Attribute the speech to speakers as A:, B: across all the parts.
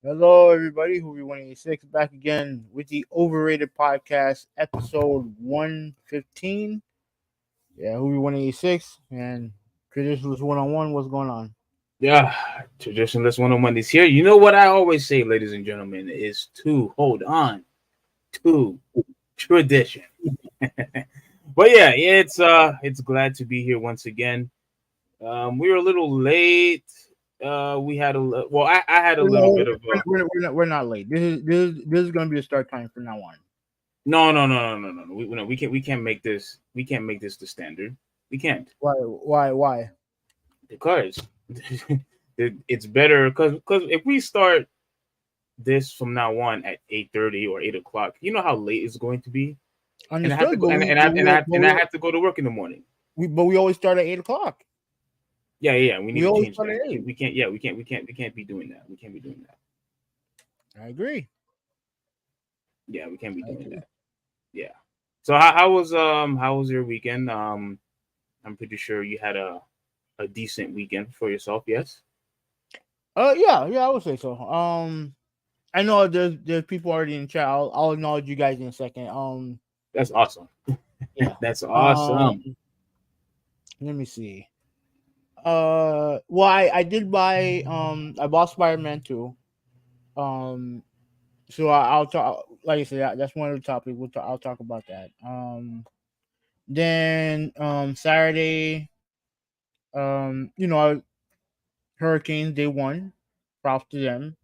A: Hello, everybody. Huvi 186 back again with the Overrated Podcast, episode 115. Yeah, Huvi 186 and Traditionalist 101. What's going on?
B: Yeah, Traditionalist 101 is here. You know what I always say, ladies and gentlemen, is to hold on to tradition. But yeah, it's glad to be here once again. We were a little late. We had I had a little bit of
A: we're not late. This is going to be the start time from now on.
B: No. We can't make this the standard. We can't.
A: Why?
B: Because it's better because if we start this from now on at 8:30 or 8 o'clock, you know how late it's going to be. And I have to go, and I have to go to work in the morning.
A: But we always start at 8 o'clock.
B: Yeah. We need to change that. We can't be doing that. We can't be doing that.
A: I agree.
B: Yeah, we can't be doing that. Yeah. So how was your weekend? I'm pretty sure you had a decent weekend for yourself. Yes.
A: Yeah, I would say so. I know there's people already in chat. I'll acknowledge you guys in a second.
B: That's awesome.
A: Yeah,
B: that's awesome.
A: Let me see. Well, I did buy. I bought SpiderMan2. So I'll talk. Like I said, that's one of the topics. I'll talk about that. Then Saturday. Hurricanes, they won. Props to them.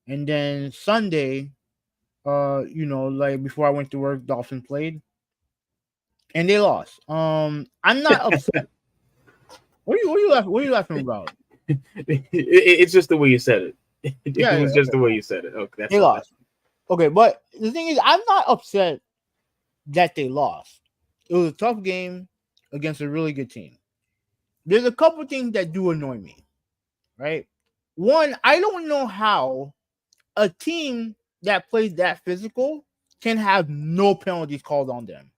A: And then Sunday, like before I went to work, Dolphins played. And they lost. I'm not upset. What are you laughing about?
B: It's just the way you said it. It was just the way you said it. Okay,
A: they lost. Okay, but the thing is, I'm not upset that they lost. It was a tough game against a really good team. There's a couple things that do annoy me, right? One, I don't know how a team that plays that physical can have no penalties called on them.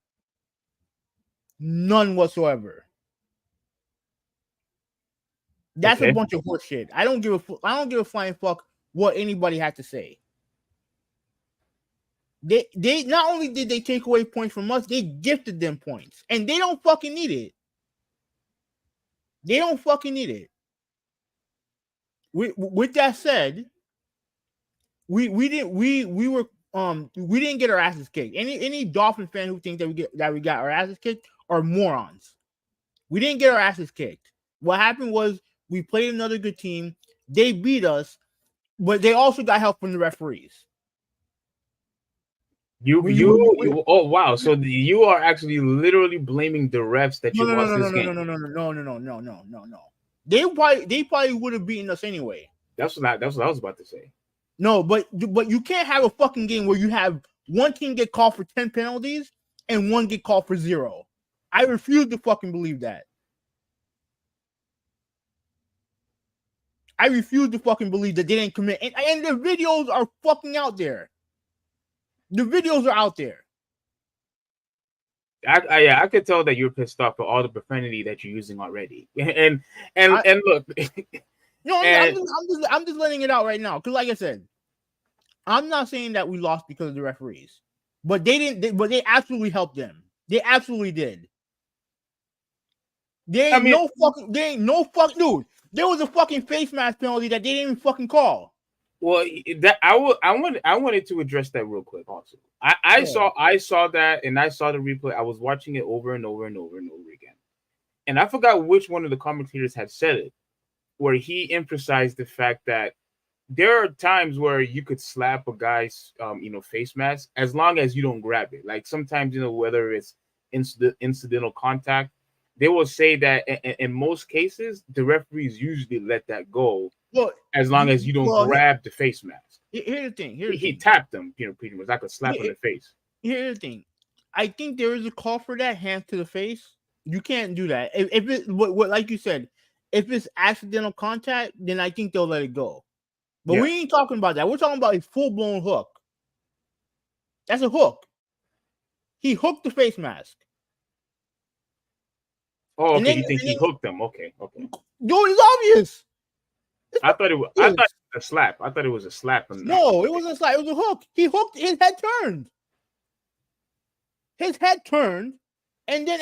A: None whatsoever. That's a bunch of horse shit. I don't give a flying fuck what anybody had to say. They not only did they take away points from us, they gifted them points, and they don't fucking need it. They don't fucking need it. With that said, we didn't get our asses kicked. Any Dolphin fan who thinks that we got our asses kicked are morons. We didn't get our asses kicked. What happened was we played another good team. They beat us, but they also got help from the referees.
B: Oh wow! So you are actually literally blaming the refs that you lost this game.
A: No. They probably would have beaten us anyway.
B: That's what I was about to say.
A: No, but you can't have a fucking game where you have one team get called for 10 penalties and one get called for 0. I refuse to fucking believe that. I refuse to fucking believe that they didn't commit. And the videos are fucking out there. The videos are out there.
B: I could tell that you're pissed off for all the profanity that you're using already. And
A: I,
B: and look,
A: no,
B: and
A: I'm just letting it out right now because, like I said, I'm not saying that we lost because of the referees, but they didn't. But they absolutely helped them. They absolutely did.
B: I mean,
A: There ain't no fucking dude. There was a fucking face mask penalty that they didn't even fucking call.
B: well, that I wanted to address that real quick. Also,
A: Yeah.
B: I saw that, and I saw the replay. I was watching it over and over and over and over again, and I forgot which one of the commentators had said it, where he emphasized the fact that there are times where you could slap a guy's face mask as long as you don't grab it. Like sometimes, whether it's incidental contact, they will say that in most cases the referees usually let that go
A: Well,
B: as long as you don't
A: well,
B: grab the face mask.
A: here's the thing.
B: He tapped them, pretty much like a slap in
A: Here-
B: the face.
A: Here's the thing. I think there is a call for that hand to the face. You can't do that. If it what like you said, if it's accidental contact, then I think they'll let it go. But
B: Yeah.
A: we ain't talking about that. We're talking about a full blown hook. That's a hook. He hooked the face mask.
B: Oh,
A: And
B: okay.
A: then,
B: You think he hooked them? Okay, okay.
A: dude, it's obvious.
B: I thought it was a slap. I thought it was a slap.
A: No, it wasn't a slap. It was a hook. He hooked. His head turned. His head turned, and then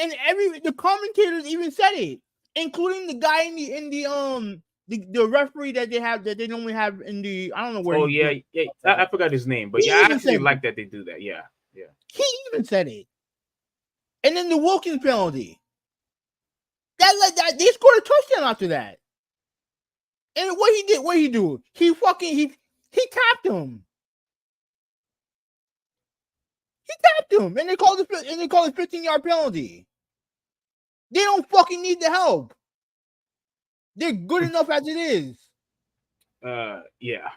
A: the commentators even said it, including the guy the referee that they normally have in the I don't know where.
B: Oh yeah, yeah. I forgot his name, but yeah, I actually like that they do that. Yeah, yeah.
A: He even said it. And then the Wilkins penalty. That they scored a touchdown after that. And what he do? He tapped him. He tapped him, and they called it 15-yard penalty. They don't fucking need the help. They're good enough as it is.
B: Yeah.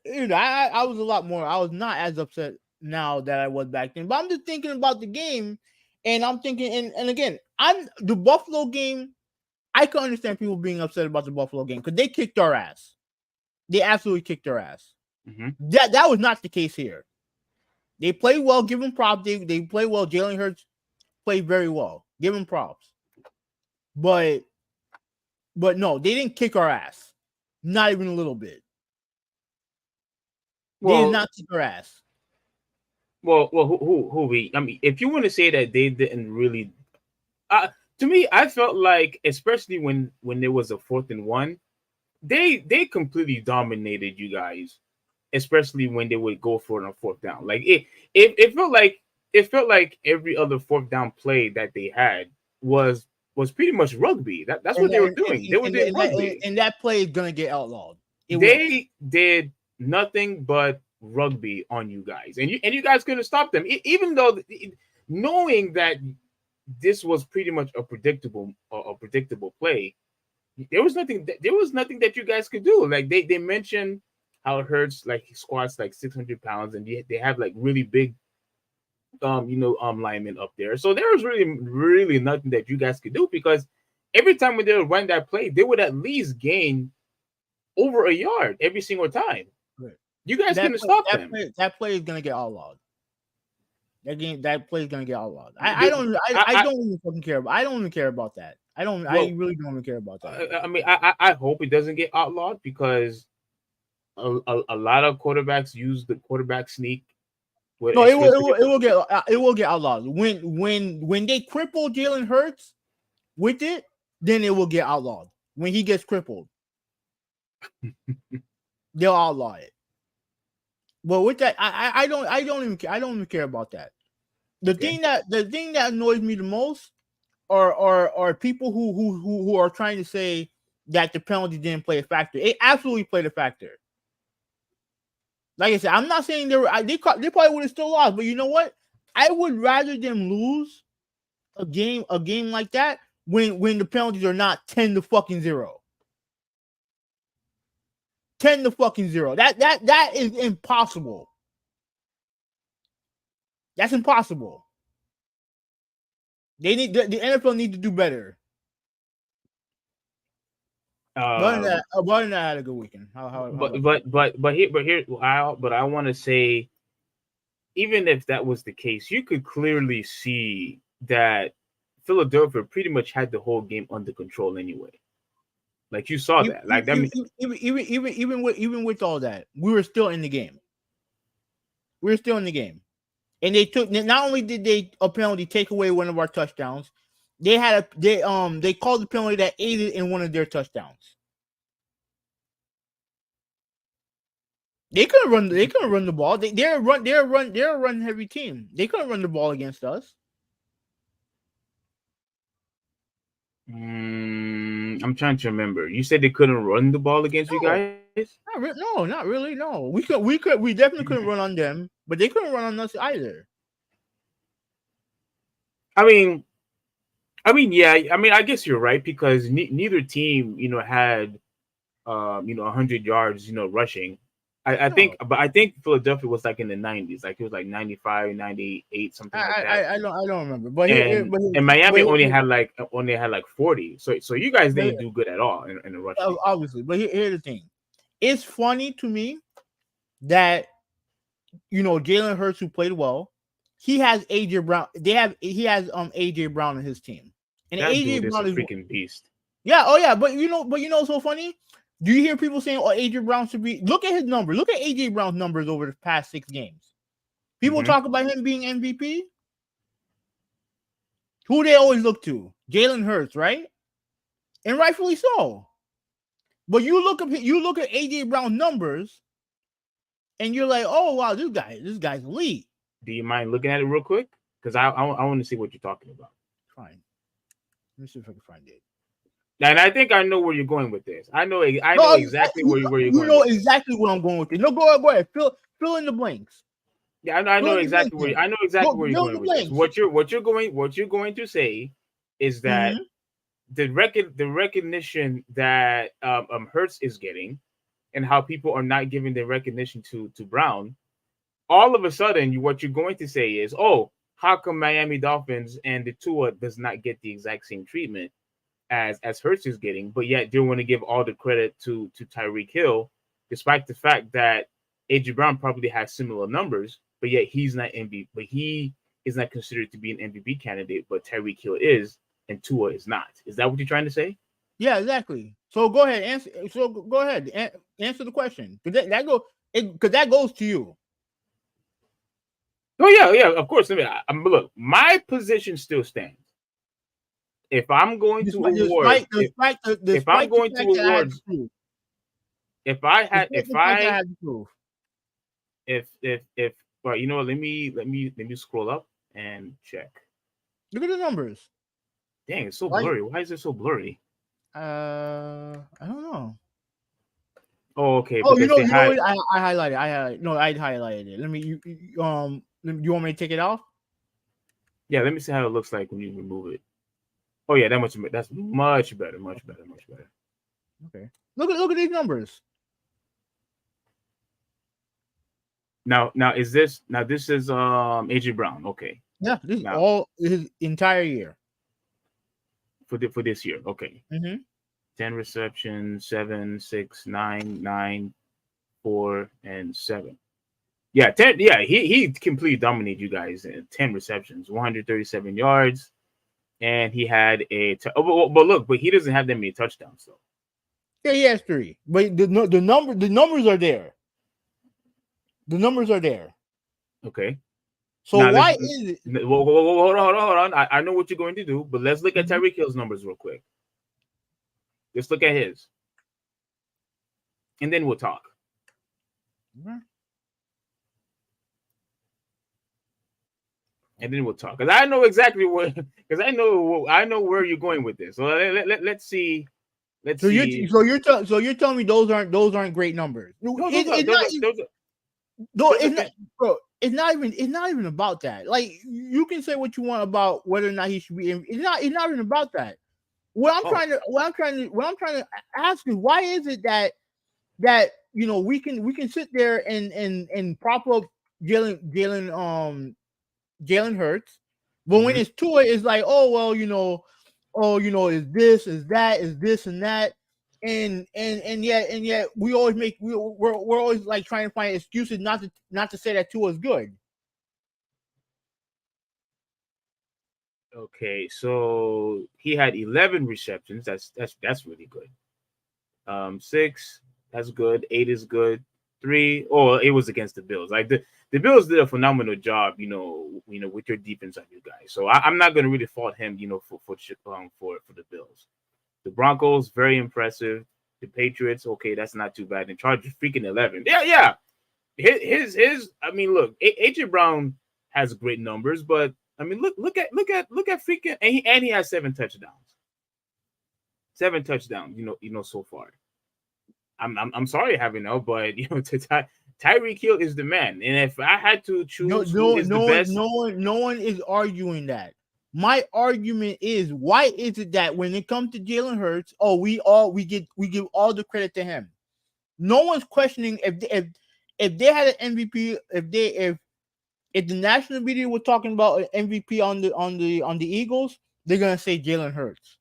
A: Dude, I was a lot more. I was not as upset now that I was back then. But I'm just thinking about the game, and I'm thinking, and again, I'm the Buffalo game. I can understand people being upset about the Buffalo game because they kicked our ass. They absolutely kicked our ass.
B: Mm-hmm.
A: That was not the case here. They played well. Give them props. They played well. Jalen Hurts played very well. Give him props. But no, they didn't kick our ass. Not even a little bit. They did not kick our ass.
B: Well, Huvi. I mean, if you want to say that they didn't really, to me, I felt like, especially when there was a 4th and 1, they completely dominated you guys, especially when they would go for it on 4th down. Like it felt like every other 4th down play that they had was pretty much rugby. That's what they were doing. They were doing rugby,
A: and that play is gonna get outlawed.
B: They did nothing but rugby on you guys, and you guys couldn't stop them, even though knowing that this was pretty much a predictable play. There was nothing that you guys could do. Like they mentioned how it hurts, like he squats like 600 pounds, and they have like really big linemen up there. So there was really nothing that you guys could do, because every time when they would run that play, they would at least gain over a yard every single time.
A: Right.
B: You guys couldn't stop them.
A: That play is gonna get outlawed. That play is gonna get outlawed. I don't even fucking care. I don't even care about that. I really don't even care about that.
B: I mean, I hope it doesn't get outlawed, because a lot of quarterbacks use the quarterback sneak.
A: No, it will get outlawed. When they cripple Jalen Hurts with it, then it will get outlawed. When he gets crippled, they'll outlaw it. But with that, I don't even care about that. The thing that annoys me the most are people who are trying to say that the penalty didn't play a factor. It absolutely played a factor. Like I said, I'm not saying they probably would have still lost, but you know what? I would rather them lose a game like that when the penalties are not 10-0. 10-0. That is impossible. That's impossible. They need the NFL need to do better. Other than that, I had a good weekend.
B: But I want to say even if that was the case, you could clearly see that Philadelphia pretty much had the whole game under control anyway. Like you saw that. Like that.
A: Even with all that, we were still in the game. We were still in the game, and they took. Not only did they apparently take away one of our touchdowns, they called the penalty that aided in one of their touchdowns. They couldn't run. They couldn't run the ball. They're a run heavy team. They couldn't run the ball against us.
B: I'm trying to remember. You said they couldn't run the ball against you guys?
A: No, not really. No, we definitely couldn't run on them, but they couldn't run on us either.
B: I mean, yeah. I mean, I guess you're right because neither team, had, 100 yards, rushing. I think Philadelphia was like in the 90s, like it was like 95, 98, something like that.
A: I don't remember, but
B: Miami only had like 40. So you guys didn't do good at all in the rush.
A: Obviously, but here's the thing: it's funny to me that Jalen Hurts, who played well, he has AJ Brown. He has AJ Brown on his team, and
B: that
A: AJ Brown
B: is a freaking beast.
A: Yeah, oh yeah, but what's so funny? Do you hear people saying, "Oh, AJ Brown should be"? Look at his number. Look at AJ Brown's numbers over the past 6 games. People talk about him being MVP. Who they always look to? Jalen Hurts, right? And rightfully so. But you look at AJ Brown's numbers, and you're like, "Oh wow, this guy's elite."
B: Do you mind looking at it real quick? Because I want to see what you're talking about.
A: Fine. Let me see if I can find it.
B: And I think I know where you're going with this. I know exactly where you're going.
A: You know exactly where I'm going with it. No, go ahead. Fill in the blanks.
B: Yeah, I know exactly where you're going with this. What you're going to say is that the recognition that Hurts is getting, and how people are not giving the recognition to Brown. All of a sudden, what you're going to say is, "Oh, how come Miami Dolphins and the Tua does not get the exact same treatment as Hurts is getting, but yet they want to give all the credit to Tyreek Hill, despite the fact that AJ Brown probably has similar numbers, but yet he's not MVP, but he is not considered to be an MVP candidate, but Tyreek Hill is, and Tua is not." Is that what you're trying to say?
A: Yeah, exactly. So go ahead, answer the question. Because that goes to you.
B: Oh yeah, of course. Look, my position still stands. If I'm going to award, well, let me scroll up and check.
A: Look at the numbers.
B: Dang, it's so blurry. Why is it so blurry?
A: I don't know.
B: Oh, okay.
A: Oh, I highlighted. I highlighted it. Let me. You want me to take it off?
B: Yeah, let me see how it looks like when you remove it. Oh yeah, that's much better.
A: Okay. Look at these numbers.
B: Now this is AJ Brown. Okay.
A: Yeah, this is all his entire year.
B: For this year, okay. 10 receptions, 7, 6, 9, 9, 4, and 7. Yeah, 10. Yeah, he completely dominated you guys in 10 receptions, 137 yards, and he had but he doesn't have that many touchdowns though.
A: Yeah, he has 3, but the numbers are there. The numbers are there.
B: Okay.
A: So now, why is it?
B: Hold on. I know what you're going to do, but let's look at Tyreek Hill's numbers real quick. Let's look at his, and then we'll talk. And then we'll talk, because I know exactly where. Because I know where you're going with this. So let's see.
A: So you're telling me those aren't great numbers. It's not even about that. Like, you can say what you want about whether or not he should be. It's not even about that. What I'm trying to ask is, why is it that we can sit there and prop up Jalen Hurts, but when it's Tua, it's like, oh well, is this, is that, is this and that, and yet we're always like trying to find excuses not to say that Tua is good.
B: Okay, so he had 11 receptions. That's really good. 6, that's good. 8 is good. 3, oh, it was against the Bills. Like the Bills did a phenomenal job, with your defense on you guys. So I'm not gonna really fault him, for the Bills. The Broncos, very impressive. The Patriots, okay, that's not too bad. And Chargers, freaking 11. Yeah, yeah. His. I mean, look, AJ Brown has great numbers, but I mean, look at freaking, and he has 7 touchdowns. 7 touchdowns, so far. I'm sorry, having no, but Tyreek Hill is the man, and if I had to
A: No,
B: choose who
A: no,
B: is the
A: no one,
B: best,
A: no one, no one is arguing that. My argument is, why is it that when it comes to Jalen Hurts, we give all the credit to him. No one's questioning if they had an MVP, if the national media were talking about an MVP on the Eagles, they're gonna say Jalen Hurts.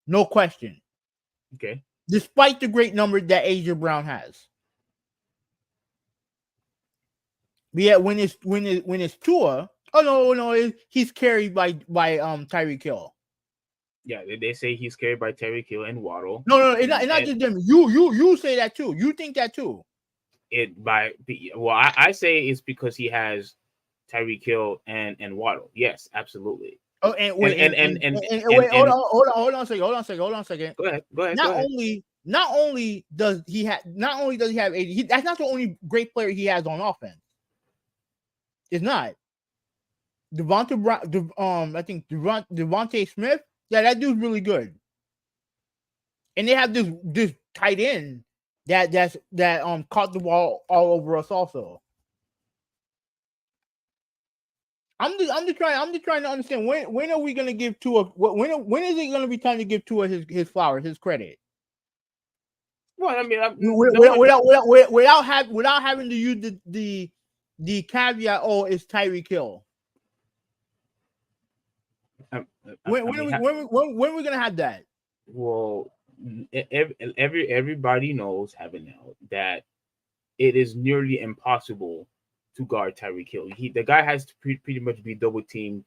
A: No question.
B: okay,
A: Despite the great number that AJ Brown has. But yeah, when it's Tua, he's carried by Tyreek Hill.
B: yeah, they say he's carried by Tyreek Hill and Waddle,
A: No,
B: and
A: it's not just them. You say that too. You think that too.
B: I say it's because he has Tyreek Hill and Waddle. Yes, absolutely.
A: Oh, and
B: And
A: wait,
B: and and and
A: and
B: and,
A: wait,
B: and
A: hold on a second,
B: go ahead, go ahead, go
A: Not
B: ahead.
A: only does he have 80, that's not the only great player he has on offense. It's not. Devonta Brown, I think Devontae Smith. Yeah, that dude's really good. And they have this tight end that caught the ball all over us also. I'm just trying to understand when are we gonna give Tua, when is it gonna be time to give Tua his flowers, his credit?
B: Well, I mean, no one.
A: Without having to use the caveat. Oh, it's Tyreek Hill.
B: I,
A: When
B: I
A: when are
B: mean,
A: we when are we gonna have that?
B: well, everybody knows, having now, that it is nearly impossible to guard Tyreek Hill. The guy has to pretty much be double teamed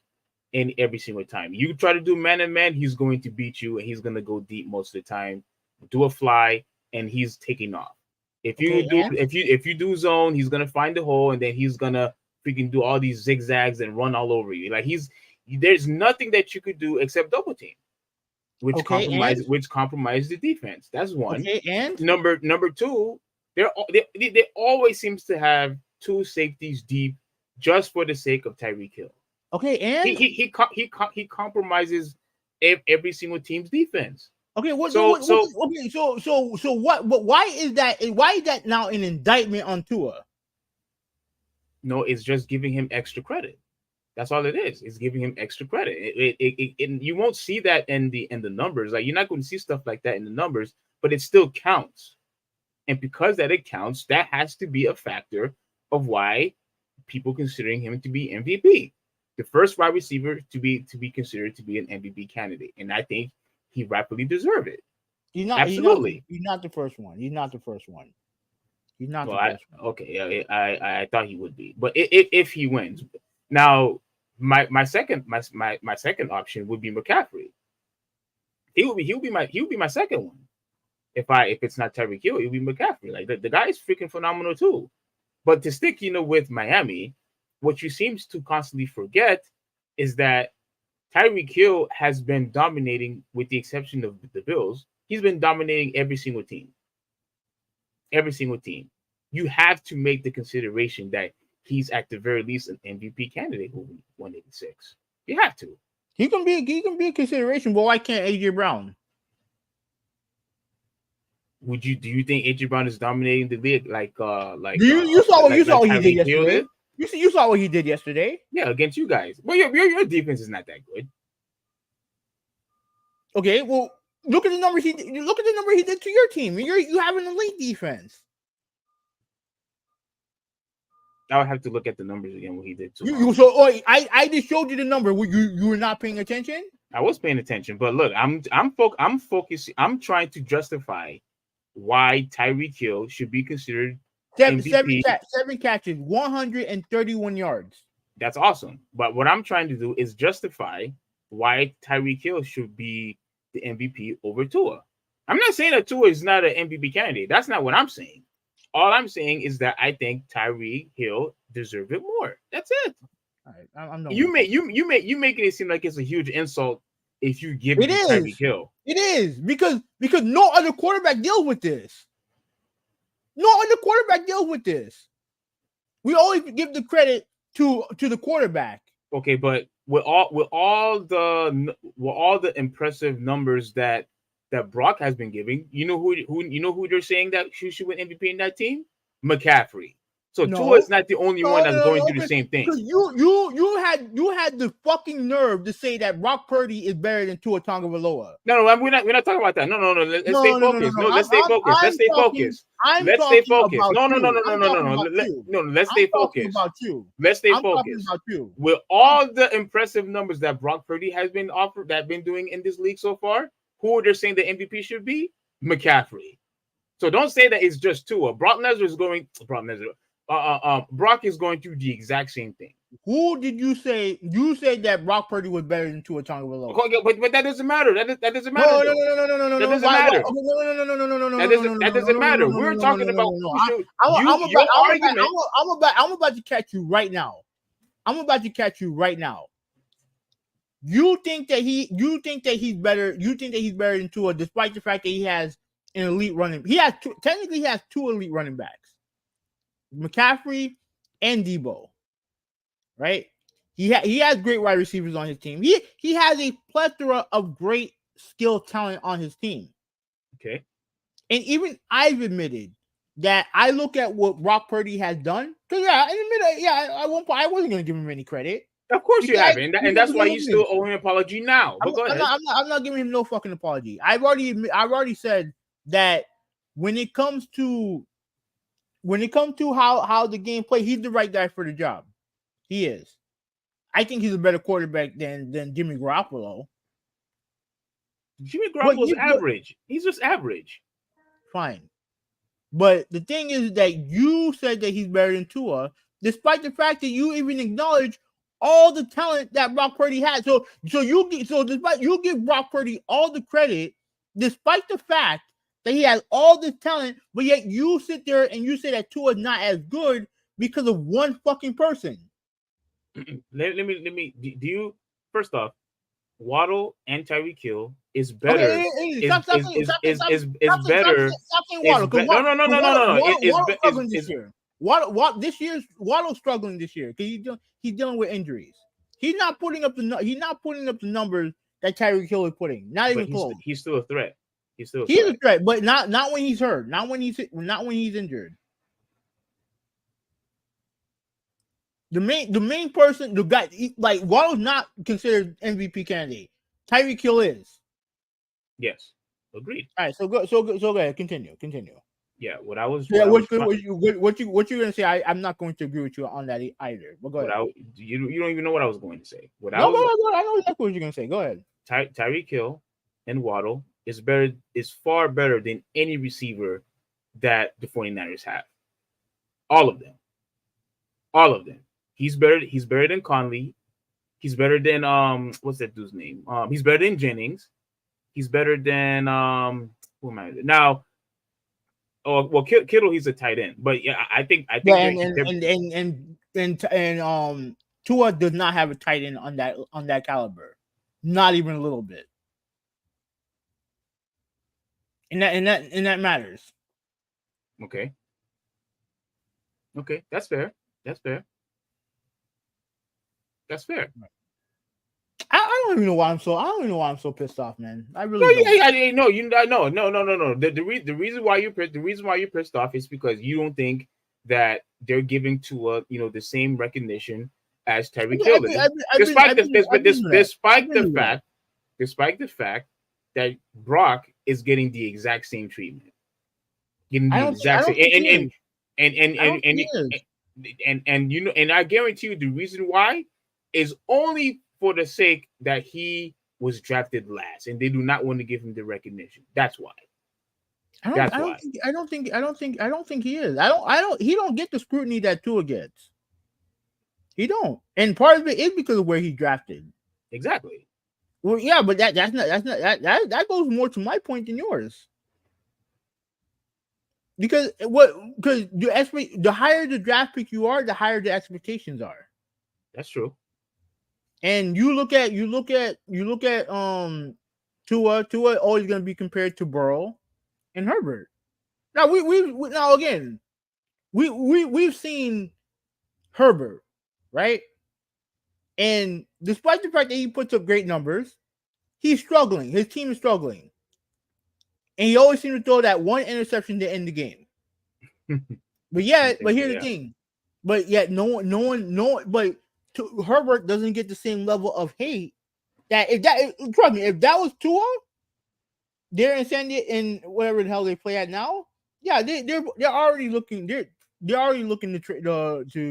B: in every single time. You try to do man and man, he's going to beat you, and he's going to go deep most of the time. Do a fly, and he's taking off. If you
A: Okay,
B: do
A: and
B: if you do zone, he's gonna find the hole, and then he's gonna freaking do all these zigzags and run all over you. Like there's nothing that you could do except double team,
A: okay, and
B: which compromise the defense. That's one.
A: okay, and
B: Number two, they always seems to have two safeties deep just for the sake of Tyreek Hill.
A: okay,
B: He
A: and
B: he he he compromises every single team's defense.
A: okay.
B: So so
A: Okay, so what? But why is that? Why is that now an indictment on Tua?
B: no, it's just giving him extra credit. That's all it is. It's giving him extra credit. You won't see that in the numbers. Like, you're not going to see stuff like that in the numbers, but it still counts. And because that it counts, that has to be a factor of why people considering him to be MVP, the first wide receiver to be considered to be an MVP candidate. And I think he rightfully deserved it.
A: He's not.
B: Absolutely.
A: He's not the first one. He's not the first one. He's not
B: Well,
A: the first one.
B: okay, I thought he would be, but if he wins, now my second option would be McCaffrey. He would be my second one. If it's not Tyreek Hill, it would be McCaffrey. Like, the guy is freaking phenomenal too. But to stick, with Miami, what you seems to constantly forget is that Tyreek Hill has been dominating, with the exception of the Bills. He's been dominating every single team. Every single team. You have to make the consideration that he's at the very least an MVP candidate who won 186. You have to.
A: He can be a consideration, but why can't AJ Brown?
B: Do you think AJ Brown is dominating the league like
A: You saw what what he did
B: Tyreek Hill
A: yesterday?
B: did?
A: You saw what he did yesterday.
B: Yeah, against you guys. Well, your defense is not that good.
A: Okay, well, look at the numbers he did to your team. You have an elite defense.
B: I would have to look at the numbers again, what he did to
A: I just showed you the number. You were not paying attention?
B: I was paying attention, but look, I'm focusing. I'm trying to justify why Tyreek Hill should be considered MVP.
A: Seven catches, 131 yards.
B: That's awesome. But what I'm trying to do is justify why Tyreek Hill should be the MVP over Tua. I'm not saying that Tua is not an MVP candidate. That's not what I'm saying. All I'm saying is that I think Tyreek Hill deserves it more. That's it.
A: All right, I'm done
B: You
A: with
B: you making it seem like it's a huge insult if you give it
A: it.
B: to
A: It
B: Tyreek
A: is.
B: Hill.
A: It is because no other quarterback deals with this. No other quarterback deals with this. We always give the credit to the quarterback.
B: Okay, but with all the impressive numbers that Brock has been giving, you know who they're saying that should win MVP in that team? McCaffrey. So Tua is not the only one that's going through the same thing.
A: Because you had the fucking nerve to say that Brock Purdy is better than Tua Tagovailoa.
B: No, we're not talking about that. No. Let's stay focused. No, let's stay focused. Let's stay focused. Let's stay focused. No. Let's stay focused. Let's stay focused. With all the impressive numbers that Brock Purdy has been doing in this league so far, who they're saying the MVP should be? McCaffrey. So don't say that it's just Tua. Brock is going through the exact same thing.
A: Who did you say? You said that Brock Purdy was better than Tua Tagovailoa.
B: But that doesn't matter. That doesn't matter.
A: No.
B: That doesn't matter. No. That doesn't matter. We're talking about
A: I'm about to catch you right now. You think that he's better. You think that he's better than Tua, despite the fact that he has an elite running. He has two elite running backs, McCaffrey and Debo. Right? He has great wide receivers on his team. He has a plethora of great skill talent on his team.
B: Okay.
A: And even I've admitted that I look at what Brock Purdy has done. Because at one point I wasn't going to give him any credit.
B: Of course you haven't, and that's why you still owe him an apology now. But go ahead.
A: I'm not giving him no fucking apology. I've already said that when it comes to how the game play, he's the right guy for the job. He is. I think he's a better quarterback than Jimmy Garoppolo.
B: Jimmy Garoppolo's average. He's just average.
A: Fine. But the thing is that you said that he's better than Tua, despite the fact that you even acknowledge all the talent that Brock Purdy had. Despite you give Brock Purdy all the credit, despite the fact that he has all this talent, but yet you sit there and you say that Tua is not as good because of one fucking person.
B: Let me. Do you first off, Waddle and Tyreek Hill is better. Stop better.
A: Stop saying Waddle. No. Waddle's struggling this year because he's dealing with injuries. He's not putting up the numbers that Tyreek Hill is putting. Not even close.
B: He's still a threat. He's a
A: threat, but not when he's hurt. Not when he's injured. The main person, the guy, like Waddle's not considered MVP candidate. Tyreek Hill is.
B: Yes, agreed.
A: All right, so go ahead. Continue.
B: Yeah, what I was.
A: Yeah, what you gonna say? I'm not going to agree with you on that either. But go ahead.
B: You don't even know what I was going to say.
A: I know exactly what you're gonna say. Go ahead.
B: Tyreek Hill and Waddle is far better than any receiver that the 49ers have. All of them. He's better than Conley. He's better than what's that dude's name? He's better than Jennings. He's better than who am I now? Oh well, Kittle, he's a tight end, but yeah, I think
A: Tua does not have a tight end on that caliber, not even a little bit, and that matters.
B: Okay, that's fair.
A: I don't even know why I'm so pissed off, man. I really don't.
B: No. The reason why you're pissed off is because you don't think that they're giving Tua, the same recognition as Tyreek Hill. Despite the fact that Brock is getting the exact same treatment. And I guarantee you the reason why is only for the sake that he was drafted last and they do not want to give him the recognition. That's why.
A: I don't think he is. He don't get the scrutiny that Tua gets. He don't, and part of it is because of where he drafted.
B: Exactly.
A: Well, yeah, but that goes more to my point than yours. Because the higher the draft pick you are, the higher the expectations are.
B: That's true.
A: And you look at Tua always going to be compared to Burrow and Herbert. Now now again we've seen Herbert, right? And despite the fact that he puts up great numbers, he's struggling. His team is struggling, and he always seems to throw that one interception to end the game. But here's the thing. But yet, but Herbert doesn't get the same level of hate trust me, if that was Tua, they're in San Diego in whatever the hell they play at now. Yeah, they're already looking to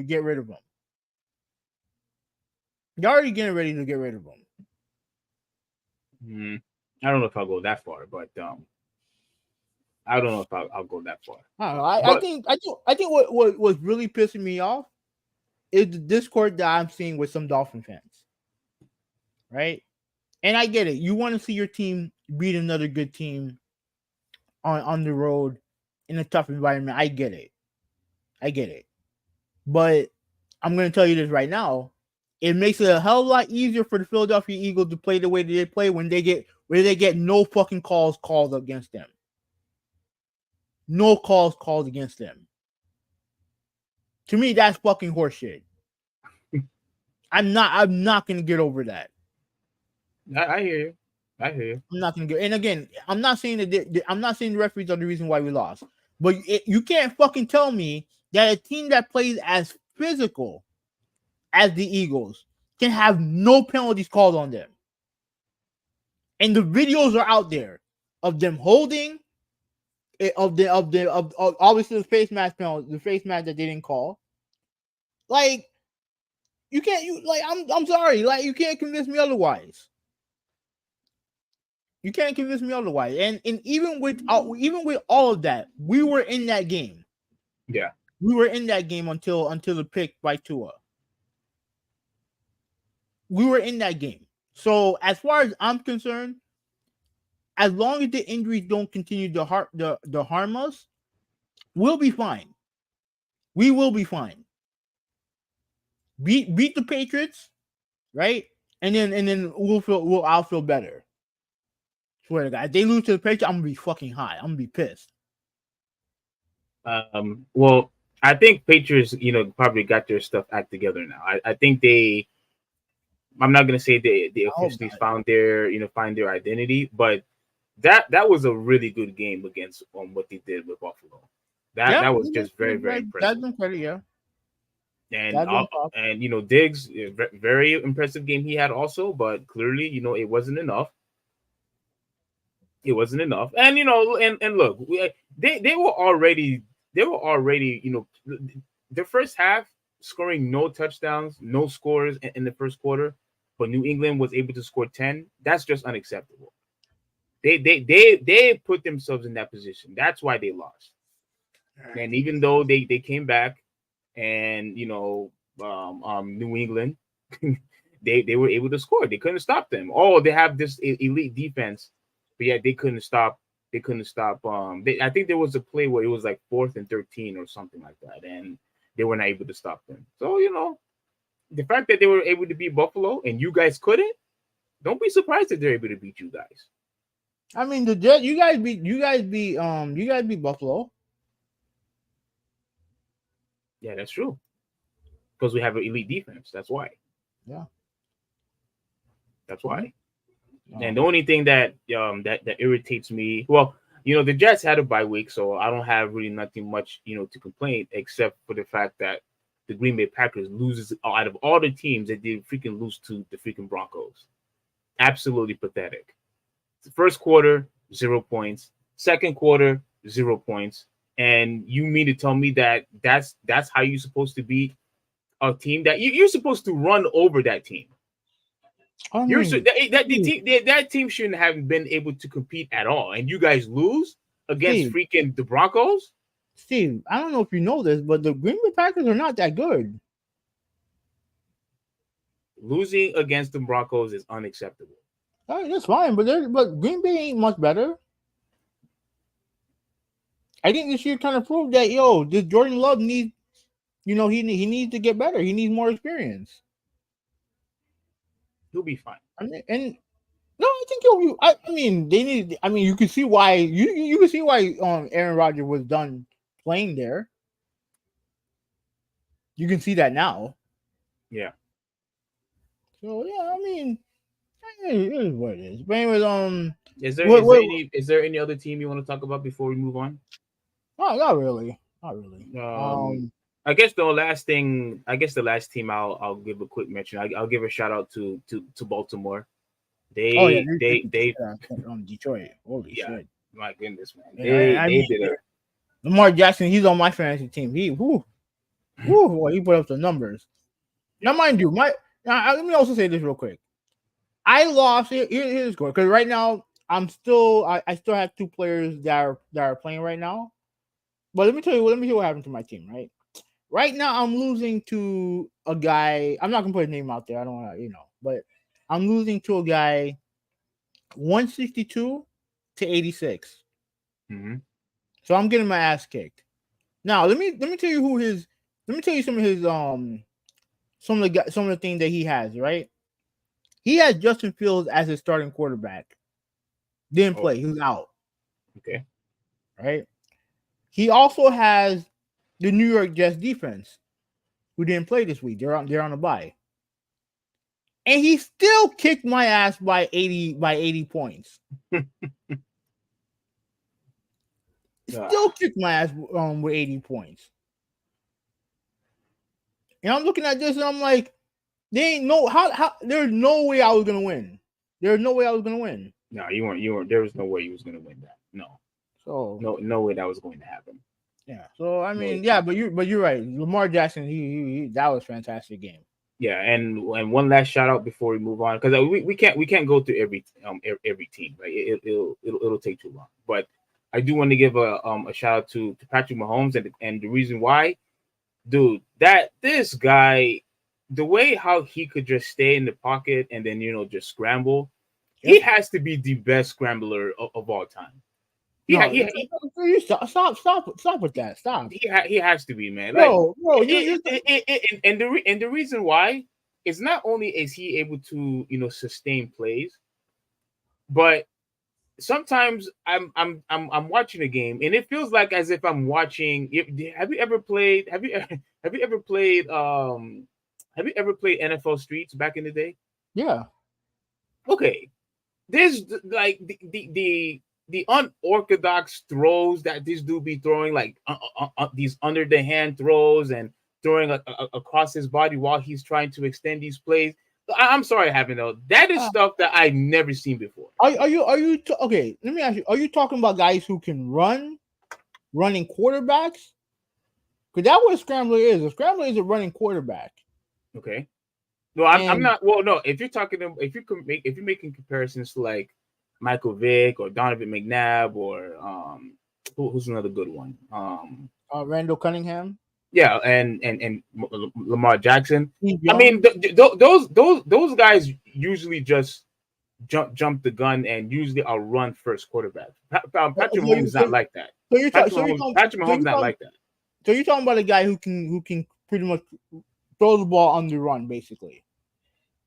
A: get rid of him. They're already getting ready to get rid of him.
B: I don't know if I'll go that far, but I don't know if I'll go that far.
A: I think what was really pissing me off is the discord that I'm seeing with some Dolphin fans, right? And I get it. You want to see your team beat another good team on the road in a tough environment. I get it. But I'm going to tell you this right now. It makes it a hell of a lot easier for the Philadelphia Eagles to play the way that they play when they get no fucking calls called against them. No calls called against them. To me, that's fucking horseshit. I'm not going to get over that.
B: I hear you.
A: I'm not going to get. And again, I'm not saying the referees are the reason why we lost. But you can't fucking tell me that a team that plays as physical as the Eagles can have no penalties called on them. And the videos are out there of them holding, of obviously the face mask penalty, the face mask that they didn't call. Like, you can't. I'm sorry. Like, you can't convince me otherwise. You can't convince me otherwise. And even with all of that, we were in that game.
B: Yeah,
A: we were in that game until the pick by Tua. We were in that game. So as far as I'm concerned, as long as the injuries don't continue to harm us, we'll be fine. We will be fine. Beat the Patriots, right? And then I'll feel better. Swear to God, if they lose to the Patriots, I'm gonna be fucking high. I'm gonna be pissed.
B: Well, I think Patriots, probably got their stuff act together now. I think they. I'm not gonna say they officially found their identity, but that was a really good game against what they did with Buffalo. That was just very, very impressive.
A: That's incredible, yeah.
B: And Diggs, very impressive game he had also, but clearly, it wasn't enough. It wasn't enough. And and look, they were already the first half scoring no touchdowns, no scores in the first quarter, but New England was able to score 10. That's just unacceptable. They put themselves in that position. That's why they lost. And even though they came back and New England they were able to score. They couldn't stop them. Oh, they have this elite defense, but yeah, they couldn't stop. They couldn't stop. I think there was a play where it was like 4th and 13 or something like that, and they were not able to stop them. So the fact that they were able to beat Buffalo and you guys couldn't, don't be surprised that they're able to beat you guys.
A: I mean, you guys beat Buffalo.
B: Yeah, that's true. Because we have an elite defense. That's why.
A: Yeah.
B: That's why. And the only thing that that irritates me, well, the Jets had a bye week, so I don't have really nothing much, to complain, except for the fact that the Green Bay Packers loses out of all the teams that they freaking lose to the freaking Broncos. Absolutely pathetic. The first quarter, 0 points. Second quarter, 0 points. And you mean to tell me that that's how you're supposed to beat a team that you're supposed to run over that team? That team shouldn't have been able to compete at all, and you guys lose against freaking the Broncos.
A: Steve, I don't know if you know this, but the Green Bay Packers are not that good.
B: Losing against the Broncos is unacceptable.
A: All right, that's fine, but Green Bay ain't much better. I think this year kind of proved that this Jordan Love needs, he needs to get better. He needs more experience.
B: He'll be fine.
A: I mean, and no, I think he'll be. I mean, they need. I mean, you can see why you can see why Aaron Rodgers was done playing there. You can see that now.
B: Yeah.
A: So yeah, I mean, it is what it is. But anyways,
B: is there any other team you want to talk about before we move on?
A: No, not really.
B: I guess the last team I'll give a quick mention. I'll give a shout out to Baltimore. They
A: Detroit. Holy shit!
B: My goodness, man. They did it.
A: Lamar Jackson, he's on my fantasy team. He put up the numbers. Now, mind you, let me also say this real quick. I lost. Here's the score, because right now I still have two players that are playing right now. But let me tell you what happened to my team. Right now I'm losing to a guy. I'm not gonna put his name out there. I don't want to, but I'm losing to a guy 162 to 86.
B: Mm-hmm.
A: So I'm getting my ass kicked. Now let me tell you let me tell you some of his some of the things that he has, right? He has Justin Fields as his starting quarterback. Didn't play. He was out.
B: Okay.
A: Right? He also has the New York Jets defense, who didn't play this week. They're on a bye. And he still kicked my ass by 80 points. Still kicked my ass with 80 points. And I'm looking at this and I'm like, there's no way I was gonna win. There's no way I was gonna win.
B: No, you weren't. There was no way you was gonna win that. No.
A: So
B: no way that was going to happen.
A: Yeah. So I mean, but you're right. Lamar Jackson, he that was a fantastic game.
B: Yeah, and one last shout out before we move on, because we can't go through every team. Right? It'll take too long. But I do want to give a shout out to Patrick Mahomes, and the reason why, dude, that this guy, the way how he could just stay in the pocket and then just scramble, he has to be the best scrambler of all time.
A: Stop with that. Stop.
B: He has to be, man.
A: And
B: the reason why is not only is he able to sustain plays, but sometimes I'm watching a game and it feels like as if I'm watching. Have you ever played NFL Streets back in the day?
A: Yeah.
B: Okay. There's like the unorthodox throws that this dude be throwing, like these under the hand throws and throwing across his body while he's trying to extend these plays. I'm sorry, though. That is stuff that I've never seen before.
A: Are you okay? Let me ask you: are you talking about guys who can running quarterbacks? Because that's what a scrambler is. A scrambler is a running quarterback.
B: Okay. No, I'm not. Well, no. If you're making comparisons to like Michael Vick or Donovan McNabb or who's another good one?
A: Randall Cunningham.
B: Yeah, and Lamar Jackson. I mean, those guys usually just jump the gun and usually are run first quarterback. Patrick Mahomes is not like that. Patrick Mahomes not like that.
A: So you're talking about a guy who can pretty much throw the ball on the run, basically.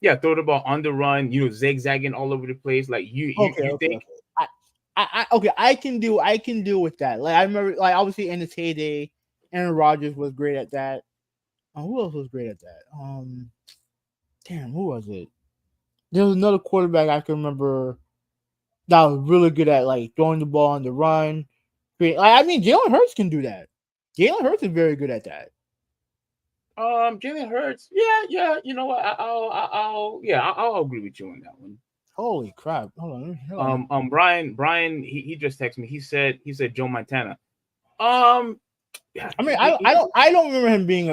B: Yeah, throw the ball on the run, zigzagging all over the place. Like you think.
A: Okay. I can deal with that. Like I remember, like obviously in his heyday, Aaron Rodgers was great at that. Who else was great at that? Damn, who was it? There was another quarterback I can remember that was really good at like throwing the ball on the run. Jalen Hurts can do that. Jalen Hurts is very good at that.
B: Jalen Hurts, yeah. You know what? I'll agree with you on that one.
A: Holy crap! Hold on.
B: Brian, he just texted me. He said Joe Montana.
A: I don't remember him being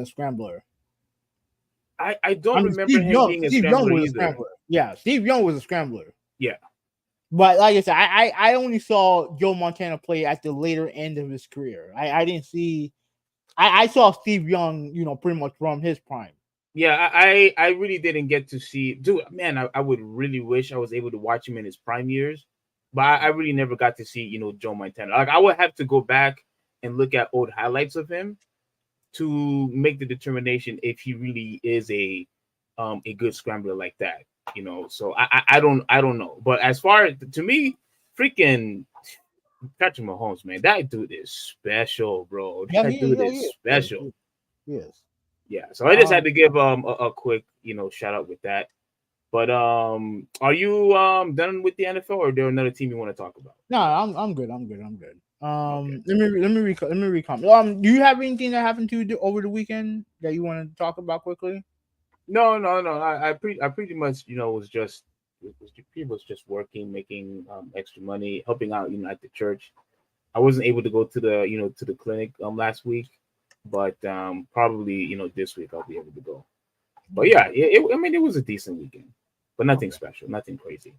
A: a scrambler.
B: I don't remember him being a scrambler either.
A: Yeah, Steve Young was a scrambler.
B: Yeah.
A: But like I said, I only saw Joe Montana play at the later end of his career. I didn't see. I saw Steve Young, pretty much from his prime.
B: Yeah, I really didn't get to see. Dude, man, I would really wish I was able to watch him in his prime years, but I really never got to see Joe Montana. Like I would have to go back and look at old highlights of him to make the determination if he really is a good scrambler like that. So I don't know. But as far as to me, freaking Patrick Mahomes, man, that dude is special, bro.
A: Yeah,
B: That dude
A: he
B: is
A: is.
B: special.
A: He is.
B: Yeah. So I just had to give a quick shout out with that. But are you done with the NFL, or is there another team you want to talk about?
A: No, I'm good. I'm good. I'm good.
B: Okay.
A: Let me recount. Do you have anything that happened to you over the weekend that you want to talk about quickly?
B: No, no, no. I pretty much was pretty much just working, making extra money, helping out at the church. I wasn't able to go to the clinic last week, but probably this week I'll be able to go. But yeah, I mean it was a decent weekend, but nothing
A: Okay.
B: special, nothing crazy.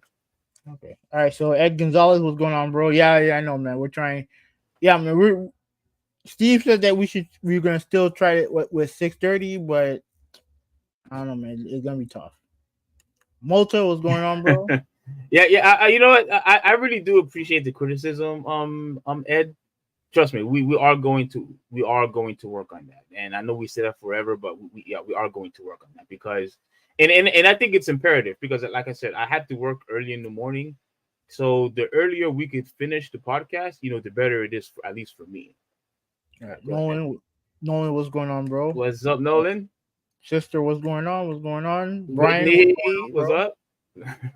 A: Okay. All right. So Ed Gonzalez, what's going on, bro? Yeah, I know, man. We're trying. Yeah, man. Steve said that we're gonna still try it with 6:30, but I don't know, man. It's gonna be tough. Malta, what's going on, bro?
B: Yeah, yeah. You know what? I really do appreciate the criticism, Ed. Trust me, we are going to work on that, and I know we said that forever, but we are going to work on that because, and I think it's imperative because, like I said, I had to work early in the morning, so the earlier we could finish the podcast, the better it is, at least for me.
A: All right.
B: Go ahead.
A: Nolan, what's going on, bro?
B: What's up, Nolan?
A: Sister, what's going on? What's going on? Brian, what's
B: Whitney,
A: going on,
B: what's
A: bro?
B: up?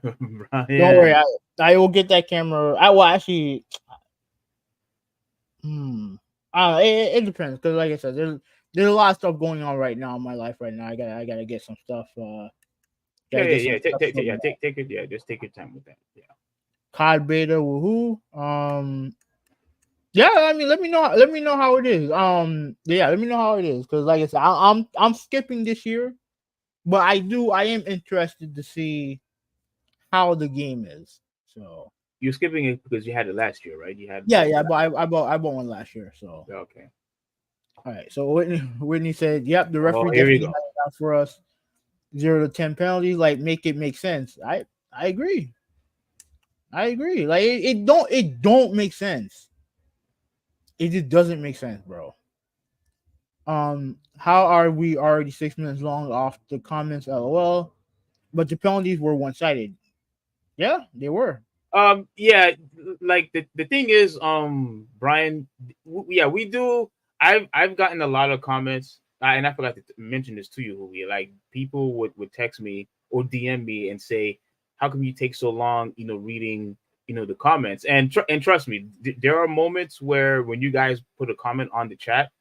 A: Don't worry,
B: Brian.
A: I will get that camera. I will actually. Hmm. It depends because, like I said, there's a lot of stuff going on right now in my life right now. I gotta get some stuff.
B: Yeah,
A: Gotta
B: yeah,
A: get some
B: yeah. Take,
A: stuff
B: take, take, yeah,
A: sorted out.
B: take it. Yeah, just take your time with that. Yeah.
A: COD beta, woohoo. Yeah. I mean, let me know. Let me know how it is. Yeah. Let me know how it is because, like I said, I'm skipping this year, but I am interested to see how the game is. So
B: You're skipping it because you had it last year, right? You had
A: yeah,
B: it last.
A: I bought one last year. So
B: Okay.
A: all right. So Whitney said, "Yep, the
B: Oh,
A: referee
B: here we
A: definitely had
B: go.
A: it out for us. 0 to 10 penalties. Like make it make sense. I agree. I agree. Like it don't make sense. It just doesn't make sense, bro. How are we already 6 minutes long off the comments? LOL. But the penalties were one sided. Yeah, they were.
B: Yeah, like the thing is, Brian, yeah, we do. I've gotten a lot of comments, and I forgot to mention this to you, Huvi. Like people would text me or DM me and say, "How come you take so long, reading, the comments?" And trust me, there are moments where when you guys put a comment on the chat,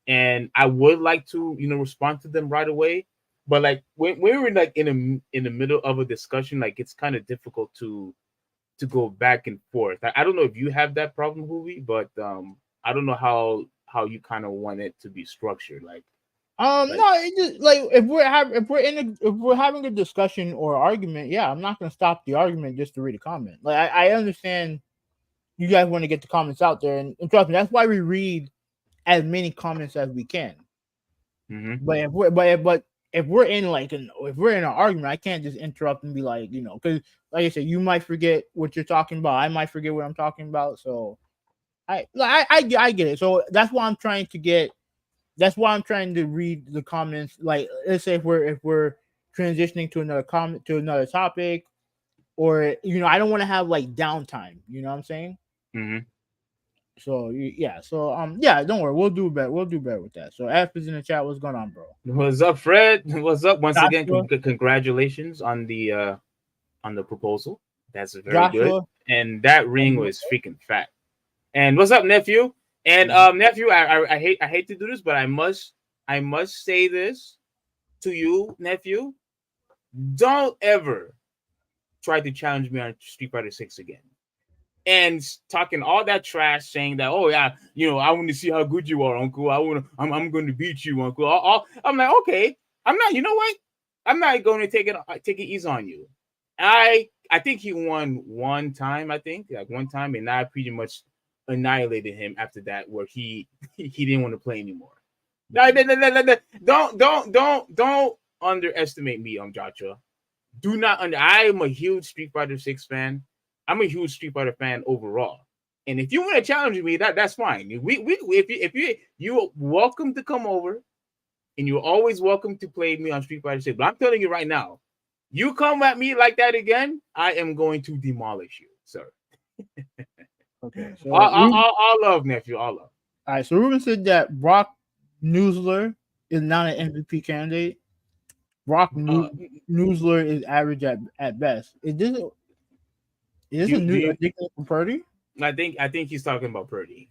B: and I would like to, respond to them right away. But like when we're like in the middle of a discussion, like it's kind of difficult to go back and forth. I don't know if you have that problem, Huvi, but I don't know how you kind of want it to be structured. Like
A: No, it just like if we're having a discussion or argument, yeah, I'm not gonna stop the argument just to read a comment. Like I understand you guys want to get the comments out there, and trust me, that's why we read as many comments as we can.
B: hmm
A: But if we're in if we're in an argument, I can't just interrupt and be like, because like I said, you might forget what you're talking about. I might forget what I'm talking about. So I get it. So that's why I'm trying to get. That's why I'm trying to read the comments. Like let's say if we're transitioning to another comment to another topic, or I don't want to have like downtime. You know what I'm saying?
B: hmm
A: So yeah, so yeah, don't worry, we'll do better. We'll do better with that. So F is in the chat. What's going on, bro?
B: What's up, Fred? What's up? Once again,
A: Joshua,
B: congratulations on the proposal. That's very good.
A: Joshua.
B: And that ring was freaking fat. And what's up, nephew? And nephew, I hate to do this, but I must say this to you, nephew. Don't ever try to challenge me on Street Fighter 6 again. And talking all that trash, saying that, oh yeah, I want to see how good you are, Uncle. I'm going to beat you, Uncle. I'm like, okay, I'm not. You know what? I'm not going to take it easy on you. I think he won one time. I think like one time, and I pretty much annihilated him after that, where he didn't want to play anymore. No, don't. underestimate me, Joshua. Do not under. I am a huge Street Fighter 6 fan. I'm a huge Street Fighter fan overall. And if you want to challenge me, that's fine. You're welcome to come over, and you're always welcome to play me on Street Fighter 6. But I'm telling you right now, you come at me like that again, I am going to demolish you, sir.
A: Okay, so
B: all love, nephew, all love.
A: All right, so Ruben said that Brock Newsler is not an MVP candidate. Brock Newsler is average at best. Is this a new ridiculous for Purdy?
B: I think he's talking about Purdy.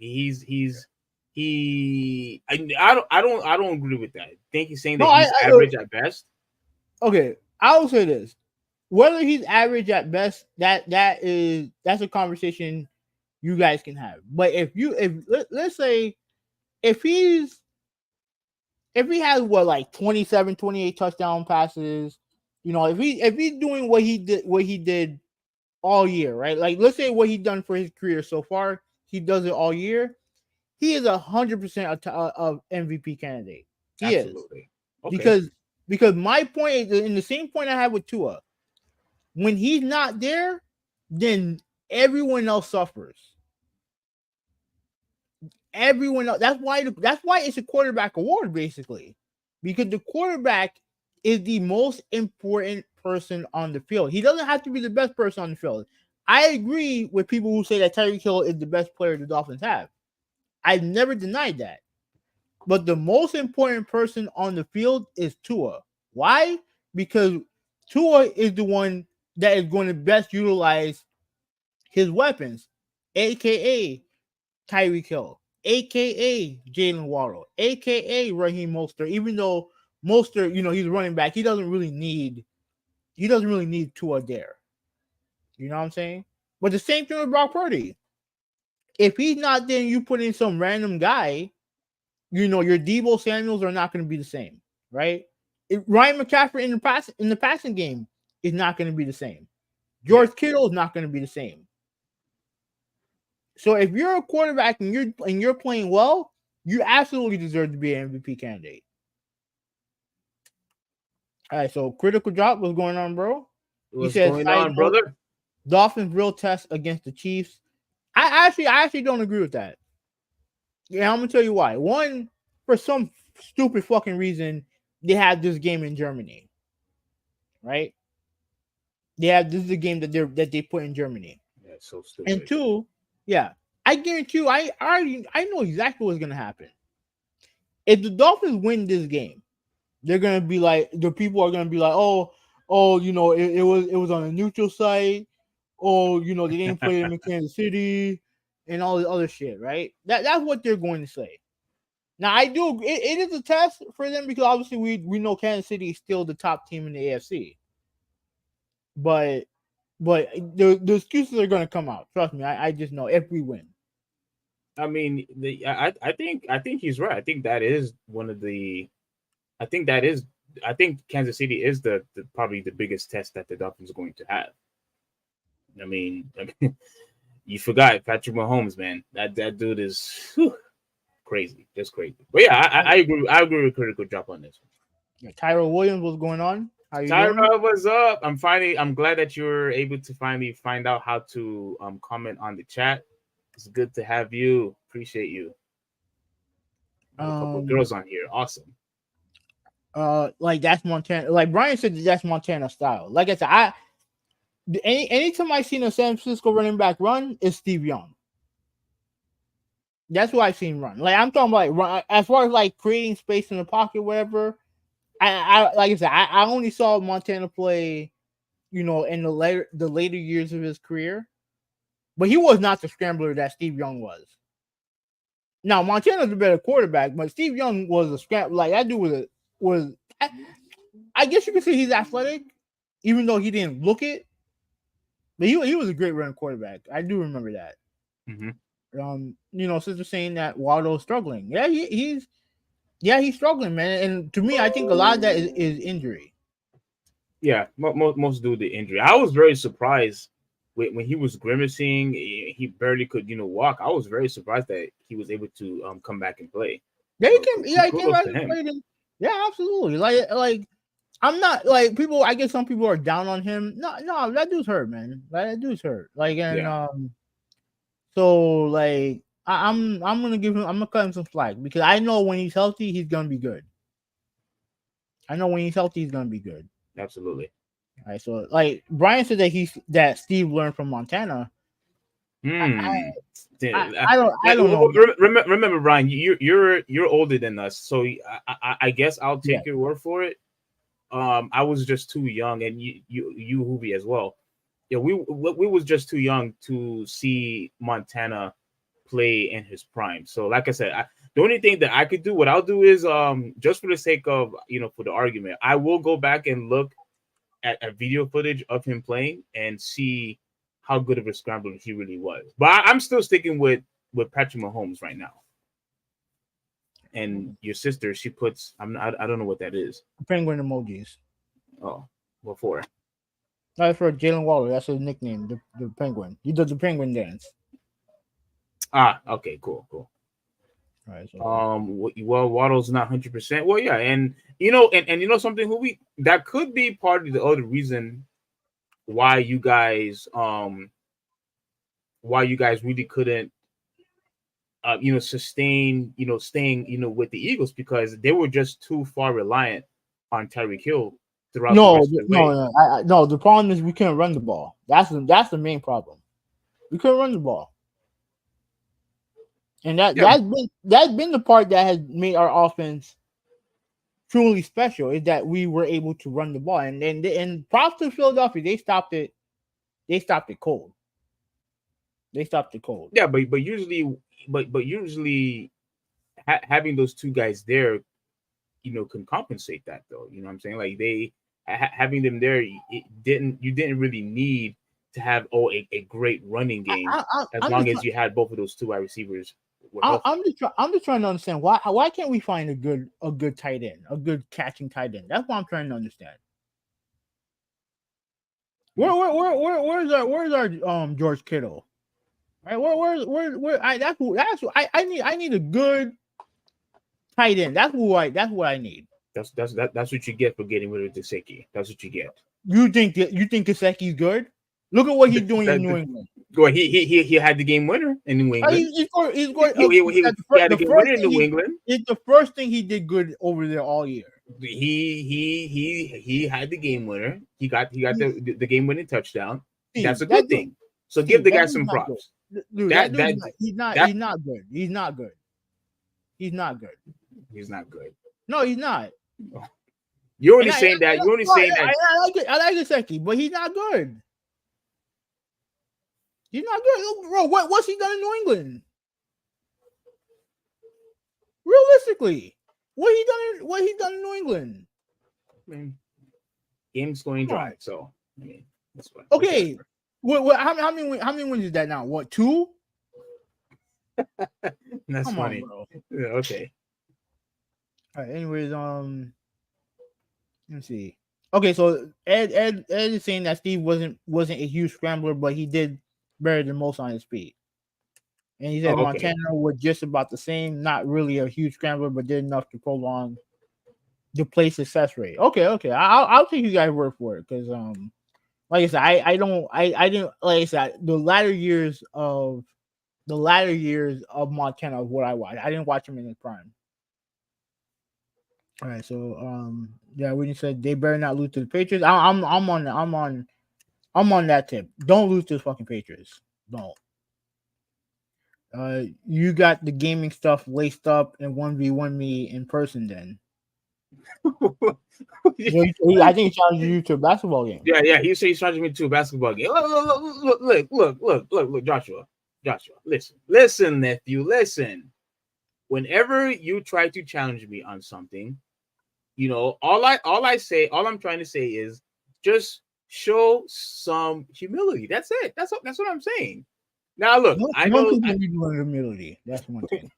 B: I don't agree with that. I think he's saying that he's average at best.
A: Okay, I will say this: whether he's average at best, that's a conversation you guys can have. But let's say if he has like 27, 28 touchdown passes, if he's doing what he did all year, right? Like let's say what he's done for his career so far, he does it all year. He is 100% of MVP candidate. He Absolutely. Is okay. Because my point is in the same point I had with Tua. When he's not there, then everyone else suffers. Everyone else. That's why it's a quarterback award basically, because the quarterback is the most important person on the field. He doesn't have to be the best person on the field. I agree with people who say that Tyreek Hill is the best player the Dolphins have. I've never denied that. But the most important person on the field is Tua. Why? Because Tua is the one that is going to best utilize his weapons, a.k.a. Tyreek Hill, a.k.a. Jalen Waddle, a.k.a. Raheem Mostert. Even though Mostert, he's running back, he doesn't really need Tua there. You know what I'm saying? But the same thing with Brock Purdy. If he's not there and you put in some random guy, your Deebo Samuels are not going to be the same, right? Ryan McCaffrey in the passing game is not going to be the same. George Kittle is not going to be the same. So if you're a quarterback and you're playing well, you absolutely deserve to be an MVP candidate. All right, so critical drop. What's going on, bro?
B: What's going on, brother?
A: Dolphins real test against the Chiefs. I actually don't agree with that. Yeah, I'm gonna tell you why. One, for some stupid fucking reason, they had this game in Germany, right? This is a game that they put in Germany.
B: Yeah, it's so stupid.
A: And two, yeah, I guarantee you, I know exactly what's gonna happen. If the Dolphins win this game, they're gonna be like, the people are gonna be like, oh, it was on a neutral site. Oh, they didn't play them in Kansas City and all this other shit, right? That's what they're going to say. Now, I do. It is a test for them because obviously we know Kansas City is still the top team in the AFC. But the excuses are going to come out. Trust me, I just know if we win.
B: I mean, I think he's right. I think that is one of the. I think Kansas City is the probably the biggest test that the Dolphins are going to have. I mean, you forgot Patrick Mahomes, man. That dude is crazy, just crazy. But yeah, I agree. I agree with critical drop on this one.
A: Yeah, Tyrell Williams, what's going on?
B: How you doing? What's up? I'm glad that you're able to finally find out how to comment on the chat. It's good to have you. Appreciate you. A couple of girls on here. Awesome.
A: Like that's Montana. Like Brian said, that's Montana style. Like I said, anytime I seen a San Francisco running back run, it's Steve Young. That's what I've seen run. Like I'm talking about, like, as far as like creating space in the pocket, whatever. I like I said, I only saw Montana play, in the later years of his career, but he was not the scrambler that Steve Young was. Now Montana's a better quarterback, but Steve Young was a scrambler. Like that dude was. I guess you could say he's athletic, even though he didn't look it. But he was a great running quarterback. I do remember that.
B: Mm-hmm.
A: Since they're saying that Waddle's struggling. Yeah, he's struggling, man. And to me, I think a lot of that is injury.
B: Yeah, most do the injury. I was very surprised when he was grimacing. He barely could, walk. I was very surprised that he was able to come back and play.
A: Yeah, he came back and played. Yeah, absolutely. Like I'm not like people. I guess some people are down on him. No, that dude's hurt, man. That dude's hurt. Like, and
B: Yeah,
A: so like I'm gonna give him. I'm gonna cut him some slack because I know when he's healthy, he's gonna be good. I know when he's healthy, he's gonna be good.
B: absolutely.
A: All right, so like Brian said that Steve learned from Montana. I
B: Hmm.
A: I don't know.
B: Remember, Brian, you're older than us, so I guess I'll
A: Yeah,
B: take your word for it. I was just too young, and you Huvi as well. Yeah, we was just too young to see Montana play in his prime. So, like I said, the only thing that I could do, what I'll do is, just for the sake of for the argument, I will go back and look at video footage of him playing and see how good of a scrambler he really was. But I'm still sticking with Patrick Mahomes right now. And your sister, she puts, I don't know what that is.
A: penguin emojis.
B: Oh, what for?
A: That's for Jalen Waller. That's his nickname, the penguin. He does the penguin dance.
B: Ah, okay, cool.
A: All right, so
B: Well, Waddle's not 100%. Well, yeah, and and you know something, who we that could be part of the other reason why you guys really couldn't sustain staying with the Eagles, because they were just too far reliant on Tyreek Hill throughout the
A: no,
B: rest of the
A: no,
B: way.
A: no, no. The problem is we couldn't run the ball. That's the main problem. We couldn't run the ball, and
B: Yeah,
A: that's been the part that has made our offense truly special. Is that we were able to run the ball, and props to Philadelphia, they stopped it. They stopped it cold. They stopped it cold.
B: yeah, but usually having those two guys there, can compensate that, though. You know what I'm saying? Like having them there, you didn't really need to have a great running game, as
A: I'm
B: long
A: just
B: as you had both of those two wide receivers were
A: I'm
B: healthy.
A: I'm just trying to understand why can't we find a good tight end, a good catching tight end? That's what I'm trying to understand. Where's our George Kittle? Right? Where I need a good tight end. That's what I need.
B: That's what you get for getting rid of Gesicki. That's what you get.
A: You think Kaseki's good? Look at what he's doing in
B: That,
A: New
B: that,
A: England.
B: well, he had the game winner in New England.
A: He's going
B: He had the
A: the
B: game
A: first
B: winner in
A: thing
B: New England.
A: it's the first thing he did good over there all year.
B: He had the game winner. He got the game winning touchdown. That's
A: Steve,
B: a good thing. So give the
A: That
B: guy
A: dude's
B: some
A: not good.
B: props.
A: Dude, that
B: That
A: dude's
B: that
A: not,
B: that
A: he's not good. He's not good. He's not good.
B: he's not good.
A: No, he's not.
B: You're only
A: And
B: saying that. You're only saying that.
A: I like it. I like Gesicki, but he's not good. He's not good, bro. What's he done in New England? Realistically, what he done in New England?
B: I mean, game's going
A: Come
B: dry.
A: on.
B: So I mean, that's fine.
A: Okay. How many wins is that now? What, 2?
B: That's
A: Come on,
B: funny.
A: bro.
B: Yeah, okay.
A: All right. Anyways, let's see. Okay, so Ed is saying that Steve wasn't a huge scrambler, but he did better than most on his feet. And he said
B: Oh, okay.
A: Montana was just about the same, not really a huge scrambler, but did enough to prolong the play success rate. Okay. I'll take you guys' word for it, because like I said, I didn't, like I said, the latter years of Montana is what I watched. I didn't watch him in his prime. All right, so yeah, when you said they better not lose to the Patriots, I'm on that tip. Don't lose to the fucking Patriots. Don't. You got the gaming stuff laced up and 1v1 me in person. Then I think he challenged you to a basketball game.
B: Yeah. He said he's charging me to a basketball game. Look, Joshua. Listen, nephew, listen. Whenever you try to challenge me on something, all I'm trying to say is just show some humility. That's it. That's what I'm saying. Now, look, I
A: Some
B: know.
A: people need to learn humility. That's one thing.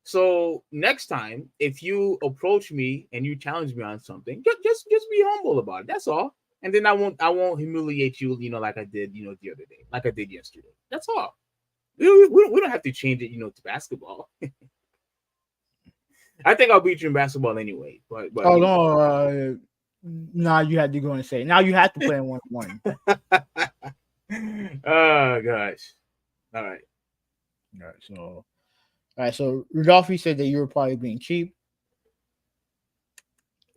B: So next time, if you approach me and you challenge me on something, just be humble about it. That's all. And then I won't humiliate you, like I did, the other day, like I did yesterday. That's all. We don't have to change it, to basketball. I think I'll beat you in basketball anyway. But
A: Oh
B: you
A: no, now you had to go and say. Now you have to play in 1-1.
B: know. Oh gosh. All right.
A: All right, so Rudolphi said that you were probably being cheap.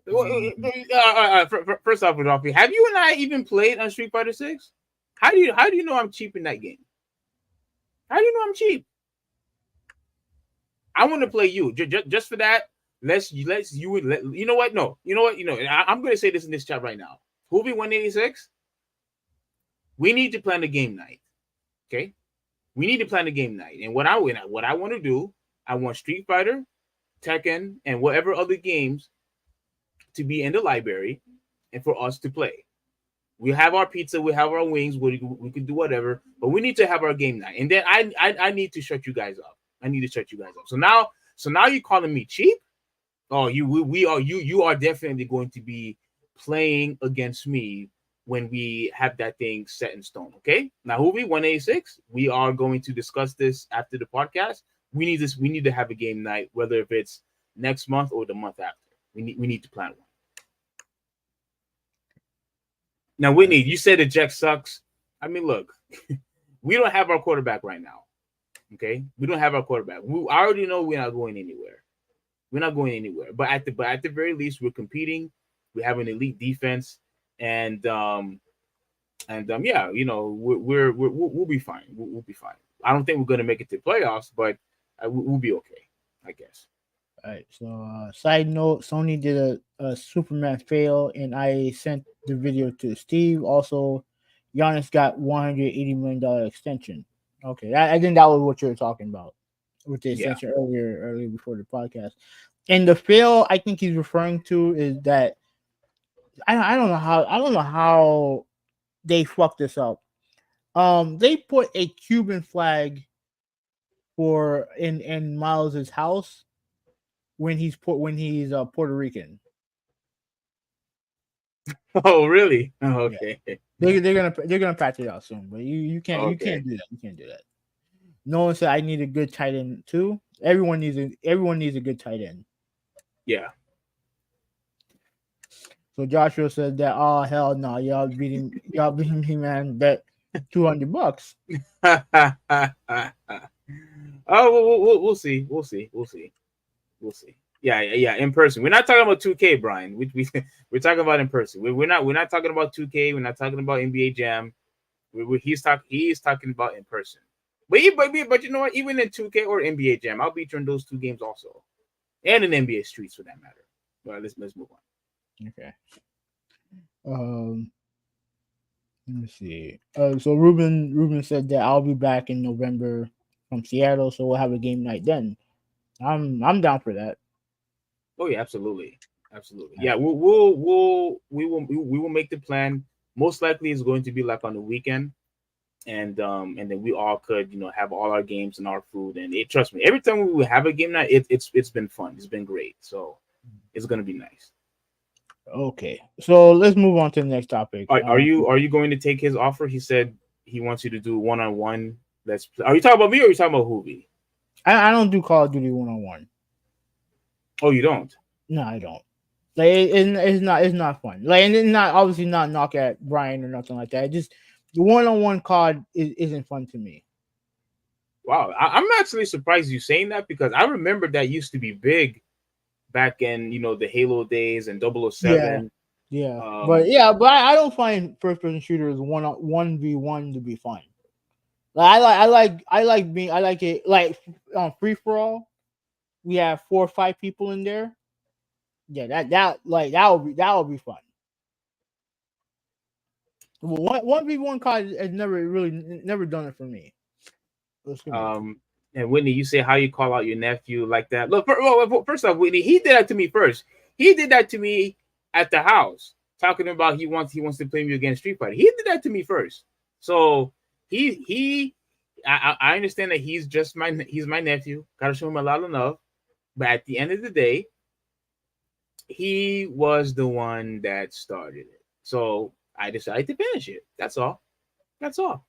A: Um,
B: First off, Rodolfo, have you and I even played on Street Fighter 6? How do you know I'm cheap in that game? How do you know I'm cheap? I want to play you just for that. You know what? No, you know what? I'm going to say this in this chat right now. Huvi 186. We need to plan a game night. Okay, we need to plan a game night. And what I want to do, I want Street Fighter, Tekken, and whatever other games to be in the library, and for us to play. We have our pizza, we have our wings, we can do whatever, but we need to have our game night. And then I need to shut you guys up. I need to shut you guys up. So now you're calling me cheap? Oh, you are definitely going to be playing against me when we have that thing set in stone. Okay. Now, Huvi 186, we are going to discuss this after the podcast. We need this. We need to have a game night, whether if it's next month or the month after. We need to plan one. Now, Whitney, you said the Jack sucks. I mean, look, we don't have our quarterback right now. Okay, we don't have our quarterback. I already know we're not going anywhere. We're not going anywhere. But at the very least, we're competing. We have an elite defense, and yeah, we'll be fine. We'll be fine. I don't think we're gonna make it to playoffs, but we'll be okay, I guess.
A: all right. So, side note: Sony did a Superman fail, and I sent the video to Steve. Also, Giannis got $180 million extension. Okay, I think that was what you were talking about with the
B: Yeah.
A: extension earlier before the podcast. And the fail I think he's referring to is that I don't know how they fucked this up. They put a Cuban flag for in Miles's house when he's Puerto Rican.
B: Oh, really? Oh,
A: Yeah,
B: okay.
A: they're gonna patch it out soon, but you can't
B: Okay.
A: do that. You can't do that. No one said I need a good tight end too. Everyone needs a good tight end.
B: Yeah.
A: So Joshua said that oh hell no, y'all beating him man bet $200.
B: Oh, we'll see. We'll see. We'll see. We'll see. Yeah, yeah, yeah. In person. We're not talking about 2K, Brian. We're talking about in person. We're not talking about 2K. We're not talking about NBA Jam. He's talking about in person. But you know what? Even in 2K or NBA Jam, I'll beat you in those two games also, and in NBA Streets for that matter. But let's move on.
A: Okay. Um, let me see. So Ruben said that I'll be back in November from Seattle, so we'll have a game night then. I'm down for that.
B: Oh yeah, absolutely, absolutely.
A: All
B: Yeah, we will make the plan. Most likely, it's going to be like on the weekend, and then we all could have all our games and our food. And trust me, every time we have a game night, it's been fun. It's been great. So it's gonna be nice.
A: Okay, so let's move on to the next topic.
B: Are you going to take his offer? He said he wants you to do one-on-one. Are you talking about me or are you talking about Huvi?
A: I don't do Call of Duty 1-on-1.
B: Oh, you don't?
A: No, I don't. Like it's not fun. Like and it's not obviously not knock at Brian or nothing like that. Just the 1-on-1 COD isn't fun to me.
B: Wow, I'm actually surprised you saying that because I remember that used to be big back in the Halo days and
A: Yeah,
B: 007.
A: yeah, but
B: Um,
A: I don't find first person shooters 1v1 to be fun. Like I like it like on free for all. We have 4 or 5 people in there. Yeah, that would be fun. One v1 COD has never done it for me. Let's come on.
B: um, and Whitney, you say how you call out your nephew like that. Look, first off, Whitney, he did that to me first. He did that to me at the house, talking about he wants to play me against Street Fighter. He did that to me first. So I understand that he's my nephew. Gotta show him a lot of love. But at the end of the day, he was the one that started it. So I decided to finish it. That's all. That's all.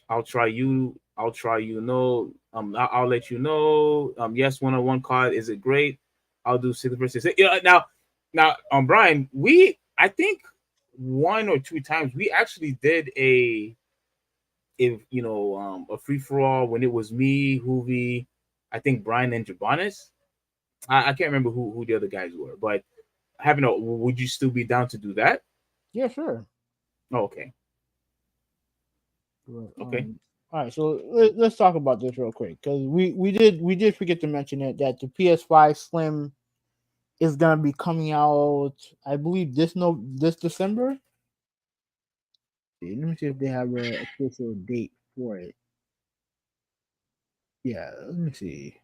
B: I'll try you. No. I'll let you know. Yes, 101 card. Is it great? I'll do 60%. Now, Brian, I think one or two times we actually did a free for all when it was me, Huvi, I think Brian and Jabonis. I can't remember who the other guys were, but having a would you still be down to do that?
A: Yeah, sure.
B: Oh, okay,
A: But,
B: okay.
A: all right, so let's talk about this real quick because we did forget to mention it that the PS5 Slim is gonna be coming out, I believe this December. Let me see if they have a official date for it. Yeah, let me see.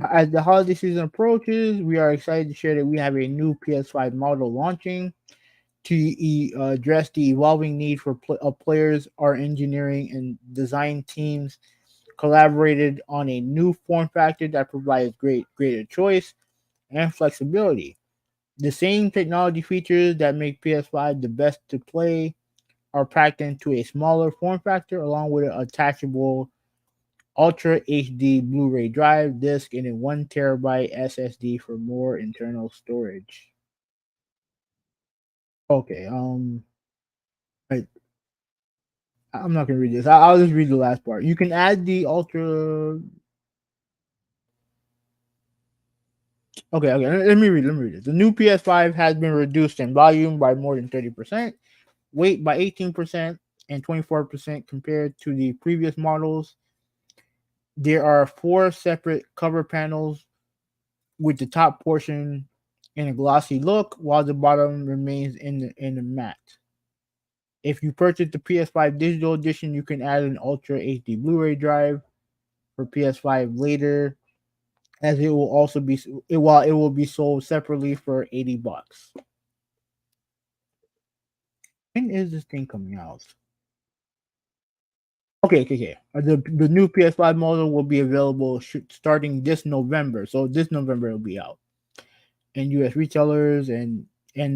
A: As the holiday season approaches, we are excited to share that we have a new PS5 model launching to address the evolving need for players. Our engineering and design teams collaborated on a new form factor that provides greater choice and flexibility. The same technology features that make PS5 the best to play are packed into a smaller form factor along with an attachable Ultra HD Blu-ray drive disc and a 1 terabyte SSD for more internal storage. Okay, I, I'm not gonna read this. I'll just read the last part. You can add the Ultra. Okay. Let me read it. The new PS5 has been reduced in volume by more than 30%, weight by 18%, and 24% compared to the previous models. There are four separate cover panels with the top portion in a glossy look, while the bottom remains in the matte. If you purchase the PS5 Digital Edition, you can add an Ultra HD Blu-ray drive for PS5 later, as it will also be while it will be sold separately for $80. When is this thing coming out? Okay. The new PS5 model will be available starting this November. So this November it'll be out. And US retailers and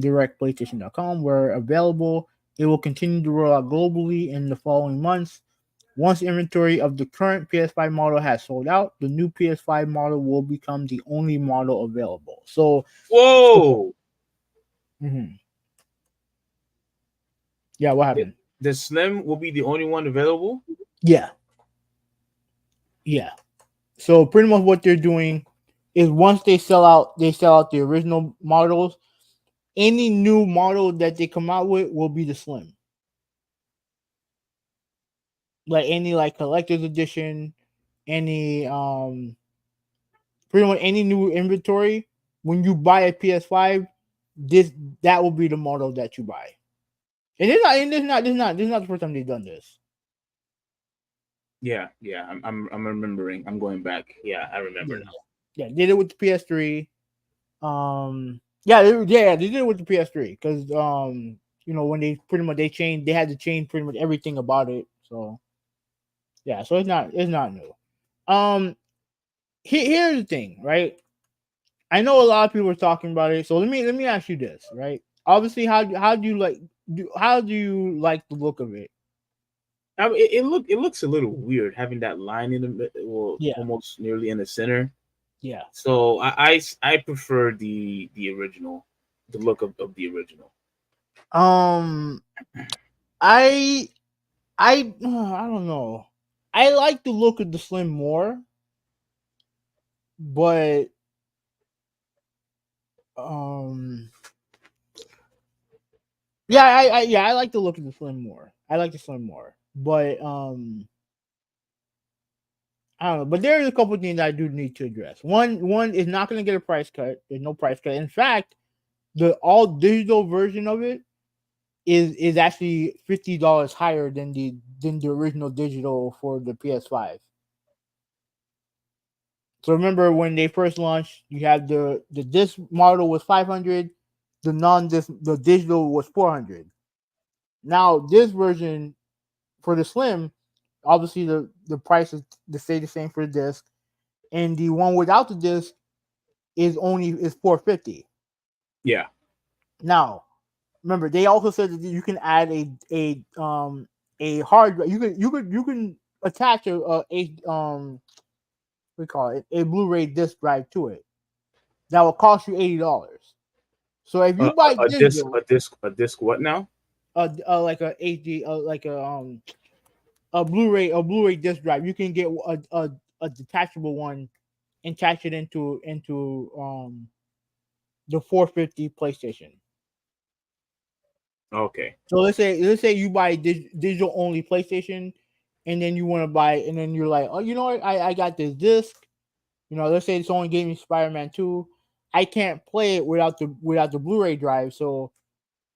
A: direct PlayStation.com where available. It will continue to roll out globally in the following months. Once inventory of the current PS5 model has sold out, the new PS5 model will become the only model available. So,
B: Whoa!
A: mhm. Yeah, what
B: The,
A: happened?
B: the Slim will be the only one available.
A: Yeah, yeah. So pretty much what they're doing is once they sell out the original models. Any new model that they come out with will be the Slim. Like any like collector's edition, any pretty much any new inventory. When you buy a PS5, this that will be the model that you buy. And this is not the first time they've done this.
B: Yeah. I'm remembering. I'm going back. Yeah, I remember
A: Yeah,
B: now.
A: yeah. Did it with the PS3. They did it with the PS3 because when they pretty much they had to change pretty much everything about it. So yeah, so it's not new. Um, here's the thing, right? I know a lot of people are talking about it, so let me ask you this, right? Obviously, how do you like the look of it?
B: I mean, it looks a little weird having that line in the well,
A: Yeah,
B: almost nearly in the center.
A: yeah.
B: So I prefer the original, the look of the original.
A: Um, I I don't know. I like the look of the Slim more, but um, yeah, I like the look of the Slim more. I like the Slim more, but I don't know. But there's a couple of things I do need to address. One is not going to get a price cut. There's no price cut. In fact, the all digital version of it is actually $50 higher than the original digital for the PS5. So remember when they first launched, you had the disc model was 500, the non disc the digital was 400. Now this version for the Slim, obviously the price is to stay the same for the disc, and the one without the disc is 450.
B: Yeah,
A: Now remember they also said that you can add a hard drive. You can attach we call it a Blu-ray disc drive to it. That will cost you $80. So if you buy digital,
B: A disc. What now?
A: like a HD, like a Blu-ray disc drive, you can get a detachable one and attach it into the 450 PlayStation.
B: Okay.
A: So let's say you buy digital only PlayStation, and then you want to buy, and then you're like, oh, you know what, I got this disc. Let's say someone gave me Spider-Man 2. I can't play it without the Blu-ray drive. So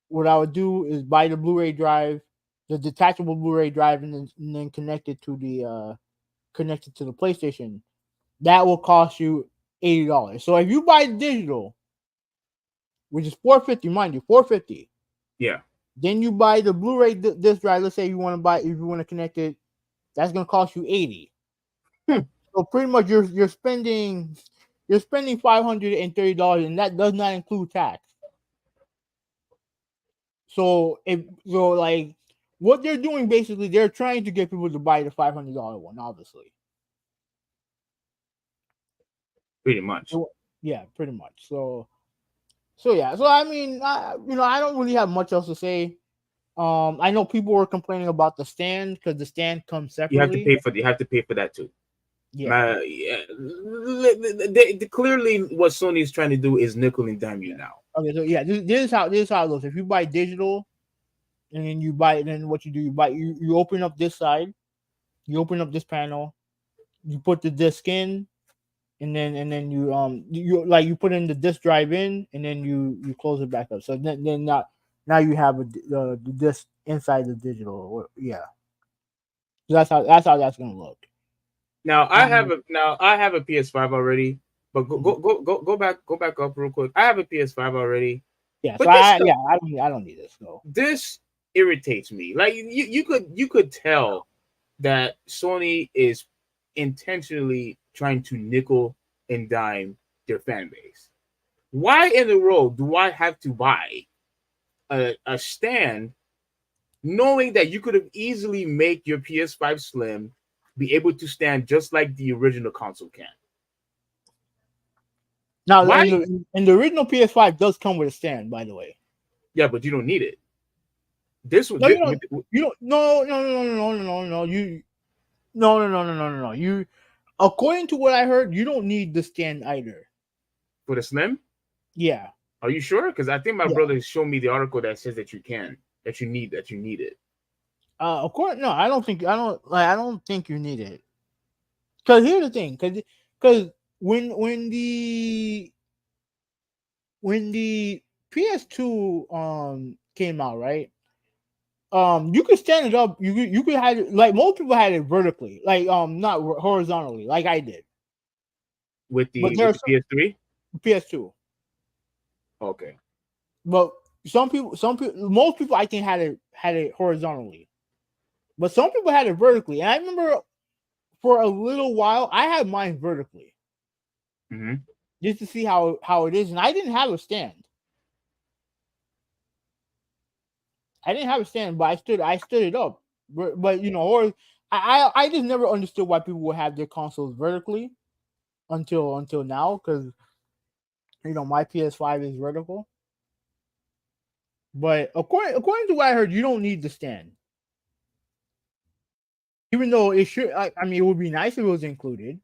A: what I would do is buy the Blu-ray drive, the detachable Blu-ray drive, and then connect it to the PlayStation. That will cost you $80. So if you buy digital, which is 450, mind you, 450.
B: Yeah.
A: Then you buy the Blu-ray disc drive. Let's say you want to buy, if you want to connect it, that's gonna cost you 80. So pretty much you're spending $530, and that does not include tax. So like what they're doing basically, they're trying to get people to buy the $500 one, obviously.
B: Pretty much.
A: Yeah, pretty much. So yeah. So I mean, I don't really have much else to say. I know people were complaining about the stand because the stand comes
B: You have to
A: separately.
B: pay for that too.
A: Yeah.
B: Yeah. Clearly, what Sony is trying to do is nickel and dime you now.
A: Okay. So yeah, this is how it looks. If you buy digital, and then then what you do, you open up this side, you open up this panel, you put the disc in, and then you put in the disc drive in, and then you close it back up. So then now you have the disc inside the digital. Yeah. So that's how that's gonna look.
B: Now
A: Um,
B: I have a PS5 already, but go back up real quick. I have a PS5 already,
A: yeah. So
B: but this stuff
A: I don't need this though.
B: this irritates me. Like you could tell that Sony is intentionally trying to nickel and dime their fan base. Why in the world do I have to buy a stand knowing that you could have easily make your PS5 Slim be able to stand just like the original console can?
A: Now,
B: Why?
A: and the original PS5 does come with a stand, by the way.
B: Yeah, but you don't need it. This was
A: No, you don't. You don't. No, no, no, no, no, no, no, no. No, no, no, no, no, no, no. According to what I heard, you don't need the stand either.
B: for the Slim.
A: Yeah.
B: Are you sure? Because I think my
A: Yeah.
B: brother showed me the article that says that you can, that you need it.
A: No, I don't think you need it. Because here's the thing, because when the PS2 came out, right? You could stand it up. You could have it, like most people had it vertically, like not horizontally, like I did.
B: With
A: But
B: the PS3.
A: PS2.
B: Okay.
A: But most people I think had it horizontally, but some people had it vertically. And I remember for a little while I had mine vertically
B: Mm-hmm.
A: just to see how it is, and I didn't have a stand. I didn't have a stand, but I stood it up. But or I just never understood why people would have their consoles vertically until now, because my PS5 is vertical. But according to what I heard, you don't need the stand. Even though it should, I mean, it would be nice if it was included,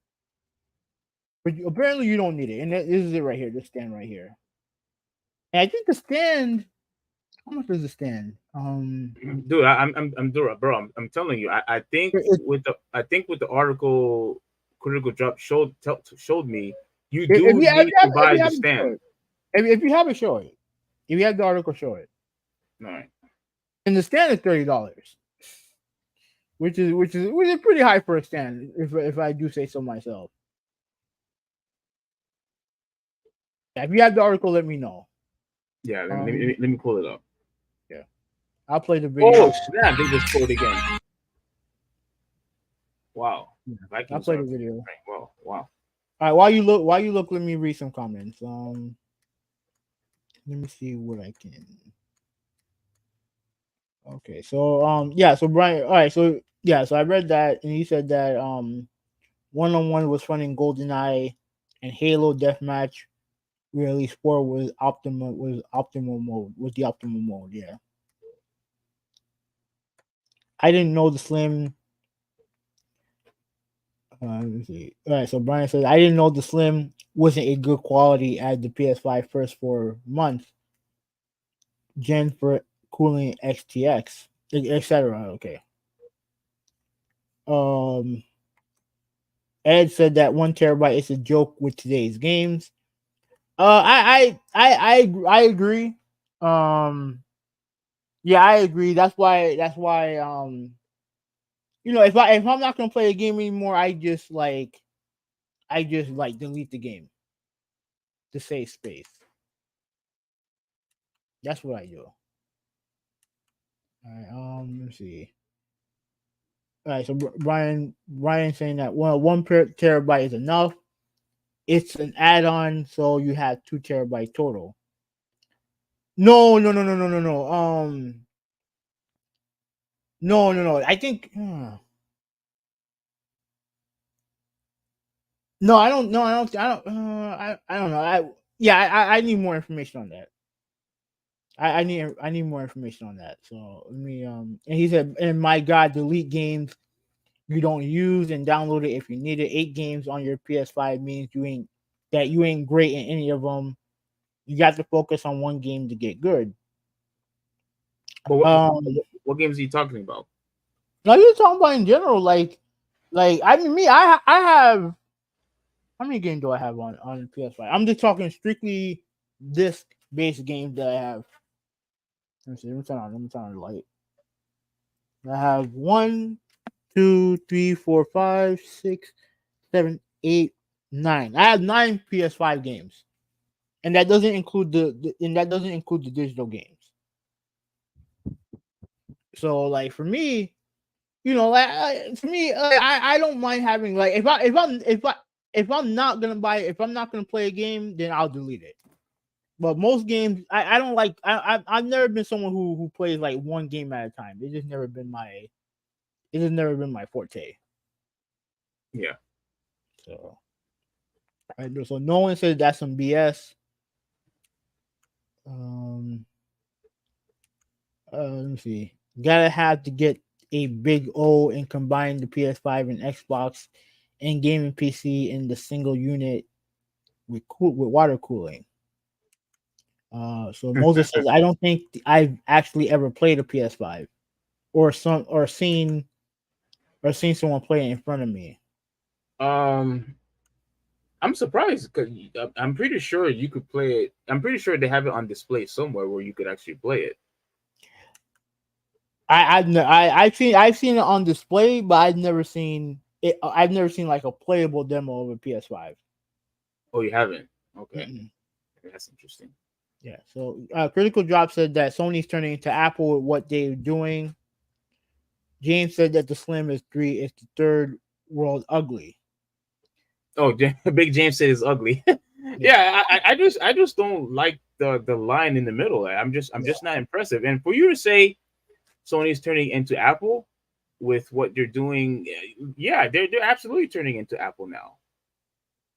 A: but apparently you don't need it. And this is it right here, the stand right here. And I think the stand, how much is the stand?
B: Dude, I'm Dura, bro. I'm telling you, I think
A: It,
B: with the article Critical Drop showed me, you
A: if
B: do
A: you
B: need to
A: if
B: buy
A: you
B: the
A: have it, show
B: stand.
A: it. If you have it, show it. If you have the article, show it.
B: All right.
A: And the stand is $30, which is pretty high for a stand, if I do say so myself. Yeah, if you have the article, let me know.
B: Yeah,
A: Um,
B: let me pull it up.
A: yeah, I'll play the
B: Oh
A: video.
B: snap! They just pulled again. Wow,
A: Yeah, I'll
B: Vikings
A: play
B: are
A: the video.
B: wow.
A: All right, while you look, let me read some comments. Let me see what I can. Okay, so yeah, so Brian, all right, so yeah, so I read that, and he said that 1-on-1 was fun in GoldenEye, and Halo Deathmatch really sport was the optimal mode. Yeah, I didn't know the Slim. Let me see. All right, so Brian says I didn't know the Slim wasn't a good quality as the PS5 first 4 months gen for cooling XTX, etc. Okay. Um, Ed said that 1 terabyte is a joke with today's games. I agree. Um, yeah, I agree. That's why. If I'm not gonna play a game anymore, I just delete the game to save space. That's what I do. All right. Let me see. All right. So Brian saying that terabyte is enough. It's an add-on, so you have 2 terabyte total. No, no, no, no, no, no, no. No, no, no. I think. No, I don't. No, I don't. I don't. I don't know. I need more information on that. I need more information on that. So let me. And he said, and my God, delete games you don't use and download it if you need it. 8 games on your PS5 means you ain't great in any of them. You got to focus on one game to get good.
B: But what,
A: Um,
B: what games are you talking about?
A: Now you're talking about in general, like I mean, me, I have how many games do I have on PS5? I'm just talking strictly disc based games that I have. Let me see. Let me turn on the light. I have 1, 2, 3, 4, 5, 6, 7, 8, 9. I have 9 PS5 games, and that doesn't include the digital games. So, like for me, for me, I don't mind having like if I'm not gonna buy if I'm not gonna play a game, then I'll delete it. But most games, I don't like. I've never been someone who plays like one game at a time. It's just never been my forte.
B: Yeah.
A: So, so no one says that's some BS. Um, let me see. Gotta have to get a big O and combine the PS5 and Xbox and gaming PC in the single unit with water cooling. So Moses says I don't think I've actually ever played a PS5 or seen someone play it in front of me.
B: Um, I'm surprised because I'm pretty sure you could play it. I'm pretty sure they have it on display somewhere where you could actually play it.
A: I've seen it on display, but I've never seen it. I've never seen like a playable demo of a PS5.
B: Oh, you haven't? Okay,
A: Mm-mm.
B: that's interesting.
A: Yeah. So Critical Drop said that Sony's turning into Apple with what they're doing. James said that the Slim is the third world ugly.
B: Oh, Big James said it's ugly.
A: Yeah.
B: Yeah, I just don't like the line in the middle. I'm just not impressive. And for you to say Sony's turning into Apple with what they're doing, yeah, they're absolutely turning into Apple now.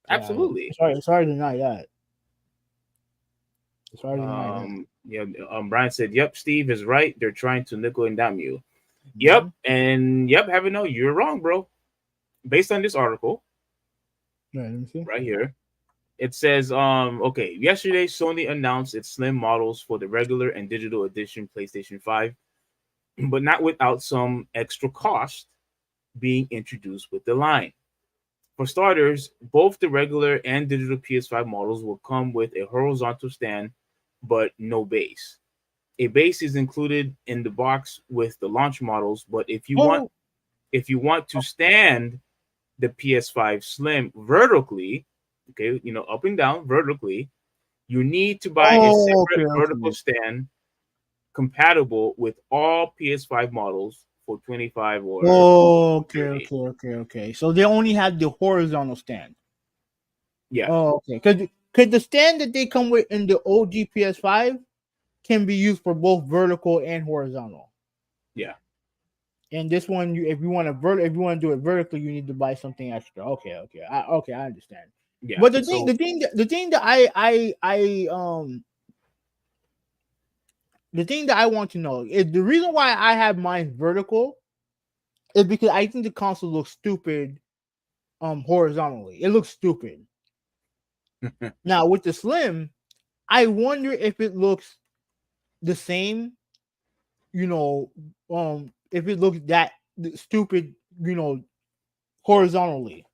A: Yeah.
B: Absolutely.
A: It's hard to deny that. It's hard to deny that.
B: Yeah. Brian said, "Yep, Steve is right. They're trying to nickel and dime you."
A: Mm-hmm.
B: Yep, and yep, having no, you're wrong, bro. Based on this article
A: Right, let me see.
B: right here, it says, okay, yesterday Sony announced its slim models for the regular and digital edition PlayStation 5, but not without some extra cost being introduced with the line. For starters, both the regular and digital PS5 models will come with a horizontal stand, but no base. A base is included in the box with the launch models, but
A: Oh,
B: if you want to stand the PS5 Slim vertically, okay, up and down vertically, you need to buy a
A: okay,
B: separate vertical
A: okay.
B: stand compatible with all PS5 models for 25 or
A: Oh, okay,
B: 30.
A: okay, okay, okay. So they only have the horizontal stand.
B: Yeah.
A: Oh, okay. Could the stand that they come with in the OG PS5 can be used for both vertical and horizontal?
B: Yeah,
A: And this one, if you want to do it vertically, you need to buy something extra. Okay, I understand.
B: yeah.
A: But
B: So
A: the thing that the thing that I want to know is the reason why I have mine vertical is because I think the console looks stupid horizontally. It looks stupid. Now with the slim, I wonder if it looks the same, you know, if it looks that stupid, horizontally.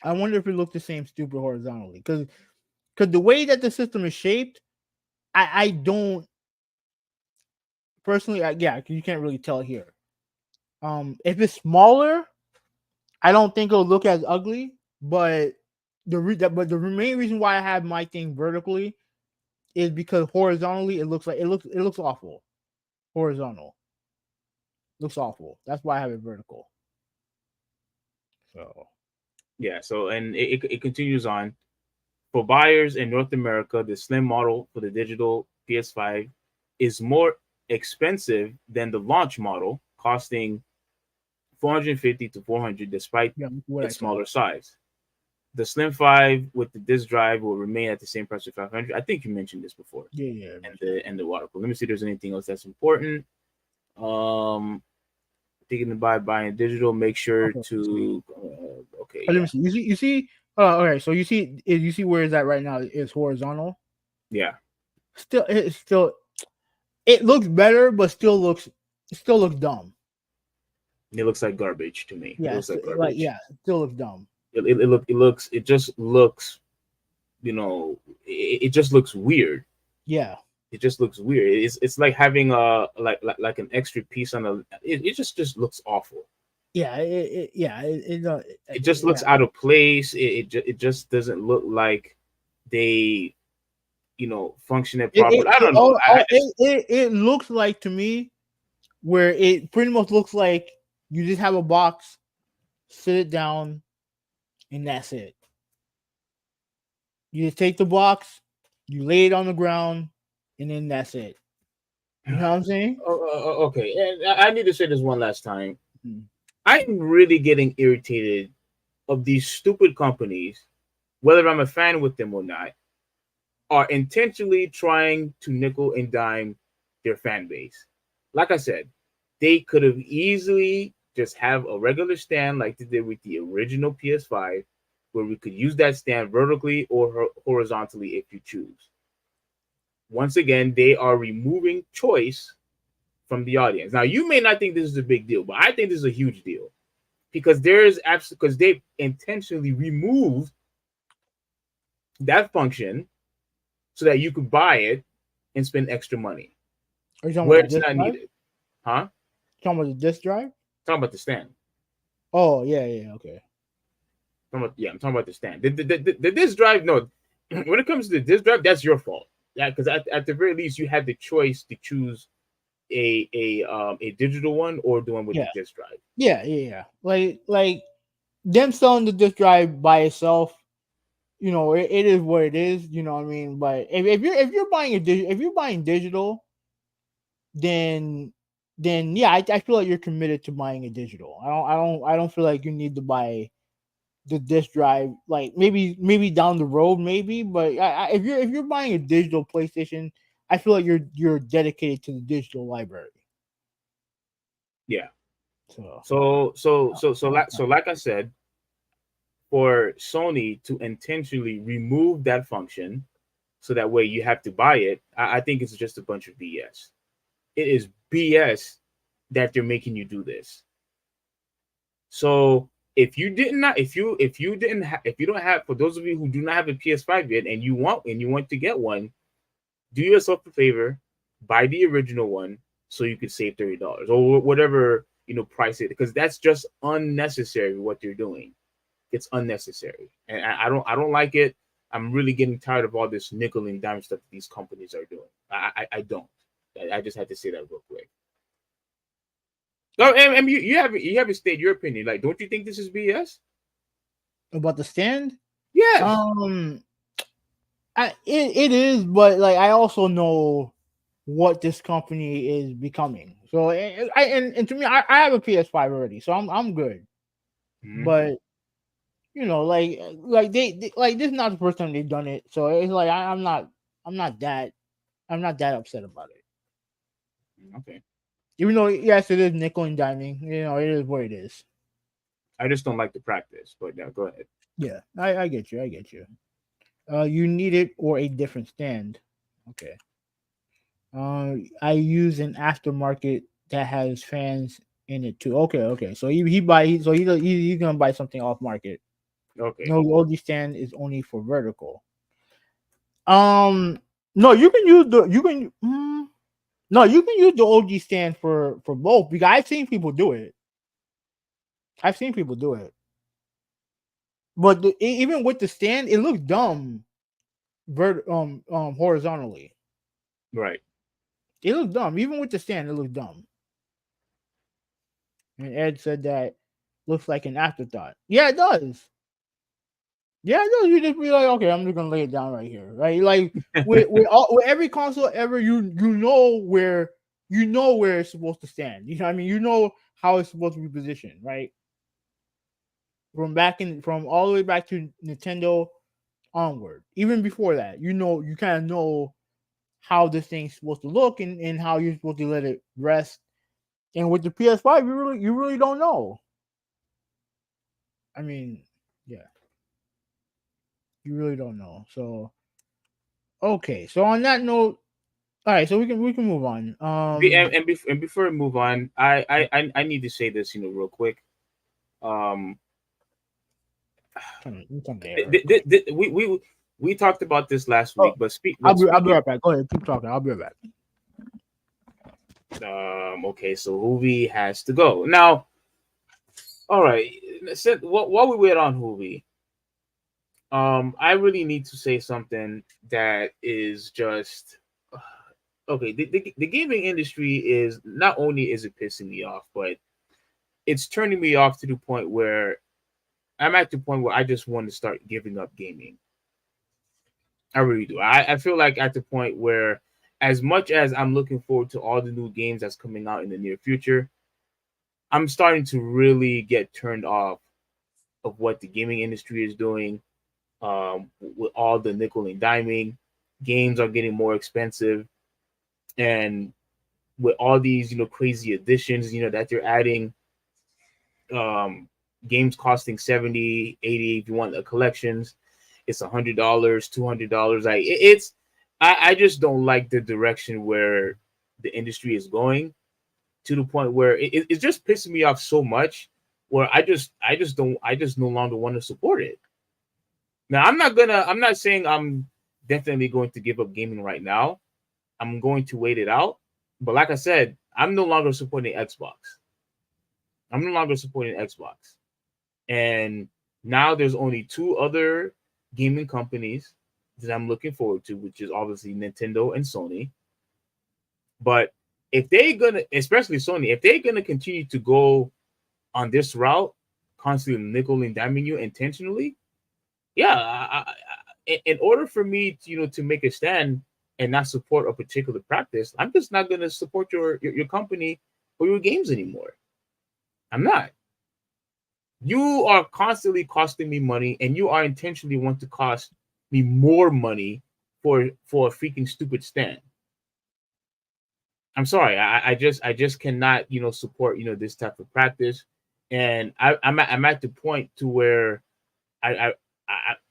A: I wonder if it looks the same stupid horizontally. Because the way that the system is shaped, I don't personally yeah, you can't really tell here. If it's smaller, I don't think it'll look as ugly, but the main reason why I have my thing vertically is because horizontally it looks awful. Horizontal looks awful. That's why I have it vertical. So
B: yeah, so and it continues on. For buyers in North America, the slim model for the digital PS5 is more expensive than the launch model, costing 450 to 400 despite
A: yeah, what I
B: its
A: saw.
B: smaller size. The Slim 5 with the disk drive will remain at the same price of 500. I think you mentioned this before.
A: Yeah, I
B: And
A: mentioned
B: the water cool. Let me see if there's anything else that's important. Um Thinking about buying digital, make
A: that.
B: sure
A: Okay, let's see.
B: to okay,
A: Let me
B: yeah.
A: see. You see. Okay. So you see where is that right now? It's horizontal.
B: Yeah.
A: Still, it looks better, but still looks dumb.
B: It looks like garbage to me. It
A: Yeah,
B: looks like
A: like
B: garbage.
A: yeah, it still looks dumb.
B: It just looks, it just looks weird.
A: Yeah,
B: It just looks weird. It's like having like an extra piece on it just looks awful.
A: yeah,
B: It just looks
A: yeah.
B: out of place. It just doesn't look like they function it properly. I don't know. I just
A: It looks like to me where it pretty much looks like you just have a box, sit it down, and that's it. You just take the box, you lay it on the ground, and then that's it. You know what I'm saying?
B: okay. And I need to say this one last time.
A: Mhm.
B: I'm really getting irritated of these stupid companies, whether I'm a fan with them or not, are intentionally trying to nickel and dime their fan base. Like I said, they could have easily just have a regular stand like they did with the original PS5, where we could use that stand vertically or horizontally if you choose. Once again, they are removing choice from the audience. Now, you may not think this is a big deal, but I think this is a huge deal because because they intentionally removed that function so that you could buy it and spend extra money
A: Are you talking
B: where
A: about the
B: it's
A: disk
B: not
A: drive?
B: needed. Huh?
A: Talking about the disk drive?
B: Talking about the stand.
A: Oh yeah, okay.
B: I'm talking about the stand. The disk drive, no. When it comes to the disk drive, that's your fault. Yeah, because at the very least, you had the choice to choose a digital one or the one with the
A: Yeah,
B: disk drive.
A: yeah. Like them selling the disk drive by itself, it is what it is. You know what I mean? But if you're buying if you're buying digital, then yeah, I feel like you're committed to buying a digital. I don't feel like you need to buy the disk drive. Like maybe down the road, maybe. But if you're buying a digital PlayStation, I feel like you're dedicated to the digital library.
B: Yeah.
A: So
B: Like I said, for Sony to intentionally remove that function so that way you have to buy it, I think it's just a bunch of BS. It is BS that they're making you do this. So if you don't have, for those of you who do not have a PS5 yet and you want to get one, do yourself a favor, buy the original one so you could save $30 or whatever price it, because that's just unnecessary what you're doing. It's unnecessary, and I don't like it. I'm really getting tired of all this nickel and dime stuff that these companies are doing. I don't. I just had to say that real quick. No, and you haven't stated your opinion. Like, don't you think this is BS?
A: about the stand,
B: Yes.
A: um, it is, but like I also know what this company is becoming. So and to me, I have a PS5 already, so I'm good.
B: Mhm.
A: But they like this is not the first time they've done it. So it's like I'm not that I'm not that upset about it.
B: Okay.
A: Even though yes, it is nickel and diming. It is what it is.
B: I just don't like the practice, but yeah, go ahead.
A: Yeah, I get you. I get you. You need it or a different stand. Okay. I use an aftermarket that has fans in it too. Okay, okay. So he's gonna buy something off market.
B: Okay.
A: No, the OG stand is only for vertical. Um, no, you can use the you can. No, you can use the OG stand for both because I've seen people do it. I've seen people do it, but even with the stand, it looks dumb. Horizontally,
B: Right.
A: it looks dumb. Even with the stand, it looks dumb. And Ed said that looks like an afterthought. Yeah, it does. Yeah, it does. You just be like, okay, I'm just gonna lay it down right here, right? Like with every console ever, you know where it's supposed to stand. You know what I mean? You know how it's supposed to be positioned, right? From all the way back to Nintendo onward. Even before that, you kind of know how this thing's supposed to look and how you're supposed to let it rest. And with the PS5, you really don't know. I mean, yeah, you really don't know. So okay, so on that note, all right, so we can move on.
B: And before we move on, I need to say this, real quick. Um,
A: Turn the air. Go ahead.
B: we talked about this last
A: Oh,
B: week, but
A: I'll be
B: speaking.
A: right back. Go ahead, keep talking. I'll be right back.
B: Okay, so Huvi has to go now. All right, while we wait on Huvi, I really need to say something that is just okay. The gaming industry is not only is it pissing me off, but it's turning me off to the point where I'm at the point where I just want to start giving up gaming. I really do. I feel like at the point where, as much as I'm looking forward to all the new games that's coming out in the near future, I'm starting to really get turned off of what the gaming industry is doing. With all the nickel and diming, games are getting more expensive, and with all these crazy additions that they're adding, um, games costing 70, 80 if you want the collections, it's $100, $200. Like it's, I just don't like the direction where the industry is going, to the point where it's just pissing me off so much, where I just no longer want to support it. Now I'm not saying I'm definitely going to give up gaming right now. I'm going to wait it out. But like I said, I'm no longer supporting Xbox. I'm no longer supporting Xbox. And now there's only two other gaming companies that I'm looking forward to, which is obviously Nintendo and Sony. But if they're gonna, especially Sony, if they're gonna continue to go on this route, constantly nickel and diming you intentionally, yeah, in order for me to, to make a stand and not support a particular practice, I'm just not gonna support your company or your games anymore. I'm not. You are constantly costing me money, and you are intentionally want to cost me more money for a freaking stupid stand. I'm sorry. I just cannot support this type of practice, and I'm at the point to where I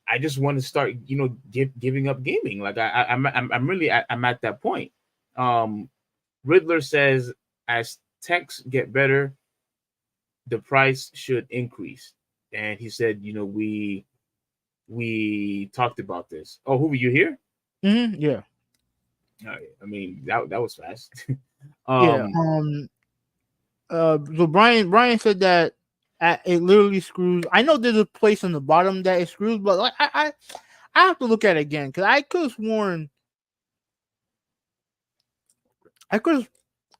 B: I just want to start giving up gaming. Like I'm really I'm at that point. Um, Riddler says as techs get better, the price should increase, and he said we talked about this. Oh, who were you here?
A: Yeah,
B: I mean that was fast.
A: yeah.
B: um,
A: So Brian said that it literally screws. I know there's a place on the bottom that it screws, but like I have to look at it again because I could have sworn I could have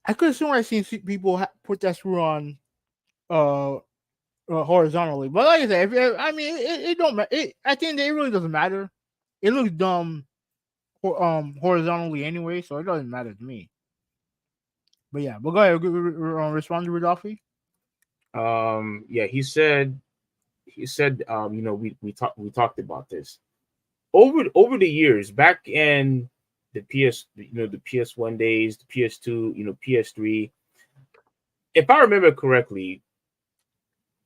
A: I could have sworn I seen people put that screw on uh, horizontally. But like I said, I mean it don't matter. At the end of the day, it really doesn't matter. It looks dumb horizontally anyway, so it doesn't matter to me. But yeah, but go ahead. Respond to Rodolphe.
B: Yeah, he said, we talked about this over the years, back in the the PS1 days, the PS2, PS3. If I remember correctly,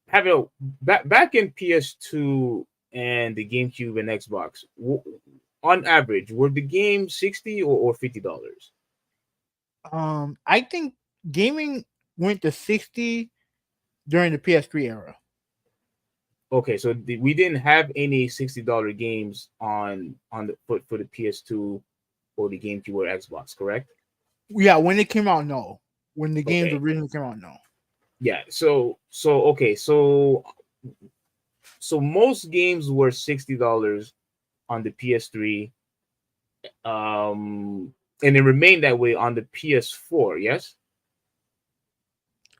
B: having back in PS2 and the GameCube and Xbox, on average, were the games $60 or $50?
A: I think gaming went to 60 during the PS3 era.
B: Okay, so we didn't have any $60 games on the for the PS2 or the GameCube or Xbox, correct?
A: Yeah, when it came out, no. When the games
B: Okay,
A: originally came out, no.
B: yeah. Okay, so most games were $60 on the PS3, and it remained that way on the PS4. Yes,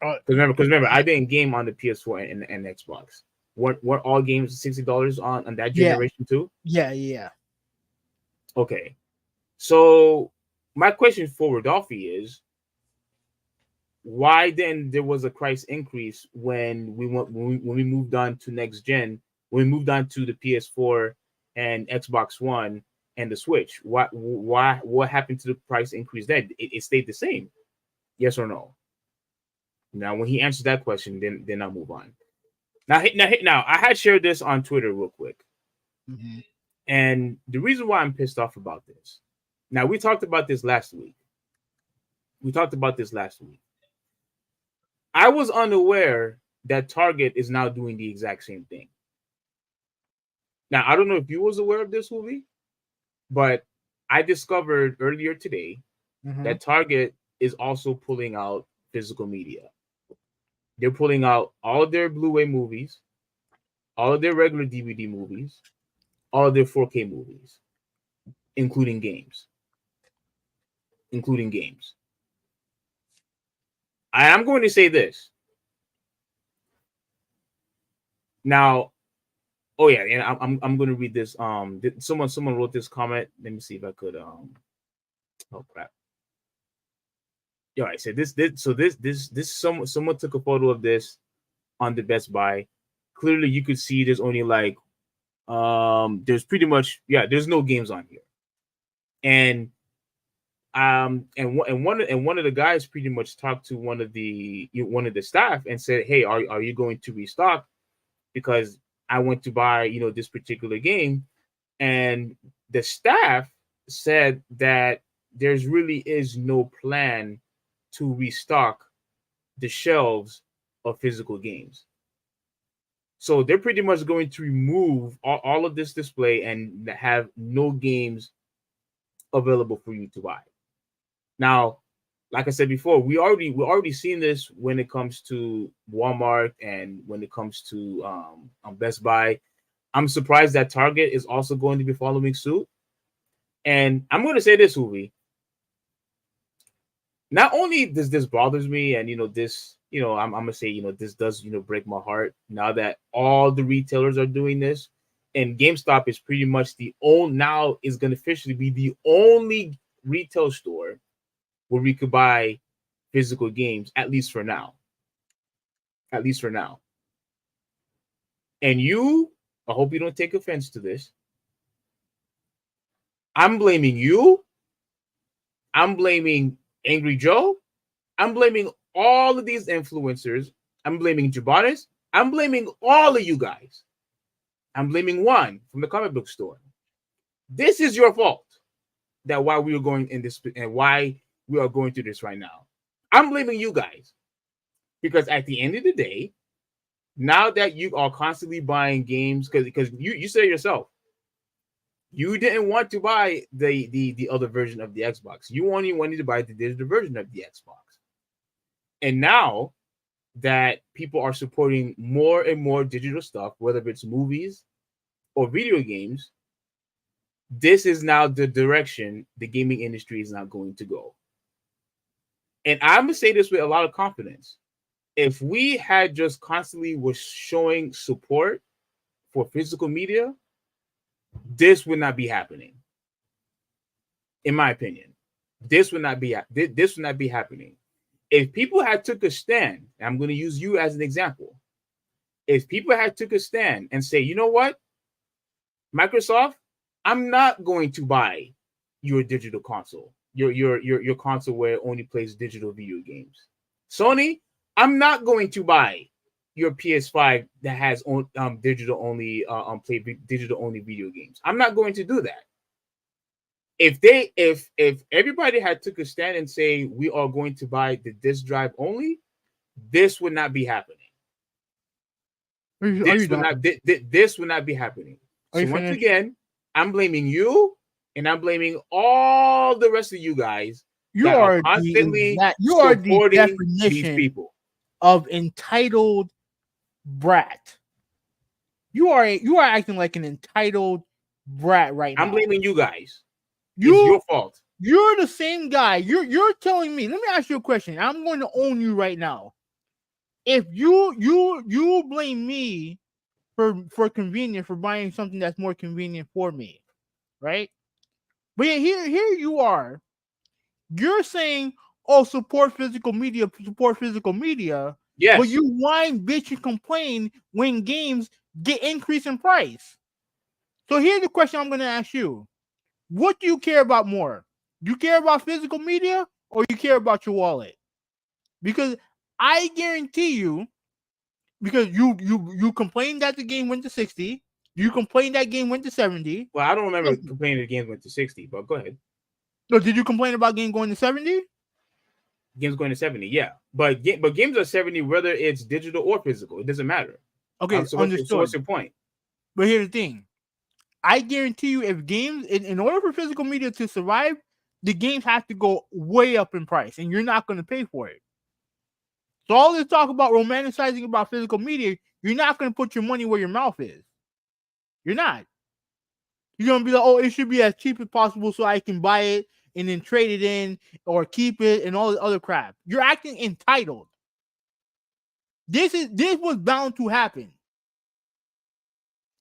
A: Uh,
B: because remember, I didn't game on the PS4 and Xbox. Weren't all games $60 on that
A: yeah,
B: generation too?
A: yeah.
B: Okay, so my question for Rodolphe is, why then there was a price increase when we moved on to next gen, when we moved on to the PS4 and Xbox One and the Switch? What happened to the price increase then? It stayed the same, yes or no? Now when he answers that question, then I'll move on. Now I had shared this on Twitter real quick,
A: Mm-hmm.
B: and the reason why I'm pissed off about this. Now we talked about this last week. I was unaware that Target is now doing the exact same thing. Now, I don't know if you was aware of this, Huvi, but I discovered earlier today
A: Mm-hmm.
B: that Target is also pulling out physical media. They're pulling out all of their Blu-ray movies, all of their regular DVD movies, all of their 4K movies, including games. I am going to say this. Now, oh yeah, and I'm going to read this. Someone wrote this comment. Let me see if I could. Oh crap. Yeah, I said this. Someone took a photo of this on the Best Buy. Clearly, you could see there's only like there's pretty much, yeah, there's no games on here, and one of the guys pretty much talked to one of the staff and said, hey, are you going to restock, because I went to buy this particular game, and the staff said that there's really is no plan to restock the shelves of physical games. So they're pretty much going to remove all of this display and have no games available for you to buy. Now, like I said before, we already seen this when it comes to Walmart and when it comes to Best Buy. I'm surprised that Target is also going to be following suit. And I'm going to say this, Huvi. Not only does this bothers me, and this, I'm gonna say, this does, break my heart now that all the retailers are doing this, and GameStop is pretty much now is gonna officially be the only retail store where we could buy physical games, at least for now. And I hope you don't take offense to this. I'm blaming you. I'm blaming Angry Joe. I'm blaming all of these influencers. I'm blaming Jabonis. I'm blaming all of you guys. I'm blaming Juan from the comic book store. This is your fault. That why we are going in this and why we are going through this right now. I'm blaming you guys, because at the end of the day, now that you are constantly buying games, because you said yourself, you didn't want to buy the other version of the Xbox. You only wanted to buy the digital version of the Xbox. And now that people are supporting more and more digital stuff, whether it's movies or video games, this is now the direction the gaming industry is now going to go. And I'm going to say this with a lot of confidence. If we had just constantly was showing support for physical media, this would not be happening. in my opinion. This would not be happening. If people had took a stand, and I'm going to use you as an example. If people had took a stand and say, you know what, Microsoft, I'm not going to buy your digital console, your console where it only plays digital video games. Sony, I'm not going to buy your PS5 that has digital only play digital only video games. I'm not going to do that. If everybody had took a stand and say we are going to buy the disc drive only, this would not be happening. This would not be happening. So once again, I'm blaming you, and I'm blaming all the rest of you guys.
A: You are the definition
B: these people
A: of entitled brat. You are acting like an entitled brat right now.
B: I'm blaming you guys. It's your fault.
A: You're the same guy. You're telling me. Let me ask you a question. I'm going to own you right now. If you blame me for convenience, for buying something that's more convenient for me, right? But here you are. You're saying, "Oh, support physical media."
B: Yes.
A: But you whine, bitch, and complain when games get increase in price. So here's the question I'm going to ask you: what do you care about more? You care about physical media, or you care about your wallet? Because I guarantee you, because you complained that the game went to 60, you complained that game went to 70.
B: Well, I don't remember complaining the game went to 60, but go ahead.
A: No, did you complain about game going to 70?
B: Games going to 70, yeah. But games are 70 whether it's digital or physical. It doesn't matter.
A: Okay,
B: so
A: understood.
B: So what's your point?
A: But here's the thing. I guarantee you, if games, in order for physical media to survive, the games have to go way up in price, and you're not going to pay for it. So all this talk about romanticizing about physical media, you're not going to put your money where your mouth is. You're not. You're going to be like, oh, it should be as cheap as possible so I can buy it and then trade it in or keep it and all this other crap. You're acting entitled. This was bound to happen.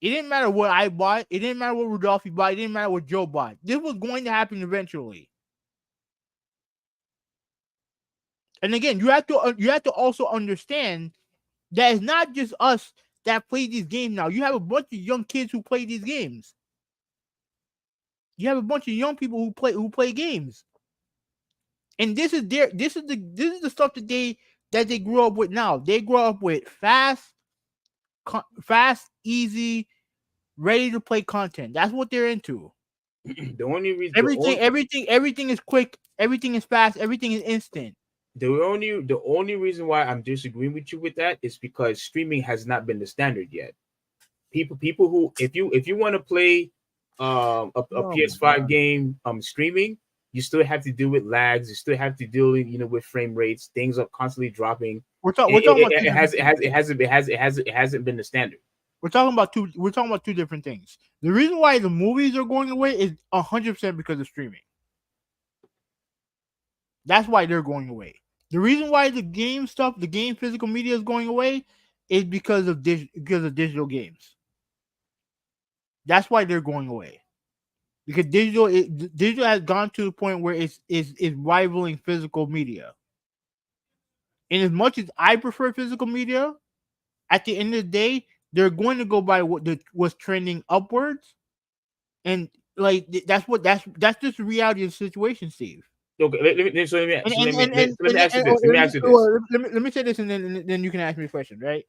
A: It didn't matter what I bought. It didn't matter what Rudolphi bought. It didn't matter what Joe bought. This was going to happen eventually. And again, you have to also understand that it's not just us that play these games now. You have a bunch of young kids who play these games. You have a bunch of young people who play games. And this is the stuff that they grew up with now. They grow up with fast, easy, ready to play content. That's what they're into.
B: The only reason
A: everything is quick, everything is fast, everything is instant.
B: The only reason why I'm disagreeing with you with that is because streaming has not been the standard yet. People who if you want to play a PS5 game streaming, you still have to deal with lags. You still have to deal with frame rates. Things are constantly dropping. It hasn't been the standard.
A: We're talking about two different things. The reason why the movies are going away is 100% because of streaming. That's why they're going away. The reason why the game physical media is going away is because of digital games. That's why they're going away. Because digital has gone to the point where it's rivaling physical media. And as much as I prefer physical media, at the end of the day, they're going to go by what's trending upwards, and like that's just the reality of the situation, Steve.
B: Okay, let me ask you this.
A: Let me say this, and then you can ask me a question, right?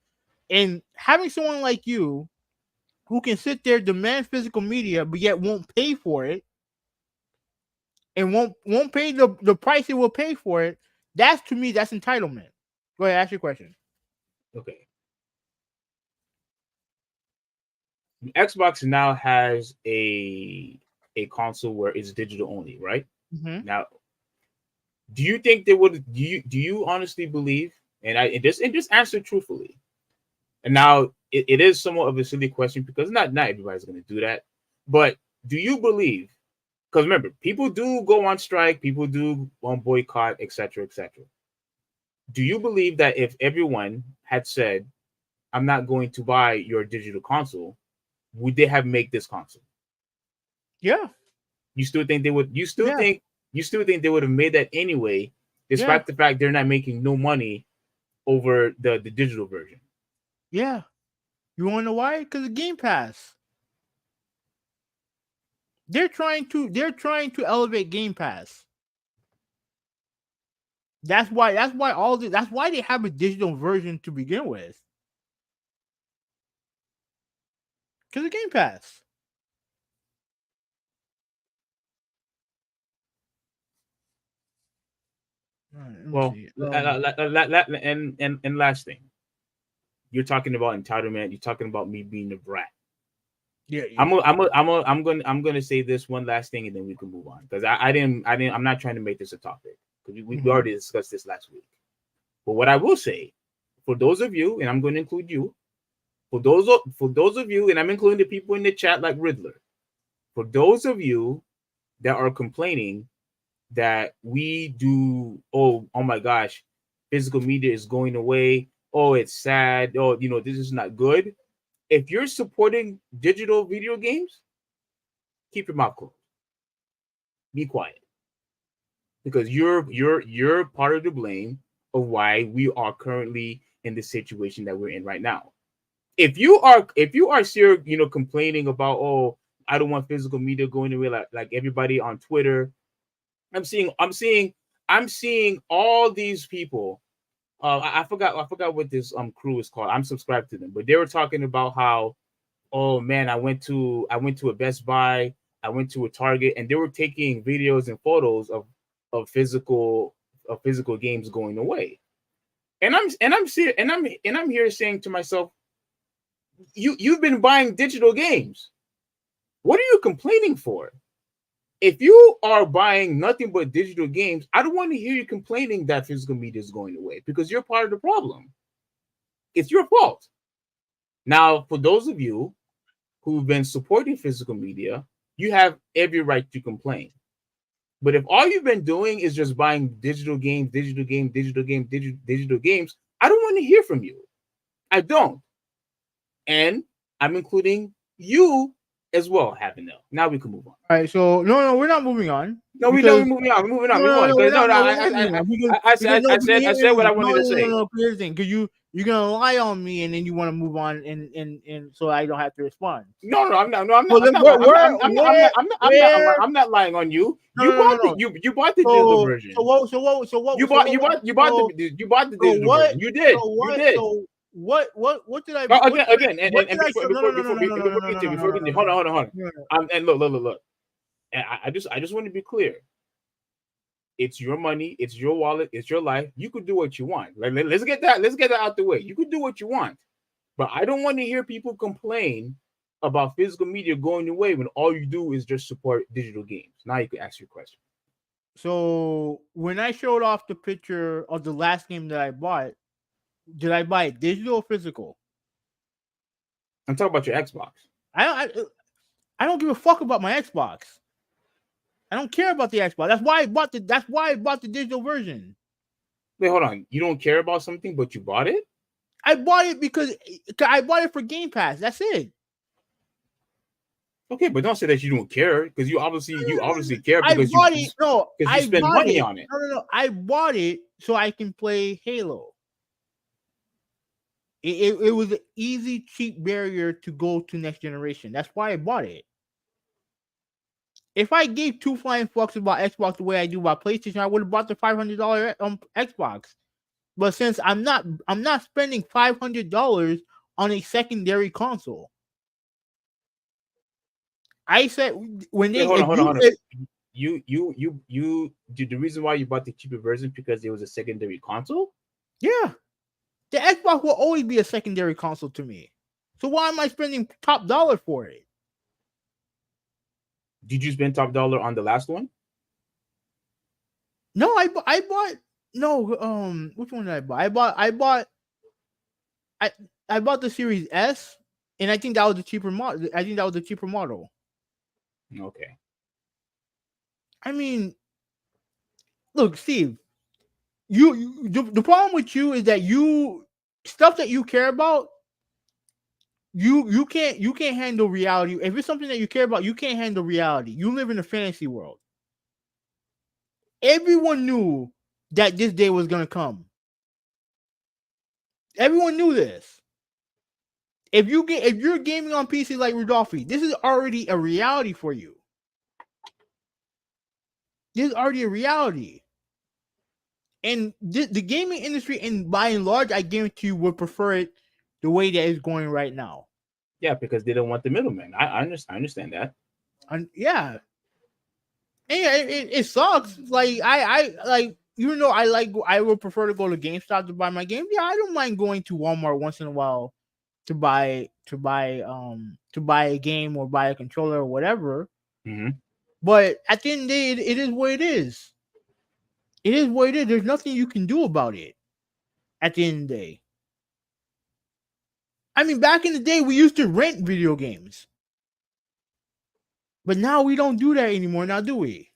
A: And having someone like you who can sit there, demand physical media, but yet won't pay for it, and won't pay the price it will pay for it, that's, to me, that's entitlement. Go ahead, ask your question.
B: Okay. Xbox now has a console where it's digital only, right?
A: Mm-hmm.
B: Now, do you think they would? Do you honestly believe? And just answer truthfully. And now it is somewhat of a silly question because not everybody's going to do that. But do you believe? Because remember, people do go on strike, people do on boycott, etc., etc. Do you believe that if everyone had said, "I'm not going to buy your digital console," would they have made this console?
A: Yeah.
B: You still think they would?
A: Yeah,
B: You still think they would have made that anyway,
A: yeah,
B: despite the fact they're not making no money over the digital version.
A: yeah. You want to know why? Because of Game Pass. They're trying to elevate Game Pass. That's why they have a digital version to begin with. Because of Game Pass. All right, let me
B: Well,
A: see.
B: and last thing, you're talking about entitlement. You're talking about me being a brat.
A: Yeah, yeah.
B: I'm gonna say this one last thing and then we can move on because I'm not trying to make this a topic because we
A: Mhm.
B: already discussed this last week. But what I will say, for those of you, and I'm going to include you, for those of you, and I'm including the people in the chat like Riddler, for those of you that are complaining that we do, oh my gosh, physical media is going away. Oh, it's sad. Oh, this is not good. If you're supporting digital video games, keep your mouth closed. Be quiet because you're part of the blame of why we are currently in the situation that we're in right now. If you are still complaining about, oh, I don't want physical media going away, like everybody on Twitter. I'm seeing all these people. I forgot what this crew is called. I'm subscribed to them, but they were talking about how, oh man, I went to a Best Buy, I went to a Target, and they were taking videos and photos of physical games going away. And I'm here saying to myself, you've been buying digital games. What are you complaining for? If you are buying nothing but digital games, I don't want to hear you complaining that physical media is going away because you're part of the problem. It's your fault. Now, for those of you who've been supporting physical media, you have every right to complain. But if all you've been doing is just buying digital games, digital games, I don't want to hear from you. I don't. And I'm including you as well, Havinel. Now we can move on.
A: All right, so no, we're not moving on
B: No, we know we're
A: because
B: moving on. We're moving on.
A: no,
B: We're
A: no,
B: moving on.
A: no,
B: Because no, no,
A: we're not moving on because
B: I
A: no,
B: said,
A: because
B: I said what I
A: no,
B: wanted to say.
A: no, listen, because you're gonna lie on me and then you want to move on and so I don't have to respond.
B: No, no, I'm not. No, I'm not.
A: So
B: I'm
A: then
B: not.
A: where
B: I'm not lying on you.
A: no, no, no, no.
B: You bought the digital
A: So
B: version.
A: what so what
B: You bought the
A: so
B: digital
A: what
B: version. You did.
A: so
B: You
A: what
B: did.
A: so what did I
B: No,
A: what did
B: again,
A: what
B: and
A: did I show? No, no, no, no, no, no, no,
B: before we
A: no, no,
B: continue,
A: no, no, no,
B: hold on, hold on.
A: no, no.
B: And look. And I just want to be clear. It's your money, it's your wallet, it's your life. You could do what you want. Let's get that. Let's get that out the way. You could do what you want, but I don't want to hear people complain about physical media going away when all you do is just support digital games. Now you can ask your question.
A: So when I showed off the picture of the last game that I bought, did I buy it digital or physical?
B: I'm talking about your Xbox.
A: I don't give a fuck about my Xbox. I don't care about the Xbox. That's why I bought the digital version.
B: Wait, hold on. You don't care about something, but you bought it?
A: I bought it because I bought it for Game Pass. That's it.
B: Okay, but don't say that you don't care because you obviously care
A: I
B: because
A: bought it. No,
B: you
A: I
B: spend
A: bought
B: money
A: it.
B: on it.
A: No. I bought it so I can play Halo. It was an easy, cheap barrier to go to next generation. That's why I bought it. If I gave two flying fucks about Xbox the way I do about PlayStation, I would have bought the $500 Xbox. But since I'm not spending $500 on a secondary console. I said when
B: Wait,
A: they
B: hold
A: if
B: on, hold on,
A: you
B: hold on.
A: if,
B: You the reason why you bought the cheaper version because it was a secondary console?
A: yeah, the Xbox will always be a secondary console to me. So why am I spending top dollar for it?
B: Did you spend top dollar on the last one?
A: No, I bought no which one did I buy? I I bought the Series S, and I think that was the cheaper model. I think that was the cheaper model.
B: Okay.
A: I mean, look, Steve, the problem with you is that you stuff that you care about you can't handle reality. If it's something that you care about, you can't handle reality. You live in a fantasy world. Everyone knew that this day was gonna come. Everyone knew this. If you're gaming on PC like Rudolphi, this is already a reality for you. This is already a reality. And the gaming industry, and by and large, I guarantee you, would prefer it the way that it's going right now.
B: Yeah, because they don't want the middleman. I understand that.
A: And yeah, it sucks. Like I like, even though I would prefer to go to GameStop to buy my game. Yeah, I don't mind going to Walmart once in a while to buy a game or buy a controller or whatever.
B: Mm-hmm.
A: But at the end of the day, it is what it is. It is what it is. There's nothing you can do about it. At the end of the day, I mean, back in the day, we used to rent video games, but now we don't do that anymore. Now, do we?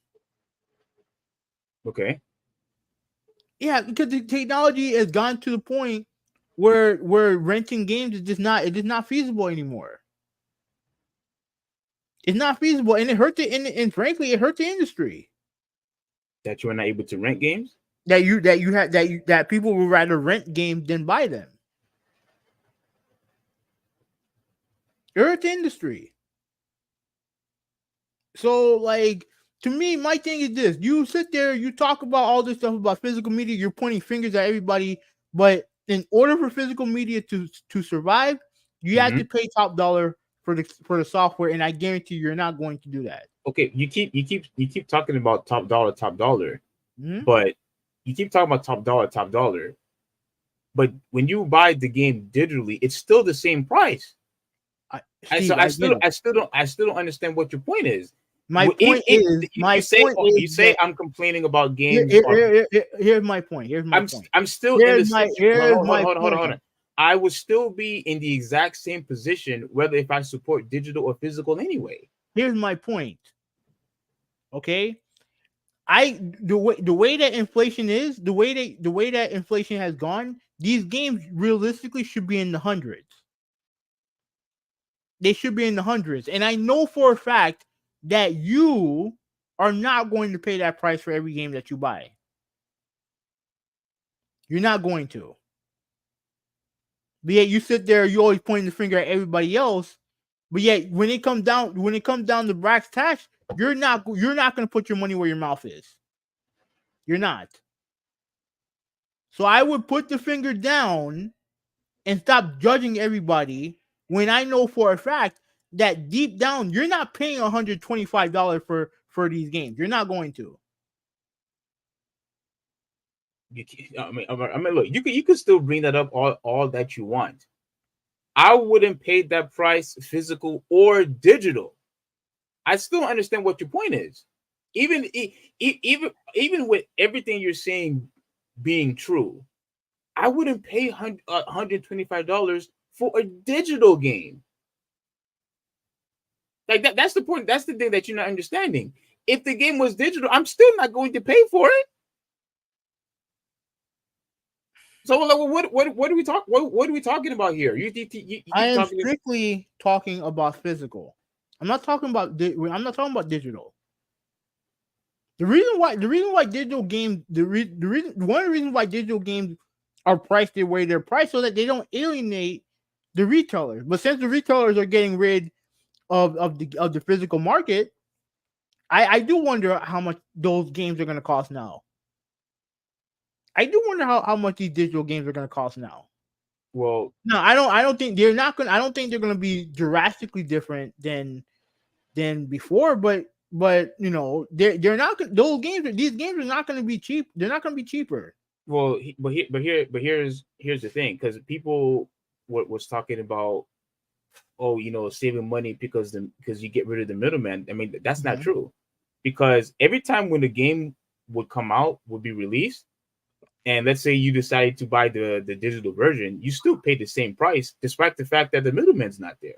B: Okay.
A: Yeah, because the technology has gone to the point where renting games is just not feasible anymore. It's not feasible, and it hurt and frankly, it hurt the industry.
B: That you are not able to rent games.
A: That people would rather rent games than buy them. It hurt the industry. So, like, to me, my thing is this: you sit there, you talk about all this stuff about physical media, you're pointing fingers at everybody, but in order for physical media to survive, you have to pay top dollar for the software, and I guarantee you're not going to do that.
B: Okay, you keep talking about top dollar,
A: Mm-hmm.
B: but you keep talking about top dollar. But when you buy the game digitally, it's still the same price. I still don't understand what your point is.
A: My point is,
B: you say I'm complaining about games.
A: Here's my point.
B: I'm still in the hold on. I would still be in the exact same position whether if I support digital or physical anyway.
A: Here's my point. Okay, the way that inflation is, the way that inflation has gone, these games realistically should be in the hundreds. They should be in the hundreds, and I know for a fact that you are not going to pay that price for every game that you buy. You're not going to. But yet you sit there, you always pointing the finger at everybody else. But yet when it comes down to brass tacks, you're not going to put your money where your mouth is. You're not. So I would put the finger down and stop judging everybody when I know for a fact that deep down you're not paying $125 for these games. You're not going to.
B: I mean, look, you can still bring that up all that you want. I wouldn't pay that price, physical or digital. I still understand what your point is. Even with everything you're saying being true, I wouldn't pay $125 for a digital game. Like that's the point. That's the thing that you're not understanding. If the game was digital, I'm still not going to pay for it. So what are we talking? What are we talking about here?
A: I am strictly talking about physical. I'm not talking about digital. The reason why digital games one of the reasons why digital games are priced the way they're priced so that they don't alienate the retailers. But since the retailers are getting rid of the physical market, I do wonder how much those games are going to cost now. I do wonder how much these digital games are going to cost now.
B: Well,
A: no, I don't think they're not going. I don't think they're going to be drastically different than before. But you know, they're not. Those games, these games are not going to be cheap. They're not going to be cheaper.
B: Well, here's the thing, because people was talking about, oh, you know, saving money because you get rid of the middleman. I mean, that's not true, because every time when the game would come out, would be released, and let's say you decided to buy the digital version, you still pay the same price, despite the fact that the middleman's not there.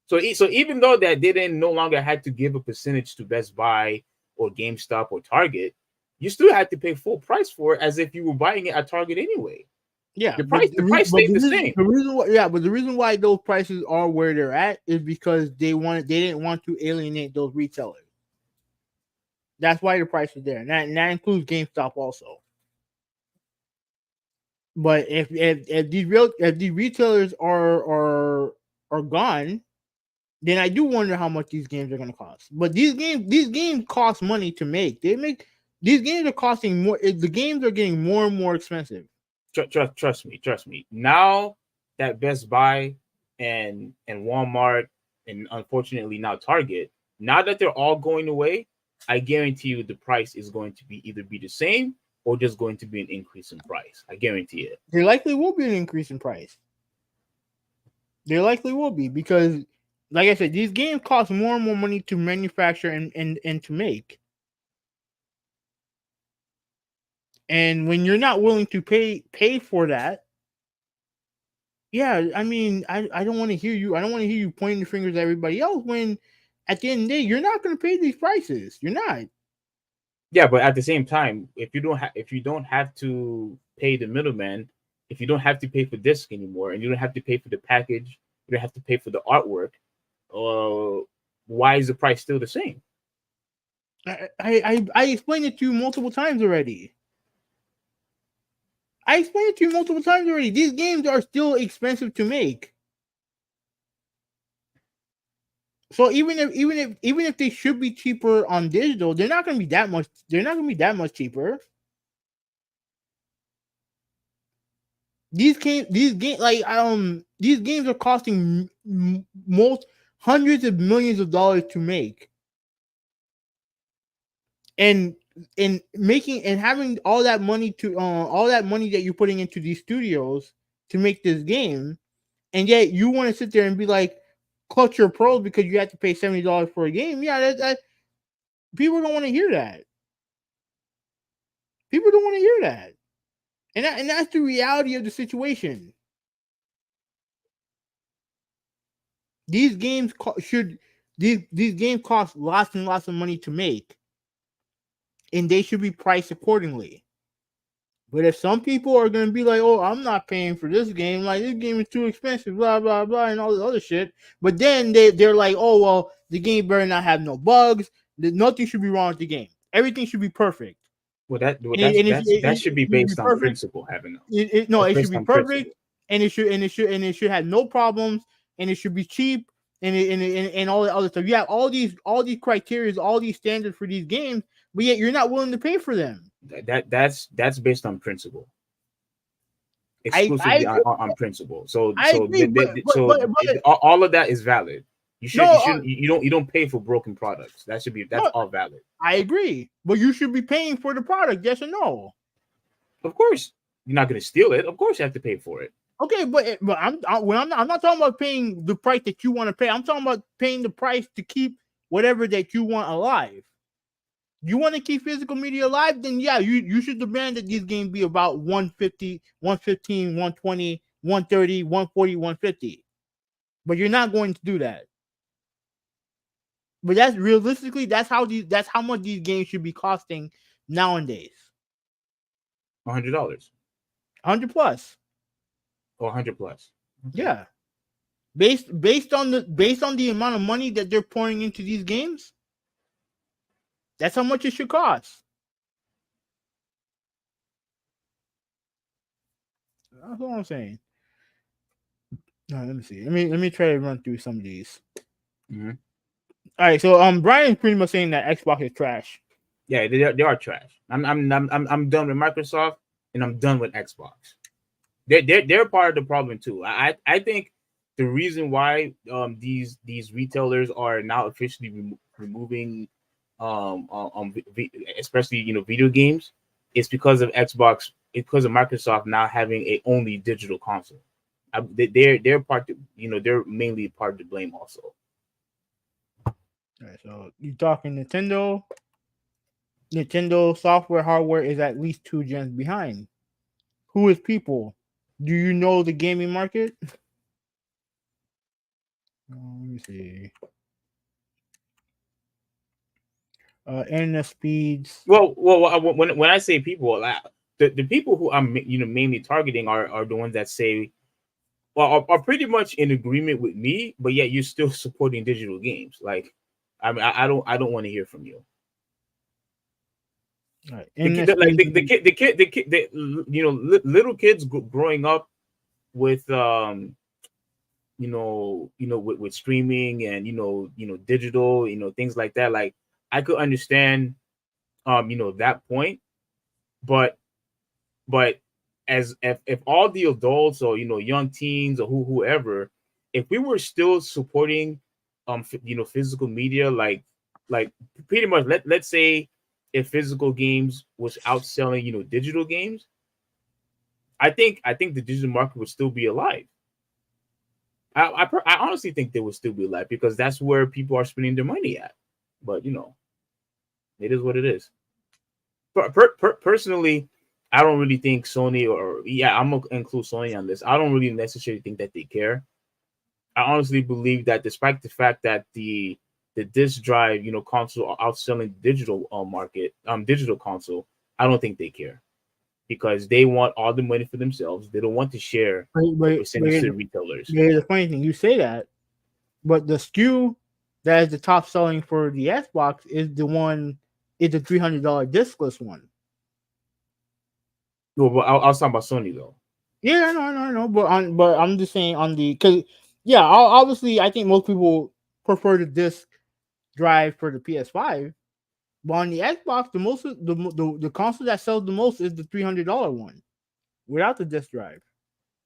B: So even though that they didn't no longer had to give a percentage to Best Buy or GameStop or Target, you still had to pay full price for it as if you were buying it at Target anyway.
A: Yeah,
B: The price stayed the same.
A: But the reason why those prices are where they're at is because they didn't want to alienate those retailers. That's why the price is there, and that includes GameStop also. But if these retailers are gone, then I do wonder how much these games are going to cost. But these games cost money to make. These games are costing more. The games are getting more and more expensive.
B: Trust me. Now that Best Buy and Walmart and unfortunately now Target, now that they're all going away, I guarantee you the price is going to be either be the same or just going to be an increase in price. I guarantee it.
A: There likely will be an increase in price. There likely will be because, like I said, these games cost more and more money to manufacture and to make. And when you're not willing to pay for that, yeah, I mean, I don't want to hear you. I don't want to hear you pointing the fingers at everybody else when, at the end of the day, you're not going to pay these prices. You're not.
B: Yeah, but at the same time, if you don't have to pay the middleman, if you don't have to pay for disc anymore, and you don't have to pay for the package, you don't have to pay for the artwork, why is the price still the same?
A: I explained it to you multiple times already. These games are still expensive to make. So even if they should be cheaper on digital, they're not going to be that much. They're not going to be that much cheaper. These games are costing most hundreds of millions of dollars to make, and making and having all that money that you're putting into these studios to make this game, and yet you want to sit there and be like, clutch your pearls because you have to pay $70 for a game. Yeah, that people don't want to hear that. People don't want to hear that, and that's the reality of the situation. These games these games cost lots and lots of money to make, and they should be priced accordingly. But if some people are going to be like, "Oh, I'm not paying for this game. Like this game is too expensive," blah blah blah, and all this other shit. But then they're like, "Oh well, the game better not have no bugs. Nothing should be wrong with the game. Everything should be perfect."
B: Well, that should be based on principle. Having
A: it should be perfect, and it should have no problems, and it should be cheap, and all the other stuff. You have all these criteria, all these standards for these games, but yet you're not willing to pay for them.
B: That's based on principle. Exclusively on principle. So all of that is valid. You don't pay for broken products. That's all valid.
A: I agree, but you should be paying for the product, yes or no?
B: Of course, you're not going to steal it. Of course, you have to pay for it.
A: Okay, but I'm not talking about paying the price that you want to pay. I'm talking about paying the price to keep whatever that you want alive. You want to keep physical media alive, then yeah, you should demand that these games be about 150, 115, 120, 130, 140, 150. But you're not going to do that. But that's realistically, that's how much these games should be costing nowadays.
B: $100.
A: 100 plus.
B: Or 100 plus.
A: Okay. Yeah. Based on the amount of money that they're pouring into these games, that's how much it should cost. That's what I'm saying. No, let me see. Let me try to run through some of these.
B: Mm-hmm.
A: All right, so Brian's pretty much saying that Xbox is trash.
B: Yeah, they are trash. I'm done with Microsoft and I'm done with Xbox. They're part of the problem too. I think the reason why these retailers are now officially removing especially video games, it's because of Xbox. It's because of Microsoft now having a only digital console. They're part. They're mainly part of the blame also.
A: All right, so you're talking Nintendo. Nintendo software hardware is at least 2 gens behind. Who is people? Do you know the gaming market? Let me see. Internet speeds.
B: Well, when I say people, the people who I'm mainly targeting are the ones that say, well, are pretty much in agreement with me, but yet you're still supporting digital games. Like, I mean, I don't want to hear from you.
A: Right.
B: The,
A: And
B: kid-
A: that's
B: the like
A: the,
B: little kids growing up with with streaming and digital, things like that. Like, I could understand that point, but but as if all the adults or young teens or whoever, if we were still supporting physical media, like pretty much, let's say if physical games was outselling digital games, I think the digital market would still be alive. I honestly think they would still be alive because that's where people are spending their money at. But it is what it is. Personally, I don't really think Sony, or yeah, I'm gonna include Sony on this. I don't really necessarily think that they care. I honestly believe that despite the fact that the disc drive console are outselling the digital market, digital console, I don't think they care because they want all the money for themselves. They don't want to share a percentage to the retailers.
A: here's the funny thing. You say that, but the SKU that is the top selling for the Xbox is the $300 discless one.
B: No, but I was talking about Sony though.
A: Yeah, I know. But I'm just saying on the because yeah, obviously I think most people prefer the disc drive for the PS5. But on the Xbox, the console that sells the most is the $300 one without the disc drive.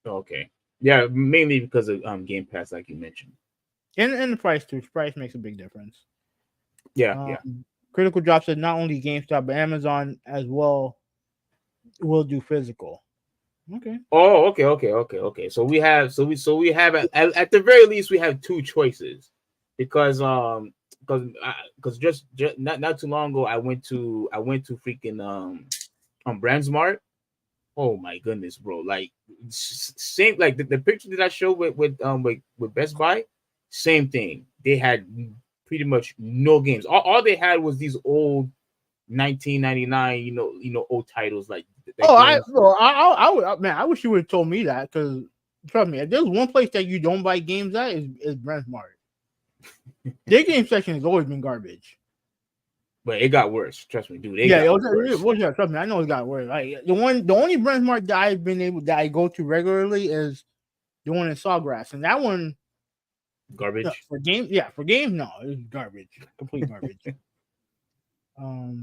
B: Okay, yeah, mainly because of Game Pass, like you mentioned.
A: And the price too. Price makes a big difference.
B: Yeah, yeah.
A: Um, Critical Drop said not only GameStop but Amazon as well will do physical. Okay.
B: Oh, okay. So we have at the very least we have two choices, because just not too long ago I went to freaking Brandsmart. Oh my goodness, bro! Like, same, like the picture that I showed with Best Buy, same thing. They had pretty much no games. All they had was these old 1999, old titles like
A: Oh,
B: games.
A: man, I wish you would have told me that because trust me, if there's one place that you don't buy games at is Brent Mart. Their game section has always been garbage.
B: But it got worse. Trust me, dude. It
A: Yeah,
B: got worse.
A: trust me, I know it got worse. Like the only Brent Mart that I've been able that I go to regularly is the one in Sawgrass, and that one
B: Garbage.
A: for games, no, it's garbage, complete garbage. All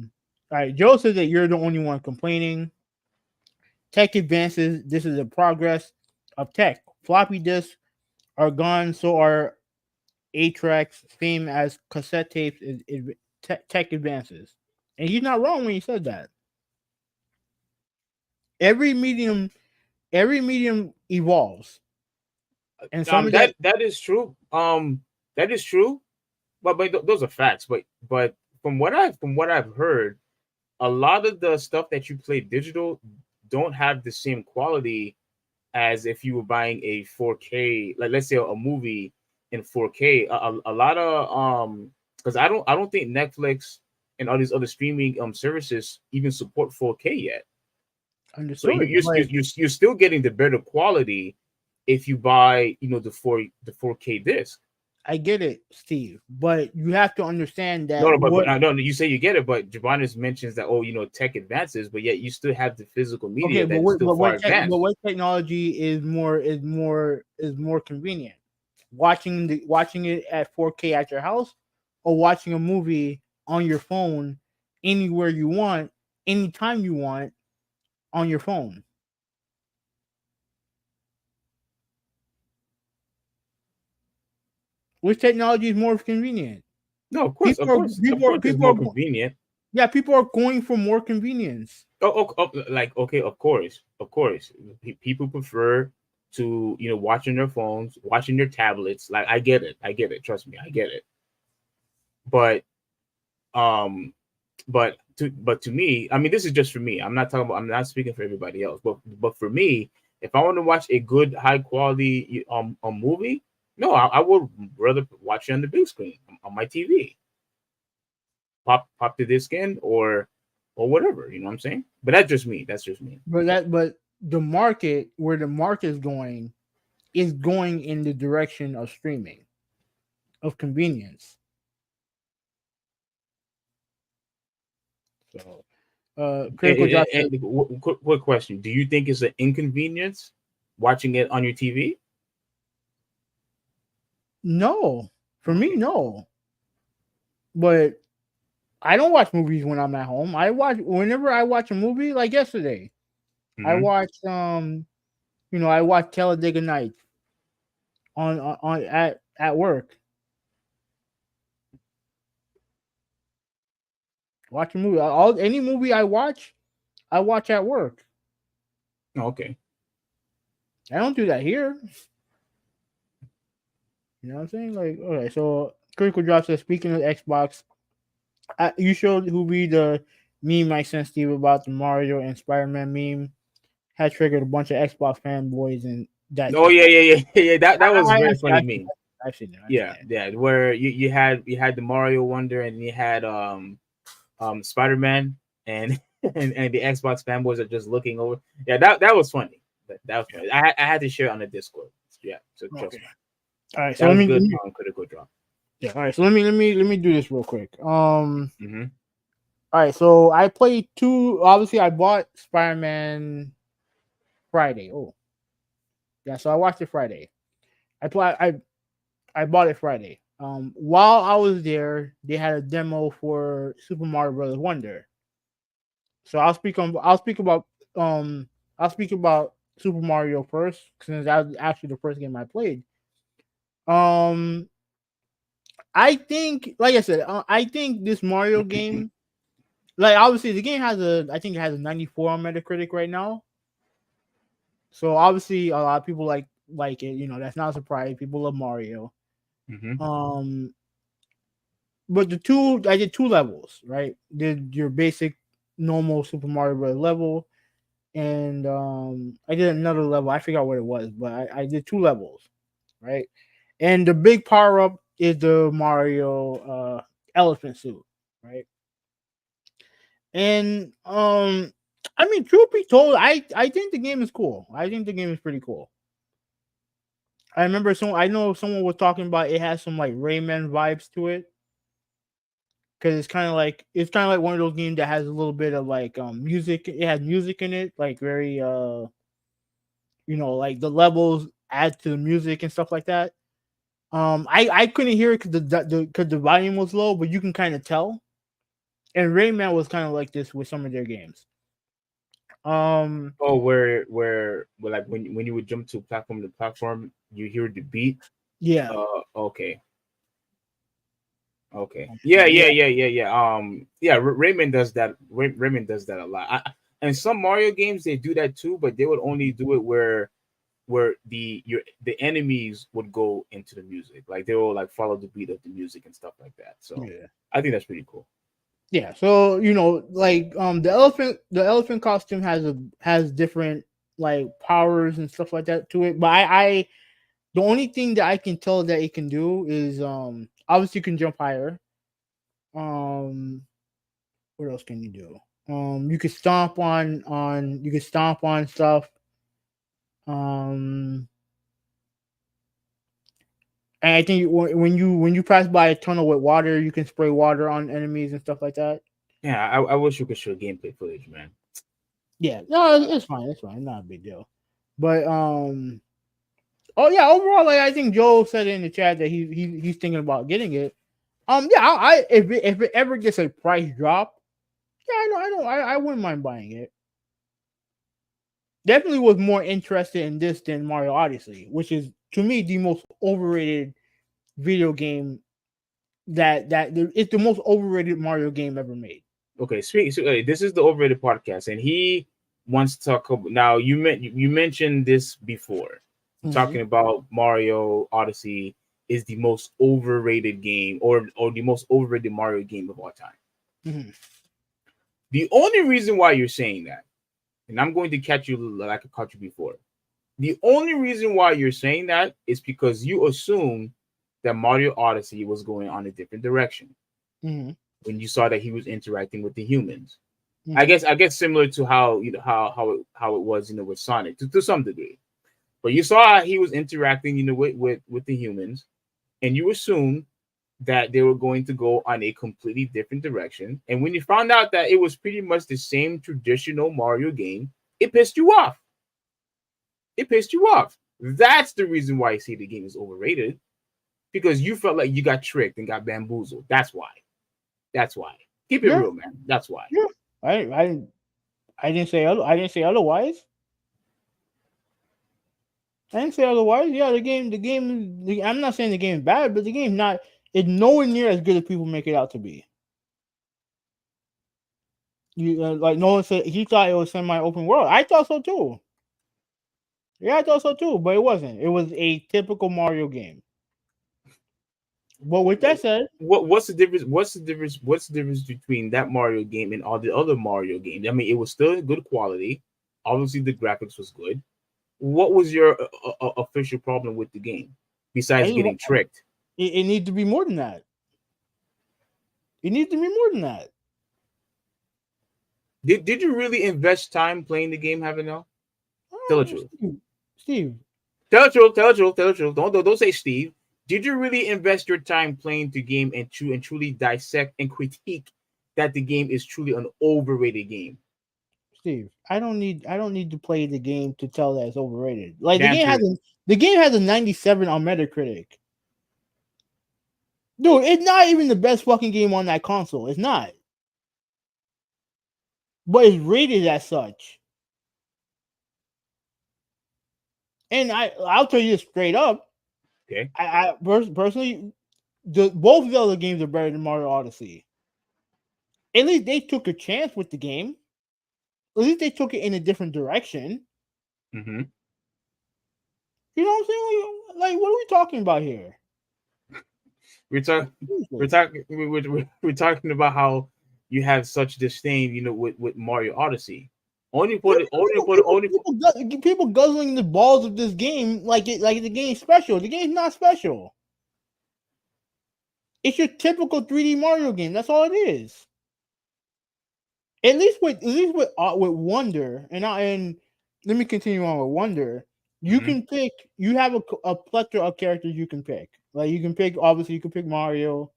A: right, Joe says that you're the only one complaining. Tech advances. This is the progress of tech. Floppy disks are gone, so are 8 tracks, same as cassette tapes. Tech advances, and he's not wrong when he said that. Every medium, every medium evolves, and some of that.
B: That is true. That is true. But those are facts. But from what I've heard, a lot of the stuff that you play digital don't have the same quality as if you were buying a 4K, like let's say a movie in 4K. A lot of because I don't think Netflix and all these other streaming services even support 4K yet. So
A: Understood,
B: you're still getting the better quality if you buy the 4K disc.
A: I get it, Steve, but you have to understand
B: No,
A: that
B: no, but
A: what.
B: no, you say you get it, but Jabonis mentions that, tech advances, but yet you still have the physical
A: Okay,
B: media that is still far
A: but
B: advanced.
A: what technology is more convenient? Watching it at 4K at your house, or watching a movie on your phone anywhere you want, anytime you want on your phone. Which technology is more convenient?
B: No, of course, of
A: People are
B: course, of
A: people are
B: course, it's
A: people
B: more
A: are
B: convenient.
A: yeah, people are going for more convenience.
B: Like, okay, of course, people prefer to watching their phones, watching their tablets. Like, I get it. Trust me, I get it. But um, but to me, I mean, this is just for me. I'm not speaking for everybody else. But for me, if I want to watch a good, high quality a movie, no, I would rather watch it on the big screen on my TV. Pop the disc in, or or whatever. You know what I'm saying? But that's just me. That's just me.
A: But the market, where the market is going in the direction of streaming, of convenience. So, Critical Job says
B: Quick question: do you think it's an inconvenience watching it on your TV?
A: no. For me,
B: Okay.
A: no. But I don't watch movies when I'm at home. I watch whenever I watch a movie, like yesterday. I
B: Mm-hmm.
A: watched I watched Talladega Nights on at work. Watch a movie. All any movie I watch at work.
B: Okay.
A: I don't do that here. You know what I'm saying? Like, okay, so Critical Drop says, speaking of Xbox, you showed Hubi the meme I sent Steve about the Mario and Spider-Man meme. Had triggered a bunch of Xbox fanboys and that
B: Oh
A: too.
B: yeah. That was very funny
A: I've
B: meme.
A: seen it. I've seen
B: Yeah,
A: it.
B: yeah. Where you had the Mario Wonder and you had Spider-Man and and the Xbox fanboys are just looking over. Yeah, that was funny. That was funny. I had to share it on the Discord. Yeah, so trust
A: Okay.
B: me.
A: All right. So
B: That
A: let
B: was
A: me,
B: good
A: let me
B: critical drop.
A: yeah. All right. So let me do this real quick.
B: Mm-hmm.
A: All right. So I played two. Obviously, I bought Spider-Man Friday. Oh, yeah. So I watched it Friday. I bought it Friday. While I was there, they had a demo for Super Mario Brothers Wonder. So um I'll speak about Super Mario first, since that was actually the first game I played. Um, I think, like I said, I think this Mario game, like obviously the game I think it has a 94 on Metacritic right now. So obviously a lot of people like it. That's not a surprise. People love Mario.
B: Mm-hmm.
A: Um, but I did two levels, right? Did your basic normal Super Mario Bros. Level, and I did another level. I forgot what it was, but I did two levels, right? And the big power up is the Mario elephant suit, right? And I mean, truth be told, I think the game is cool. I think the game is pretty cool. I know someone was talking about it has some like Rayman vibes to it, because it's kind of like one of those games that has a little bit of like music. It has music in it, like very like the levels add to the music and stuff like that. I couldn't hear it because the volume was low, but you can kind of tell. And Rayman was kind of like this with some of their games. Um,
B: Oh, where like when you would jump to platform to platform, you hear the beat.
A: yeah,
B: Okay. Okay. Yeah. Yeah. Raymond does that. Raymond does that a lot. And some Mario games they do that too, but they would only do it where the enemies would go into the music, like they will like follow the beat of the music and stuff like that. So
A: yeah,
B: I think that's pretty cool.
A: yeah. So like the elephant costume has different like powers and stuff like that to it. But I the only thing that I can tell that it can do is obviously you can jump higher. Um, what else can you do? You can stomp on stuff. Um, and I think when you pass by a tunnel with water, you can spray water on enemies and stuff like that.
B: Yeah, I wish you could show gameplay footage, man.
A: Yeah, no, it's fine. It's fine. Not a big deal. But oh yeah, overall, like I think Joe said in the chat that he's thinking about getting it. Yeah, if it ever gets a price drop, yeah, I wouldn't mind buying it. Definitely was more interested in this than Mario Odyssey, which is to me the most overrated video game. It's the most overrated Mario game ever made.
B: Okay, speak. So, this is the overrated podcast, and he wants to talk about. Now, you mentioned this before,
A: Mm-hmm.
B: talking about Mario Odyssey is the most overrated game, or the most overrated Mario game of all time.
A: Mm-hmm.
B: The only reason why you're saying that, and I'm going to catch you like I caught you before. The only reason why you're saying that is because you assume that Mario Odyssey was going on a different direction
A: Mm-hmm.
B: when you saw that he was interacting with the humans. I guess similar to how it was with Sonic to some degree. But you saw he was interacting with the humans, and you assumed that they were going to go on a completely different direction. And when you found out that it was pretty much the same traditional Mario game, it pissed you off. It pissed you off. That's the reason why you say the game is overrated, because you felt like you got tricked and got bamboozled. That's why. That's why. Keep it
A: Yeah,
B: real, man. That's why.
A: yeah. I didn't say I didn't say otherwise. I didn't say otherwise. Yeah, I'm not saying the game is bad, but the game's not. It's nowhere near as good as people make it out to be. You like no one said he thought it was semi-open world. I thought so too. Yeah, I thought so too, but it wasn't. It was a typical Mario game. But with that said,
B: What's the difference? What's the difference between that Mario game and all the other Mario games? I mean, it was still good quality. Obviously, the graphics was good. What was your official problem with the game besides
A: I,
B: getting tricked?
A: it needs to be more than that. It needs to be more than that.
B: Did you really invest time playing the game, Havenel? Tell the truth.
A: Steve.
B: Tell the truth. Tell the truth. Tell the truth. Don't say Steve. Did you really invest your time playing the game and truly dissect and critique that the game is truly an overrated game?
A: Steve, I don't need to play the game to tell that it's overrated. Like
B: Damn straight.
A: the game has a 97 on Metacritic. Dude, it's not even the best fucking game on that console. It's not. But it's rated as such. And I'll tell you this straight up.
B: Okay.
A: I personally, both of the other games are better than Mario Odyssey. At least they took a chance with the game. At least they took it in a different direction.
B: Mm-hmm.
A: You know what I'm saying? Like what are we talking about here?
B: We're talking about how you have such disdain, with Mario Odyssey.
A: People guzzling the balls of this game like the game's special. The game's not special. It's your typical 3D Mario game. That's all it is. At least with Wonder, and let me continue on with Wonder. You can pick. You have a plethora of characters you can pick. Like you can pick. Obviously, you can pick Mario.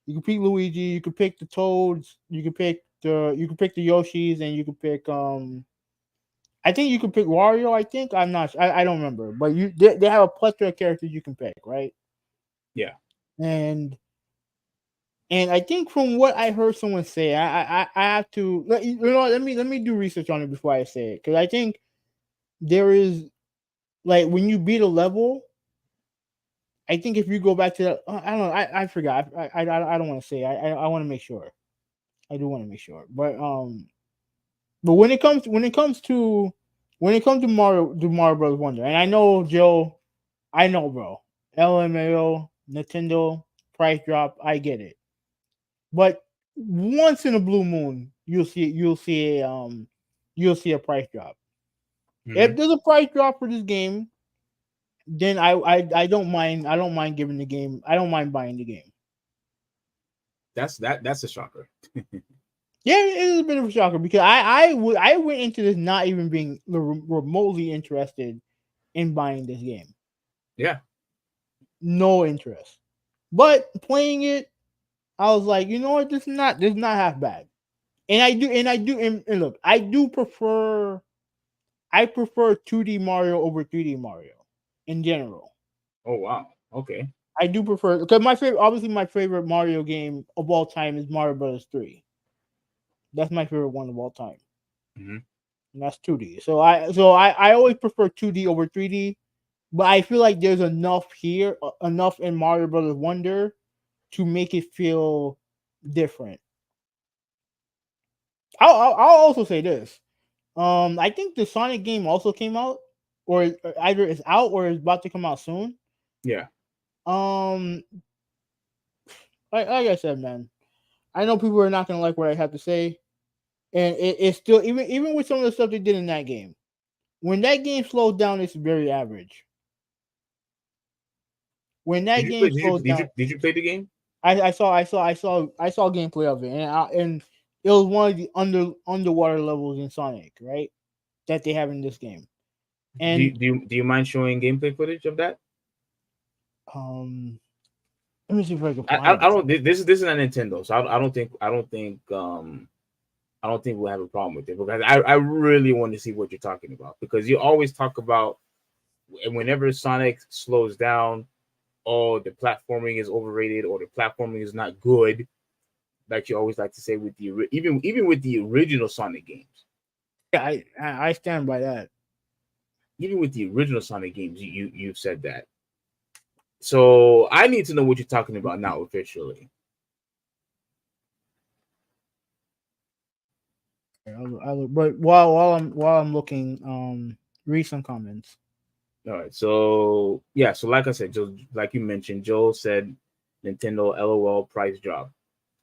A: You can pick Luigi. You can pick the Toads. You can pick the Yoshis, and you can pick I think you can pick Wario. I think I'm not. I don't remember, but they have a plethora of characters you can pick, right?
B: Yeah.
A: And I think from what I heard someone say, I have to let me do research on it before I say it, because I think there is, like, when you beat a level, I think if you go back to that, I don't know, I forgot, I don't want to say, I want to make sure, I do want to make sure, but when it comes to Mario Bros. Wonder, and I know Joe, I know, bro, LMAO, Nintendo, price drop, I get it. But once in a blue moon, you'll see a price drop.
B: Mm-hmm.
A: If there's a price drop for this game, then I don't mind giving the game. I don't mind buying the game.
B: That's a shocker.
A: Yeah, it is a bit of a shocker, because I went into this not even being remotely interested in buying this game.
B: Yeah.
A: No interest. But playing it, I was like, you know what, this is not half bad. And and look, I prefer 2D Mario over 3D Mario in general.
B: Oh wow. Okay.
A: I do prefer, because my favorite Mario game of all time is Mario Bros. 3. That's my favorite one of all time.
B: Mm-hmm.
A: And that's 2D. So I always prefer 2D over 3D, but I feel like there's enough in Mario Bros. Wonder to make it feel different. I'll also say this. I think the Sonic game also came out, or either it's out or it's about to come out soon.
B: Yeah.
A: Like I said, man, I know people are not gonna like what I have to say, and it's still, even with some of the stuff they did in that game. When that game slowed down, it's very average. When that
B: Did you play the game?
A: I saw gameplay of it, and it was one of the underwater levels in Sonic, right? That they have in this game. And
B: Do you mind showing gameplay footage of that?
A: um, let me see if I can
B: I
A: find it.
B: don't. This is not Nintendo, so I don't think we'll have a problem with it because I really want to see what you're talking about because you always talk about whenever Sonic slows down, oh, the platforming is overrated or the platforming is not good. Like you always like to say with the even with the original Sonic games,
A: Yeah, I stand by that.
B: even with the original Sonic games, you've said that. So I need to know what you're talking about now officially.
A: But while I'm looking, read some comments.
B: All right. So yeah. So like I said, Joe, like you mentioned, Joel said Nintendo LOL price drop.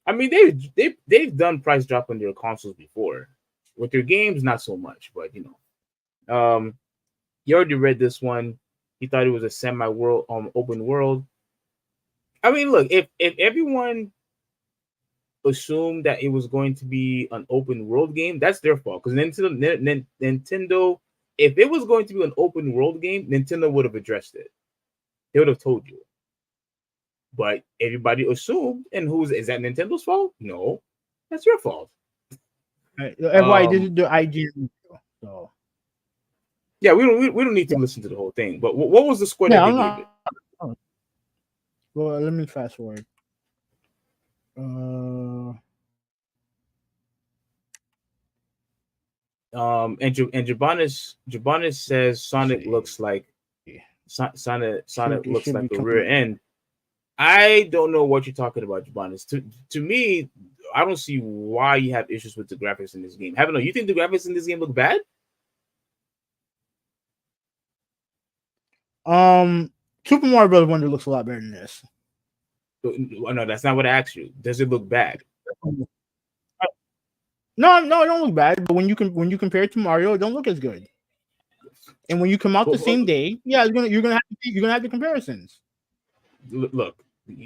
B: I mean, they've done price drop on their consoles before. With their games, not so much, but you know. You already read this one. He thought it was a semi-world open world. I mean, look, if everyone assumed that it was going to be an open world game, that's their fault. Because Nintendo, if it was going to be an open world game, Nintendo would have addressed it. They would have told you. But everybody assumed, and is that Nintendo's fault? No, that's your fault.
A: FY, this
B: Um,
A: is the IG review. So
B: yeah, we don't need to
A: yeah,
B: listen to the whole thing. But what was the score that
A: yeah,
B: they
A: I'm
B: gave
A: not.
B: it?
A: Well, let me fast forward. Uh,
B: And Jabanis says
A: let's
B: Sonic
A: see.
B: looks like Sonic
A: It
B: looks
A: should
B: like
A: be
B: a rear
A: coming.
B: end. I don't know what you're talking about, Jabanis. To me, I don't see why you have issues with the graphics in this game. Haven't you think the graphics in this game look bad?
A: Super Mario Bros. Wonder looks a lot better than this.
B: No, that's not what I asked you. Does it look bad?
A: No, it don't look bad. But when you compare it to Mario, it don't look as good. And when you come out the
B: But
A: same day, yeah, you're gonna have the comparisons.
B: look,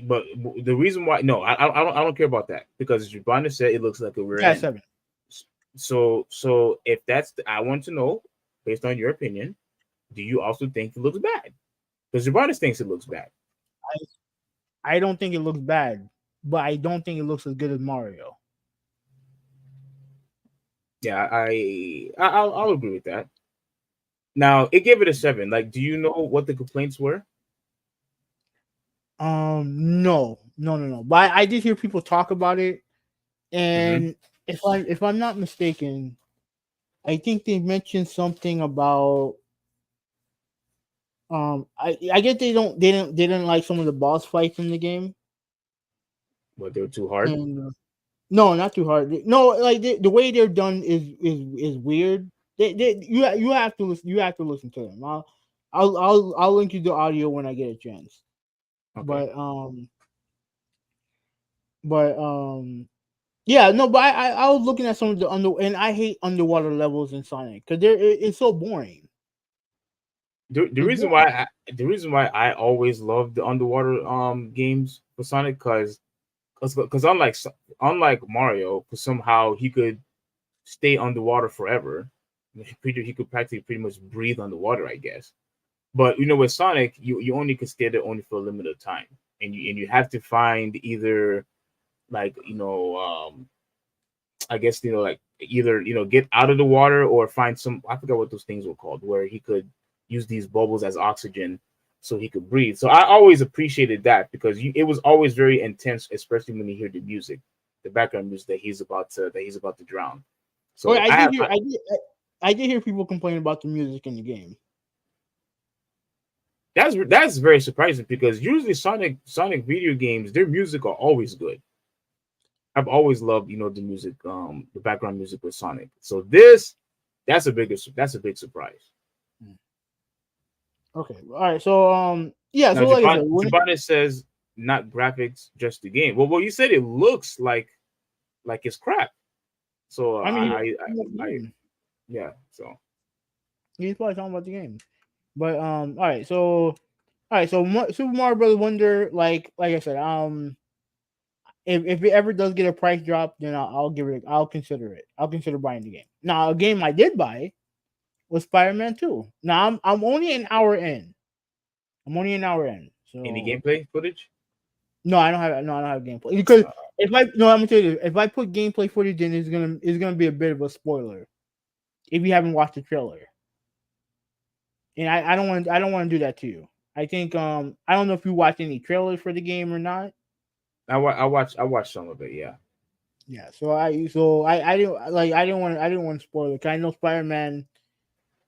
B: but the reason why no, I don't care about that because Jabanis said it looks like a rear
A: Yeah,
B: end.
A: 7.
B: So if I want to know based on your opinion, do you also think it looks bad? Because Jabanis thinks it looks bad.
A: I don't think it looks bad, but I don't think it looks as good as Mario.
B: Yeah, I'll agree with that. Now it gave it a 7. Like, do you know what the complaints were?
A: No. But I did hear people talk about it,
B: Mm-hmm.
A: and if I'm not mistaken, I think they mentioned something about I guess they didn't like some of the boss fights in the game,
B: But they were too hard.
A: and no, not too hard. No, like the way they're done is weird. You have to listen to them. I'll link you the audio when I get a chance.
B: Okay.
A: But but yeah, no, but I was looking at some of the and I hate underwater levels in Sonic because it's so boring.
B: The
A: It's
B: reason
A: boring.
B: why I always loved the underwater games for Sonic because unlike Mario, because somehow he could stay underwater forever. He could practically pretty much breathe underwater, I guess. But with Sonic, you only could stay there only for a limited time, and you have to find either like I guess like either get out of the water or find some I forgot what those things were called where he could use these bubbles as oxygen so he could breathe. So I always appreciated that because it was always very intense, especially when you hear the music, the background music that he's about to drown.
A: Oh,
B: So
A: I did hear people complain about the music in the game.
B: that's very surprising because usually Sonic video games, their music are always good. I've always loved the music, the background music with Sonic. So that's a big surprise.
A: Okay, all right. So yeah.
B: Now
A: So like I said,
B: Japan says not graphics, just the game. Well, you said it looks like it's crap. So
A: I mean,
B: yeah. So
A: he's probably talking about the game. But all right. So Super Mario Brothers Wonder, like I said, if it ever does get a price drop, then I'll give it. I'll consider it. I'll consider buying the game. Now, a game I did buy was Spider-Man 2. Now I'm only an hour in. I'm only an hour in.
B: Any
A: So
B: gameplay footage?
A: no, I don't have gameplay because
B: Uh,
A: if I no, I'm gonna tell you this, if I put gameplay footage in, it's gonna be a bit of a spoiler if you haven't watched the trailer. And I don't want to do that to you. I think I don't know if you watched any trailers for the game or not.
B: I watched some of it. Yeah.
A: Yeah, I didn't like I didn't want to spoil it. 'Cause I know Spider-Man,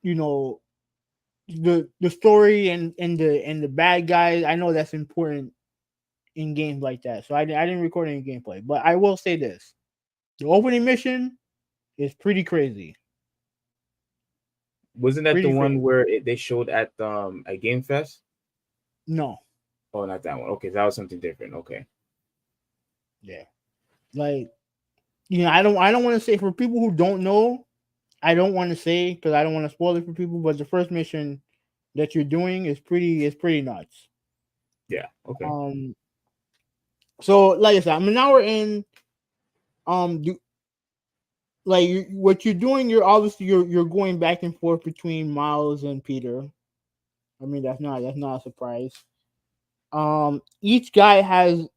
A: you know, the story and the bad guys. I know that's important in games like that. So I didn't record any gameplay, but I will say this: the opening mission is pretty crazy.
B: Wasn't that the
A: Pretty
B: one
A: crazy.
B: where they showed at Game Fest?
A: No,
B: Oh, not that one. Okay, that was something different. Okay.
A: yeah, like I don't want to say for people who don't know. I don't want to say because I don't want to spoil it for people. But the first mission that you're doing is pretty nuts.
B: Yeah. Okay.
A: Um, so like I said, I'm an hour in. Do, what you're doing, you're obviously you're going back and forth between Miles and Peter. I mean, that's not a surprise. Each guy has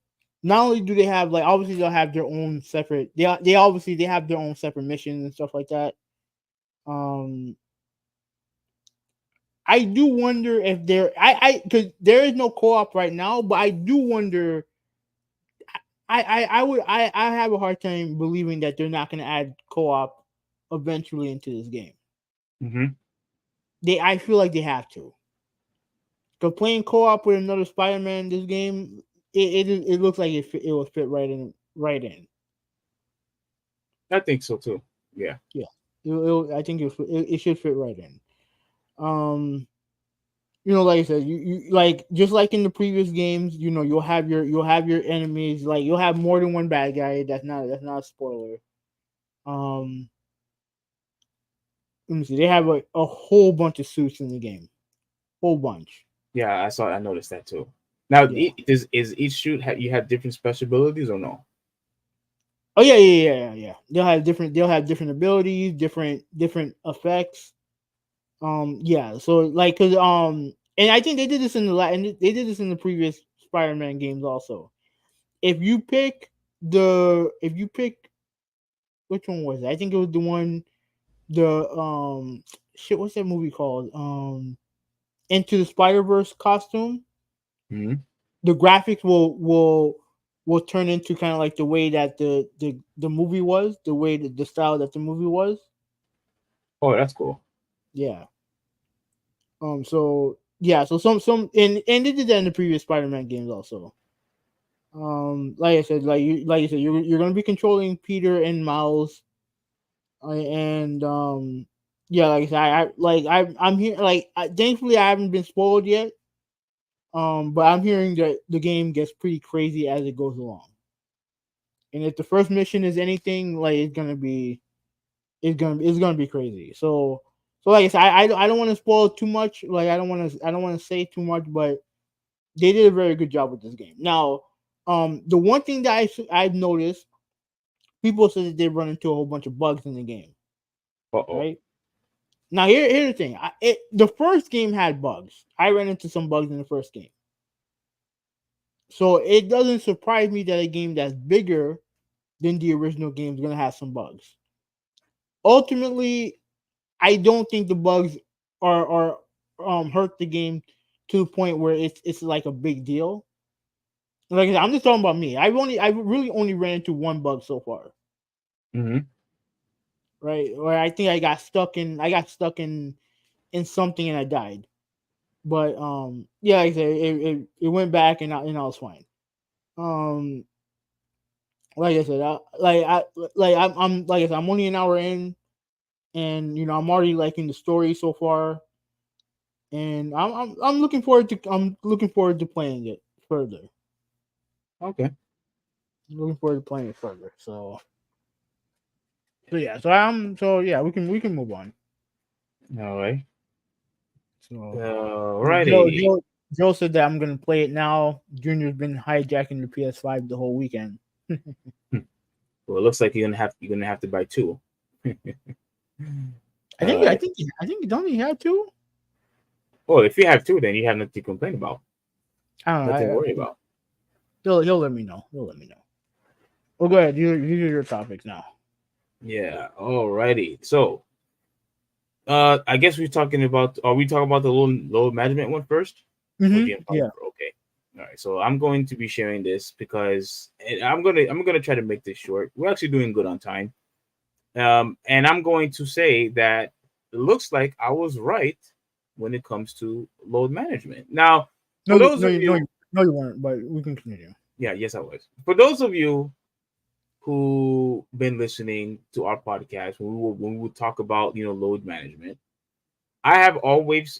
A: not only do they have like obviously they'll have their own separate they obviously they have their own separate missions and stuff like that. Um, I do wonder if I because there is no co-op right now, but I do wonder. I have a hard time believing that they're not going to add co-op eventually into this game.
B: Mm-hmm.
A: I feel like they have to. Because playing co-op with another Spider-Man in this game, it looks like it will fit right in
B: I think so too. Yeah.
A: Yeah, I think it should fit right in. Um, like I said, you like just like in the previous games, you'll have your enemies, like you'll have more than one bad guy. That's not a spoiler. Um, let me see. They have a whole bunch of suits in the game, whole bunch.
B: Yeah, I noticed that too. Now,
A: Yeah.
B: is each shoot you have different special abilities or no?
A: Oh yeah. They'll have different abilities, different effects. Yeah. So like, cause and I think they did this in and they did this in the previous Spider-Man games also. If you pick which one was it? I think it was the one the shit. What's that movie called? Into the Spider-Verse costume.
B: Mm-hmm.
A: The graphics will turn into kind of like the way that the movie was, the way the style that the movie was.
B: Oh, that's cool.
A: Yeah. So yeah. So some and they did that in the previous Spider-Man games also. Like I said, like you said, you're gonna be controlling Peter and Miles, and yeah, like I said, I'm here. Thankfully, I haven't been spoiled yet. But I'm hearing that the game gets pretty crazy as it goes along. And if the first mission is anything, like it's gonna be crazy. So like I said, I don't want to spoil too much. Like I don't want to say too much, but they did a very good job with this game. Now, the one thing that I've noticed, people said that they run into a whole bunch of bugs in the game.
B: Uh-oh.
A: Right now, here's the thing. The first game had bugs. I ran into some bugs in the first game. So it doesn't surprise me that a game that's bigger than the original game is gonna have some bugs. Ultimately, I don't think the bugs are hurt the game to the point where it's like a big deal. Like I said, I'm just talking about me. I really only ran into one bug so far.
B: Mm-hmm.
A: Right? Where I think I got stuck in something and I died. But yeah, like I said, it went back and I was fine. Um like I said, I'm like I said, I'm only an hour in, and I'm already liking the story so far, and I'm looking forward to playing it further.
B: Okay.
A: I'm looking forward to playing it further. So yeah, we can move on.
B: All right.
A: So Joe
B: Alrighty.
A: Joe Joe said that I'm gonna play it now. Junior's been hijacking the PS5 the whole weekend.
B: Well, it looks like you're gonna have to buy two.
A: I
B: All
A: think I
B: right.
A: think I think you only have two.
B: Well, if you have two, then you have nothing to complain about.
A: I don't know.
B: Nothing to worry about.
A: He'll let me know. He'll let me know. Well, go ahead. These are your topics now.
B: Yeah. Alrighty. So, I guess we're talking about. Are we talking about the load management one first? Or GM
A: Yeah.
B: Okay. All right. So I'm going to be sharing this because I'm gonna try to make this short. We're actually doing good on time. And I'm going to say that it looks like I was right when it comes to load management. Now,
A: No,
B: for those of
A: no, you weren't. But we can continue.
B: yeah, yes, I was. For those of you who been listening to our podcast when we would talk about load management, I have always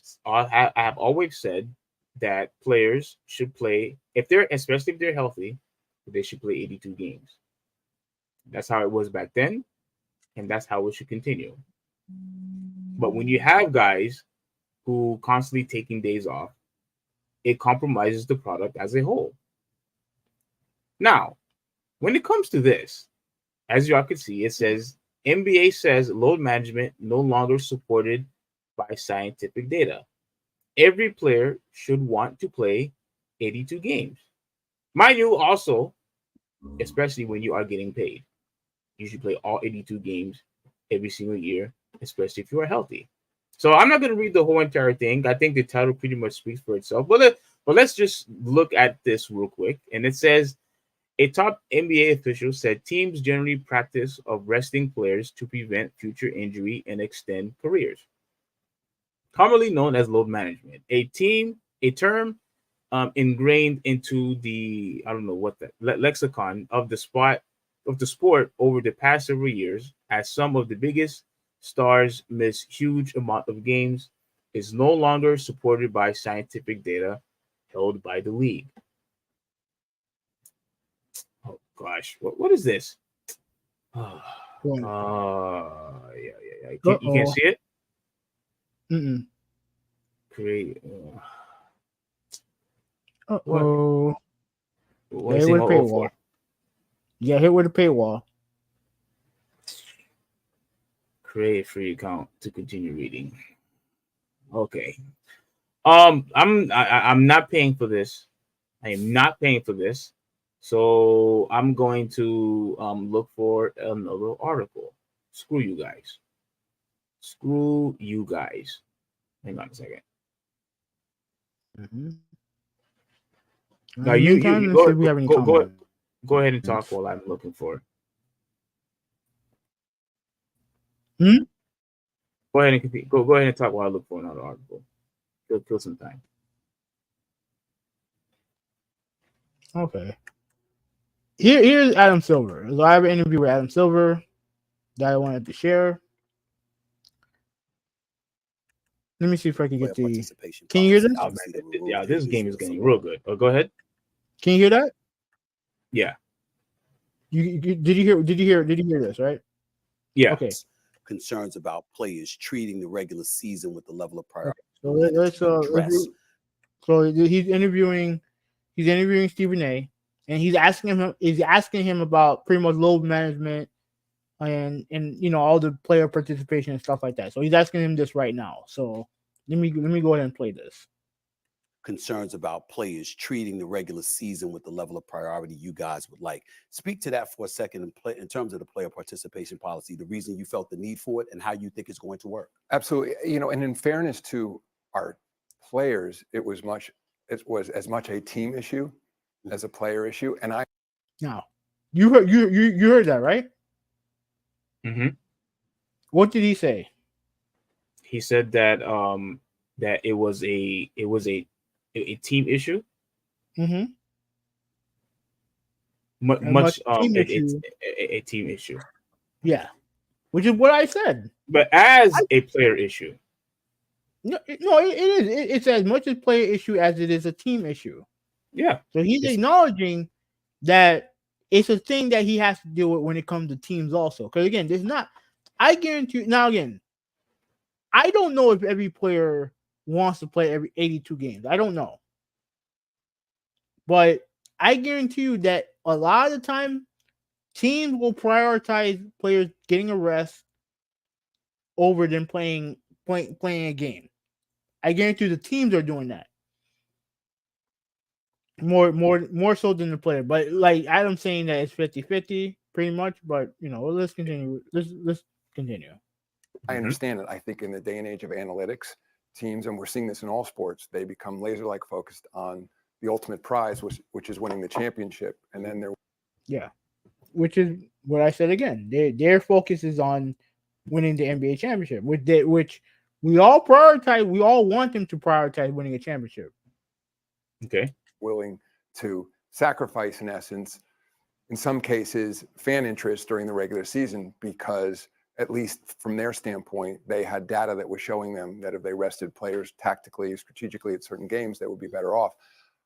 B: said that players should play if they're especially if they're healthy, they should play 82 games. That's how it was back then, and that's how it should continue. But when you have guys who constantly taking days off, it compromises the product as a whole. Now, when it comes to this, as y'all can see, it says NBA says load management no longer supported by scientific data. Every player should want to play 82 games. Mind you, also, especially when you are getting paid, you should play all 82 games every single year, especially if you are healthy. So I'm not going to read the whole entire thing. I think the title pretty much speaks for itself. But let's just look at this real quick. And it says a top NBA official said teams generally practice of resting players to prevent future injury and extend careers. Commonly known as load management, a term ingrained into the I don't know what the lexicon of the sport over the past several years, as some of the biggest stars miss huge amount of games, is no longer supported by scientific data held by the league. Oh gosh, what is this? Yeah. You can't
A: Uh-oh.
B: see it.
A: Mm-mm.
B: Create. What?
A: Uh-oh.
B: What
A: Yeah,
B: is
A: hit
B: saying?
A: with a
B: Oh,
A: paywall.
B: for?
A: Yeah, hit with a paywall.
B: Create a free account to continue reading. Okay. I'm not paying for this. I am not paying for this. So I'm going to look for another article. Screw you guys. Screw you guys. Hang on a second.
A: Mm-hmm. In
B: Now
A: the meantime,
B: you
A: let's see if we have any comments.
B: go ahead and talk while I'm looking for it.
A: Hmm?
B: Go ahead and compete. Go ahead and talk while I look for another article. Kill some time.
A: Okay. Here's Adam Silver. So I have an interview with Adam Silver that I wanted to share. Let me see if I can get the. Can you hear this?
B: Oh man, yeah, this game is getting real good. Oh, go ahead.
A: Can you hear that?
B: Yeah.
A: Did you hear this, right?
B: Yeah.
A: Okay.
C: Concerns about players treating the regular season with the level of priority.
A: So let's so he's interviewing Stephen A. And he's asking him about pretty much load management and all the player participation and stuff like that. So he's asking him this right now. So let me go ahead and play this.
C: Concerns about players treating the regular season with the level of priority you guys would like. Speak to that for a second in terms of the player participation policy, the reason you felt the need for it and how you think it's going to work.
D: Absolutely. And in fairness to our players, it was as much a team issue as a player issue. And
A: now you heard that, right?
B: Mm-hmm.
A: What did he say?
B: He said that that it was a team issue.
A: Mm-hmm.
B: It's a team issue.
A: Yeah, which is what I said.
B: But as a player issue.
A: No, it is. It's as much a player issue as it is a team issue.
B: Yeah.
A: So he's acknowledging that it's a thing that he has to deal with when it comes to teams also. Because again, there's not. I guarantee you. Now again, I don't know if every player wants to play every 82 games. I don't know. But I guarantee you that a lot of the time, teams will prioritize players getting a rest over than playing a game. I guarantee the teams are doing that more so than the player. But like Adam's saying that it's 50-50 pretty much. But let's continue. Let's continue.
D: I understand it. I think in the day and age of analytics, teams, and we're seeing this in all sports, they become laser-like focused on the ultimate prize, which is winning the championship. And then
A: which is what I said again. Their focus is on winning the NBA championship, which we all prioritize. We all want them to prioritize winning a championship.
B: Okay.
D: willing to sacrifice, in essence, in some cases, fan interest during the regular season, because at least from their standpoint, they had data that was showing them that if they rested players tactically, strategically at certain games, they would be better off.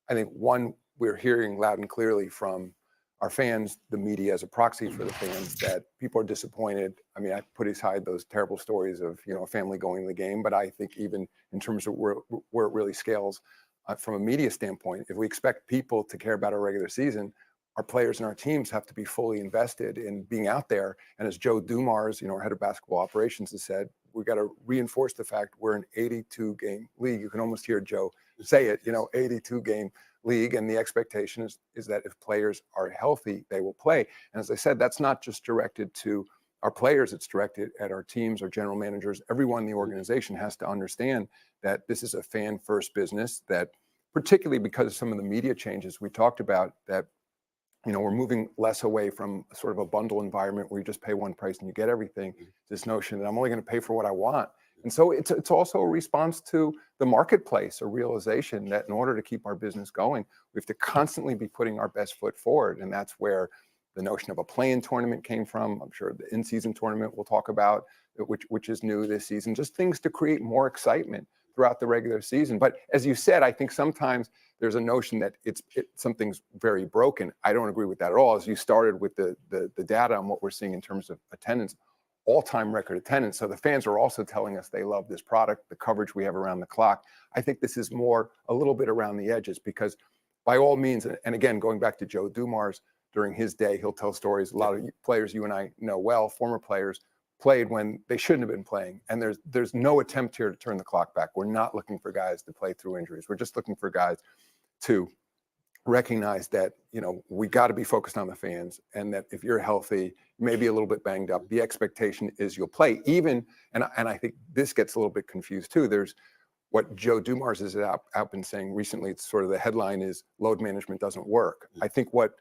D: I think we're hearing loud and clearly from our fans, the media as a proxy for the fans, that people are disappointed. I mean, I put aside those terrible stories of, a family going to the game, but I think even in terms of where it really scales from a media standpoint, if we expect people to care about our regular season, our players and our teams have to be fully invested in being out there. And as Joe Dumars, our head of basketball operations, has said, we got to reinforce the fact we're an 82-game league. You can almost hear Joe say it, 82-game league. And the expectation is that if players are healthy, they will play. And as I said, that's not just directed to our players, it's directed at our teams, our general managers. Everyone in the organization has to understand that this is a fan-first business, that particularly because of some of the media changes we talked about, that we're moving less away from sort of a bundle environment where you just pay one price and you get everything. This notion that I'm only going to pay for what I want. And so it's also a response to the marketplace, a realization that in order to keep our business going, we have to constantly be putting our best foot forward. And that's where the notion of a play-in tournament came from. I'm sure the in-season tournament we'll talk about, which is new this season, just things to create more excitement throughout the regular season. But as you said, I think sometimes there's a notion that something's very broken. I don't agree with that at all. As you started with the data on what we're seeing in terms of attendance, all-time record attendance. So the fans are also telling us they love this product, the coverage we have around the clock. I think this is more a little bit around the edges, because by all means, and again, going back to Joe Dumars, during his day, he'll tell stories. A lot of players you and I know well, former players, played when they shouldn't have been playing. And there's no attempt here to turn the clock back. We're not looking for guys to play through injuries. We're just looking for guys to recognize that, we got to be focused on the fans, and that if you're healthy, maybe a little bit banged up, the expectation is you'll play. Even, and I think this gets a little bit confused too. There's what Joe Dumars has out been saying recently. It's sort of the headline is load management doesn't work. I think what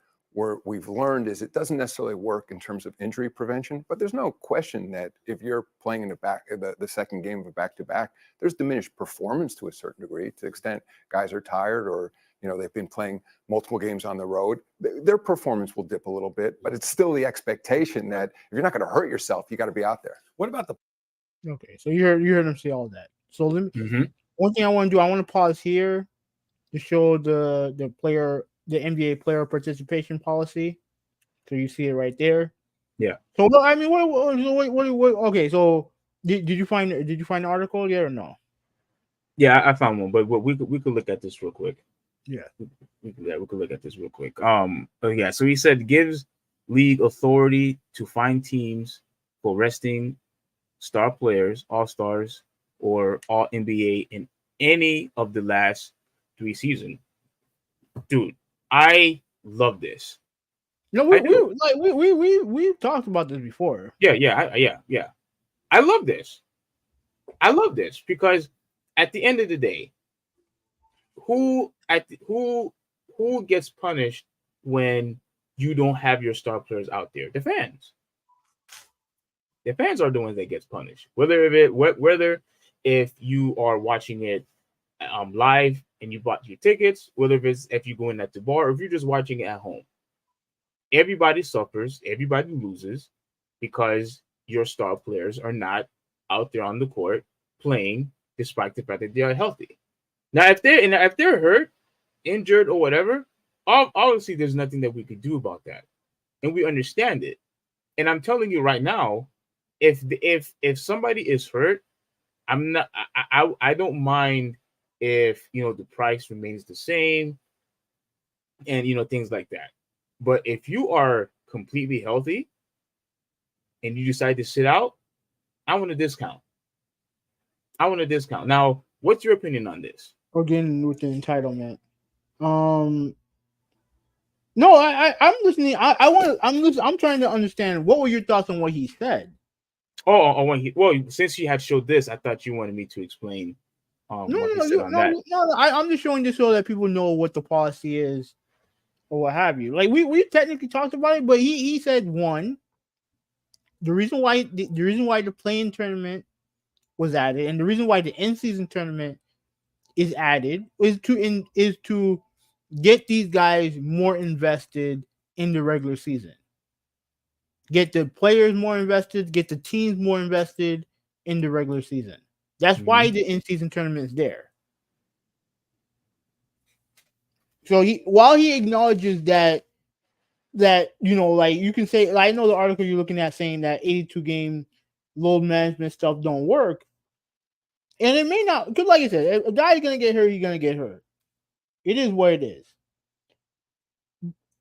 D: we've learned is it doesn't necessarily work in terms of injury prevention, but there's no question that if you're playing in the second game of a back-to-back, there's diminished performance to a certain degree, to the extent guys are tired or they've been playing multiple games on the road. Their performance will dip a little bit, but it's still the expectation that if you're not going to hurt yourself, you got to be out there. What about the?
A: Okay, so you heard them say all that. So let me, one thing I want to do, I want to pause here to show the NBA player participation policy. So you see it right there.
B: Yeah.
A: So I mean, what okay, so did you find the article yet or no?
B: Yeah, I found one, but we could look at this real quick.
A: Yeah.
B: We could look at this real quick. Yeah, so he said gives league authority to fine teams for resting star players, all-stars, or all NBA in any of the last 3 seasons. Dude, I love this.
A: No, we've talked about this before.
B: Yeah. I love this. Because at the end of the day, who gets punished when you don't have your star players out there? The fans. The fans are the ones that gets punished. Whether if you are watching it live and you bought your tickets, whether if you go in at the bar, or if you're just watching it at home. Everybody suffers, everybody loses, because your star players are not out there on the court playing, despite the fact that they are healthy. Now, if they're hurt, injured, or whatever, obviously there's nothing that we could do about that, and we understand it. And I'm telling you right now, if somebody is hurt, I don't mind if the price remains the same, and things like that. But if you are completely healthy and you decide to sit out, I want a discount. Now, what's your opinion on this?
A: Again, with the entitlement. No, I'm listening. I'm trying to understand what were your thoughts on what he said.
B: Since you had showed this, I thought you wanted me to explain what he said on that.
A: I'm just showing this so that people know what the policy is or what have you. Like we technically talked about it, but he said one. The reason why the playing tournament was added, and the reason why the in-season tournament is added is to get these guys more invested in the regular season. Get the players more invested, get the teams more invested in the regular season. That's why the in-season tournament is there. So while he acknowledges that like you can say, like, I know the article you're looking at saying that 82 game load management stuff don't work, and it may not, because like I said, if a guy's gonna get hurt, he's gonna get hurt. It is what it is.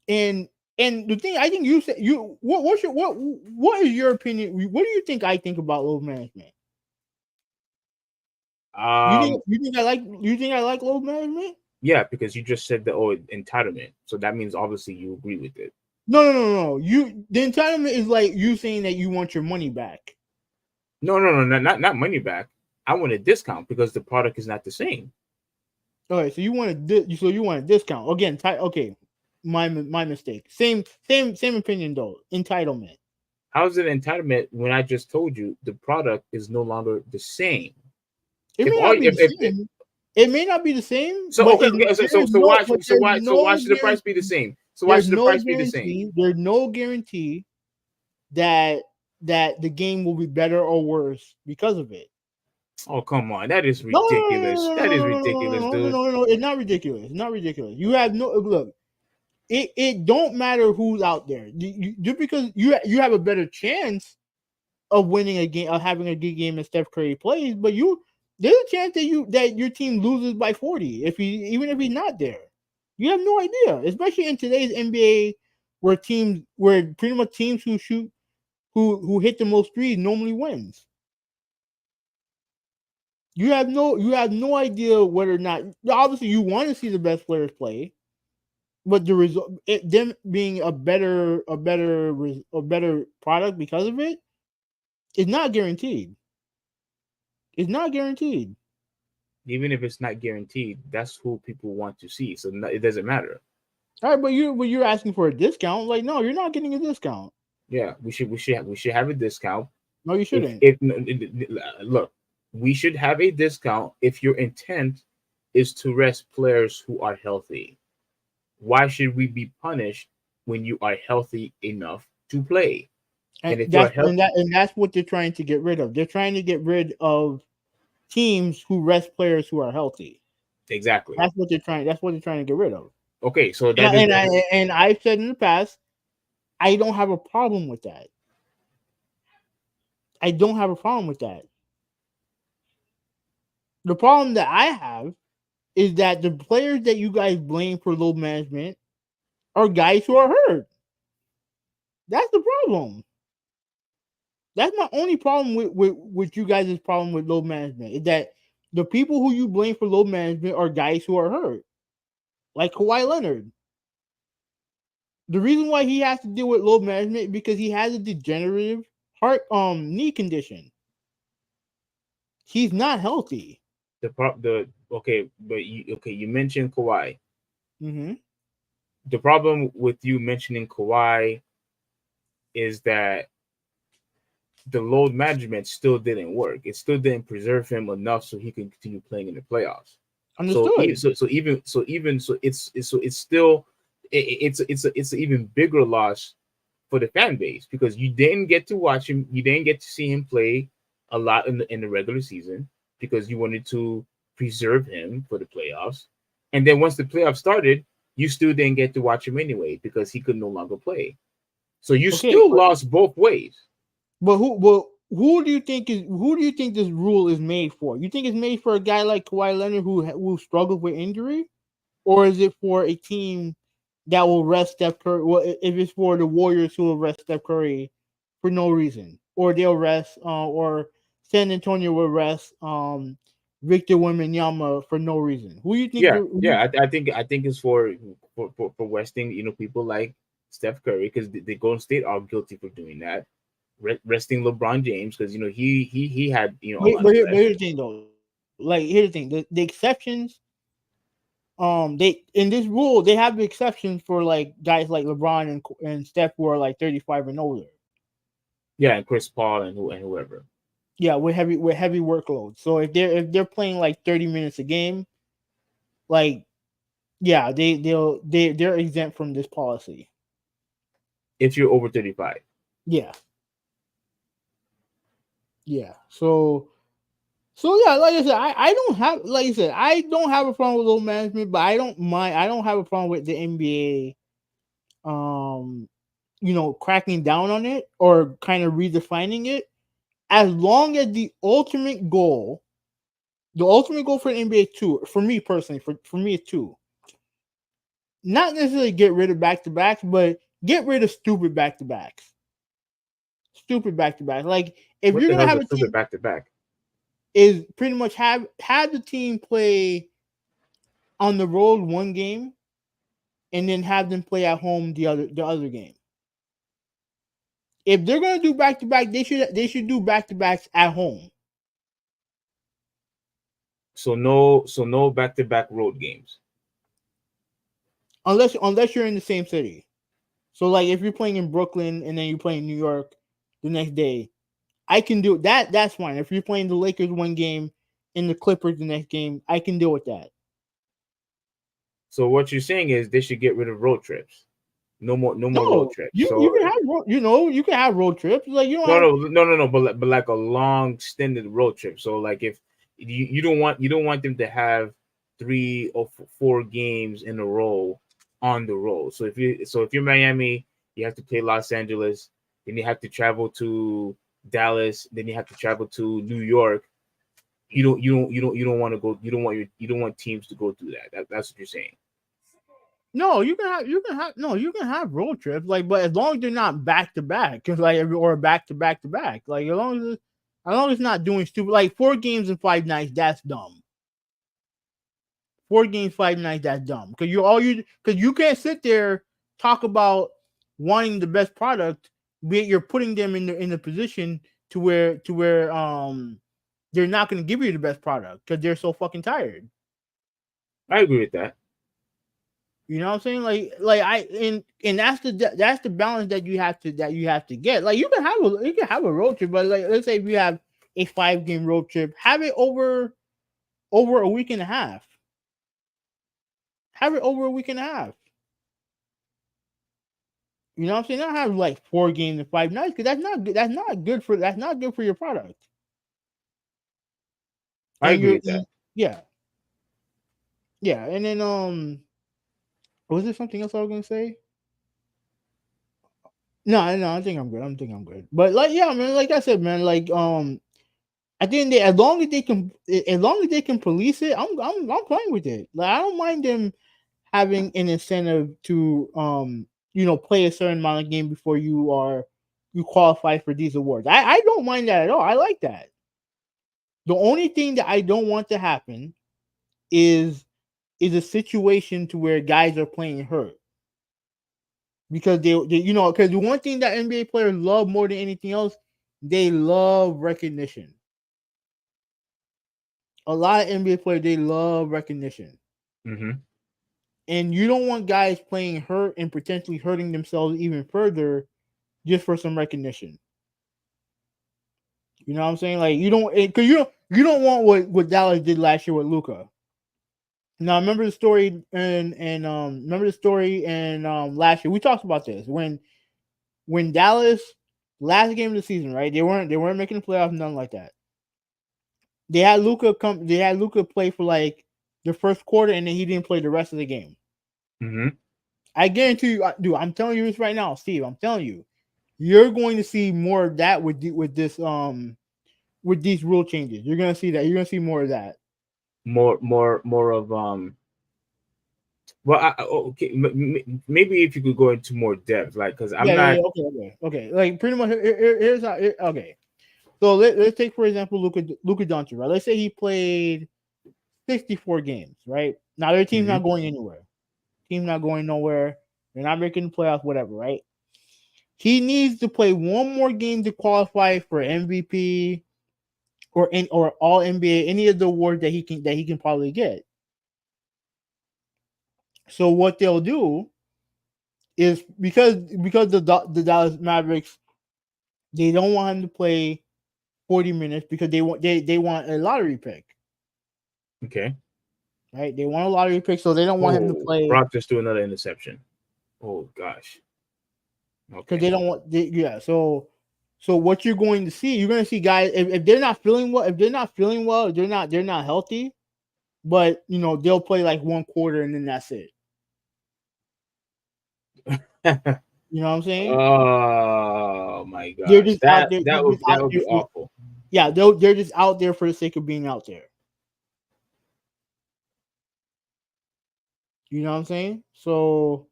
A: And the thing, I think you said, what is your opinion? What do you think I think about load management? You think I like load management?
B: Yeah, because you just said the entitlement, so that means obviously you agree with it.
A: No. The entitlement is like you saying that you want your money back.
B: No, not money back. I want a discount because the product is not the same.
A: Okay, so you want a discount again? Okay, my mistake. Same opinion though. Entitlement.
B: How is it entitlement when I just told you the product is no longer the same?
A: It may not be the same. It may not be the same.
B: So why should the price be the same? So why should the price be the same?
A: There's no guarantee that the game will be better or worse because of it.
B: Oh, come on. That is ridiculous. That is ridiculous, dude.
A: No, it's not ridiculous. It's not ridiculous. You have no look. It don't matter who's out there. Just because you have a better chance of winning a game, of having a good game if Steph Curry plays, but there's a chance that your team loses by 40 even if he's not there. You have no idea, especially in today's NBA, where pretty much teams who hit the most threes normally wins. You have no idea whether or not, obviously you want to see the best players play, but the result, them being a better product because of it, is not guaranteed. It's not guaranteed.
B: Even if it's not guaranteed, that's who people want to see. So it doesn't matter.
A: All right, but you're asking for a discount. Like, no, you're not getting a discount.
B: Yeah, we should have a discount.
A: No, you shouldn't.
B: Look, we should have a discount if your intent is to rest players who are healthy. Why should we be punished when you are healthy enough to play?
A: And that's what they're trying to get rid of. They're trying to get rid of teams who rest players who are healthy.
B: Exactly.
A: That's what they're trying to get rid of.
B: Okay, so
A: I've said in the past, I don't have a problem with that. I don't have a problem with that. The problem that I have is that the players that you guys blame for load management are guys who are hurt. That's the problem. That's my only problem with you guys' problem with load management, is that the people who you blame for load management are guys who are hurt, like Kawhi Leonard. The reason why he has to deal with load management is because he has a degenerative knee condition. He's not healthy.
B: You mentioned Kawhi.
A: Mm-hmm.
B: The problem with you mentioning Kawhi is that the load management still didn't work. It still didn't preserve him enough so he can continue playing in the playoffs.
A: Understood.
B: It's an even bigger loss for the fan base because you didn't get to watch him. You didn't get to see him play a lot in the regular season because you wanted to preserve him for the playoffs. And then once the playoffs started, you still didn't get to watch him anyway because he could no longer play. So you still lost both ways.
A: But who do you think this rule is made for? You think it's made for a guy like Kawhi Leonard who struggles with injury, or is it for a team that will rest Steph Curry. Well, if it's for the Warriors who will rest Steph Curry for no reason, or they'll rest, or San Antonio will rest Victor Wembanyama for no reason. Who do you think?
B: Yeah. I think it's for resting, people like Steph Curry, because the Golden State are guilty for doing that. Resting LeBron James because he had a lot of
A: But
B: rest.
A: here's the thing though. Like here's the thing. The exceptions. They in this rule they have the exceptions for like guys like LeBron and Steph who are like 35 and older.
B: Yeah, and Chris Paul and whoever.
A: Yeah, with heavy workload. So if they're playing like 30 minutes a game, like yeah, they're exempt from this policy.
B: If you're over 35.
A: Yeah. Yeah. So yeah, like I said, I don't have like I said, I don't have a problem with load management, but I don't have a problem with the NBA cracking down on it or kind of redefining it, as long as the ultimate goal for the NBA too, for me personally, for me it's two. Not necessarily get rid of back to backs, but get rid of stupid back to backs. Stupid back to backs. Like if
B: What
A: you're
B: the
A: gonna
B: hell's
A: have
B: a
A: a
B: stupid
A: team,
B: back to back?
A: is pretty much have the team play on the road one game, and then have them play at home the other game. If they're gonna do back to back, they should do back to backs at home.
B: So no back to back road games.
A: Unless you're in the same city. So like if you're playing in Brooklyn and then you play in New York the next day, I can do that. That's fine. If you're playing the Lakers one game and the Clippers the next game, I can deal with that.
B: So what you're saying is they should get rid of road trips. No more road
A: No,
B: trips.
A: you
B: So
A: can have you can have road trips. Like you don't have
B: no, but like a long extended road trip. So like if you don't want them to have 3 or 4 games in a row on the road. So if you're Miami, you have to play Los Angeles, then you have to travel to Dallas, then you have to travel to New York. You don't want to go. You don't want teams to go through that. That's what you're saying.
A: no. You can have road trips. Like, but as long as they're not back to back, because like or back to back to back. Like as long as it's not doing stupid. Like 4 games in 5 nights. That's dumb. 4 games, 5 nights. That's dumb. Because you can't sit there talk about wanting the best product, but you're putting them in the position to where they're not going to give you the best product because they're so fucking tired.
B: I agree with that.
A: You know what I'm saying? And that's the balance that you have to get. Like you can have a road trip, but like let's say if you have a 5-game road trip, have it over a week and a half. Have it over a week and a half. You know what I'm saying? Not have like 4 games in 5 nights because that's not good for your product.
B: I agree with that.
A: Yeah. Yeah, and then was there something else I was gonna say? No, I think I'm good. But like, yeah, man, like I said, man, like I think as long as they can police it, I'm fine with it. Like I don't mind them having an incentive to play a certain amount of game before you qualify for these awards. I don't mind that at all. I like that. The only thing that I don't want to happen is a situation to where guys are playing hurt. Because they because the one thing that NBA players love more than anything else, they love recognition. A lot of NBA players, they love recognition.
B: Mm-hmm.
A: And you don't want guys playing hurt and potentially hurting themselves even further just for some recognition. You know what I'm saying? Like you don't want what Dallas did last year with Luka. Now remember the story and last year we talked about this when Dallas last game of the season, right? They weren't making the playoffs, nothing like that. They had Luka play for like the first quarter, and then he didn't play the rest of the game.
B: Mm-hmm.
A: I guarantee you, dude. I'm telling you this right now, Steve. I'm telling you, you're going to see more of that with these rule changes. You're gonna see that. You're gonna see more of that.
B: More of Well, okay, maybe if you could go into more depth, like, because I'm not.
A: Okay. Like pretty much, here's how. Okay, so let's take for example Luka Doncic, right? Let's say he played 64 games, right? Now their team's
B: Mhm.
A: not going anywhere. Team's not going nowhere. They're not making the playoffs, whatever, right? He needs to play one more game to qualify for MVP or All NBA, any of the awards that he can probably get. So what they'll do is because the Dallas Mavericks, they don't want him to play 40 minutes because they want a lottery pick,
B: Okay.
A: right? They want a lottery pick, so they don't want him to
B: Oh,
A: play
B: Brock just threw another interception. Oh gosh.
A: because
B: Okay.
A: they don't want. So what you're going to see, you're going to see guys if they're not feeling well, if they're not healthy, but they'll play like one quarter and then that's it. You know what I'm saying?
B: Oh my
A: They're
B: gosh.
A: just out there. They're just
B: That
A: out
B: would
A: there
B: be
A: for
B: awful.
A: yeah. They're just out there for the sake of being out there. You know what I'm saying? So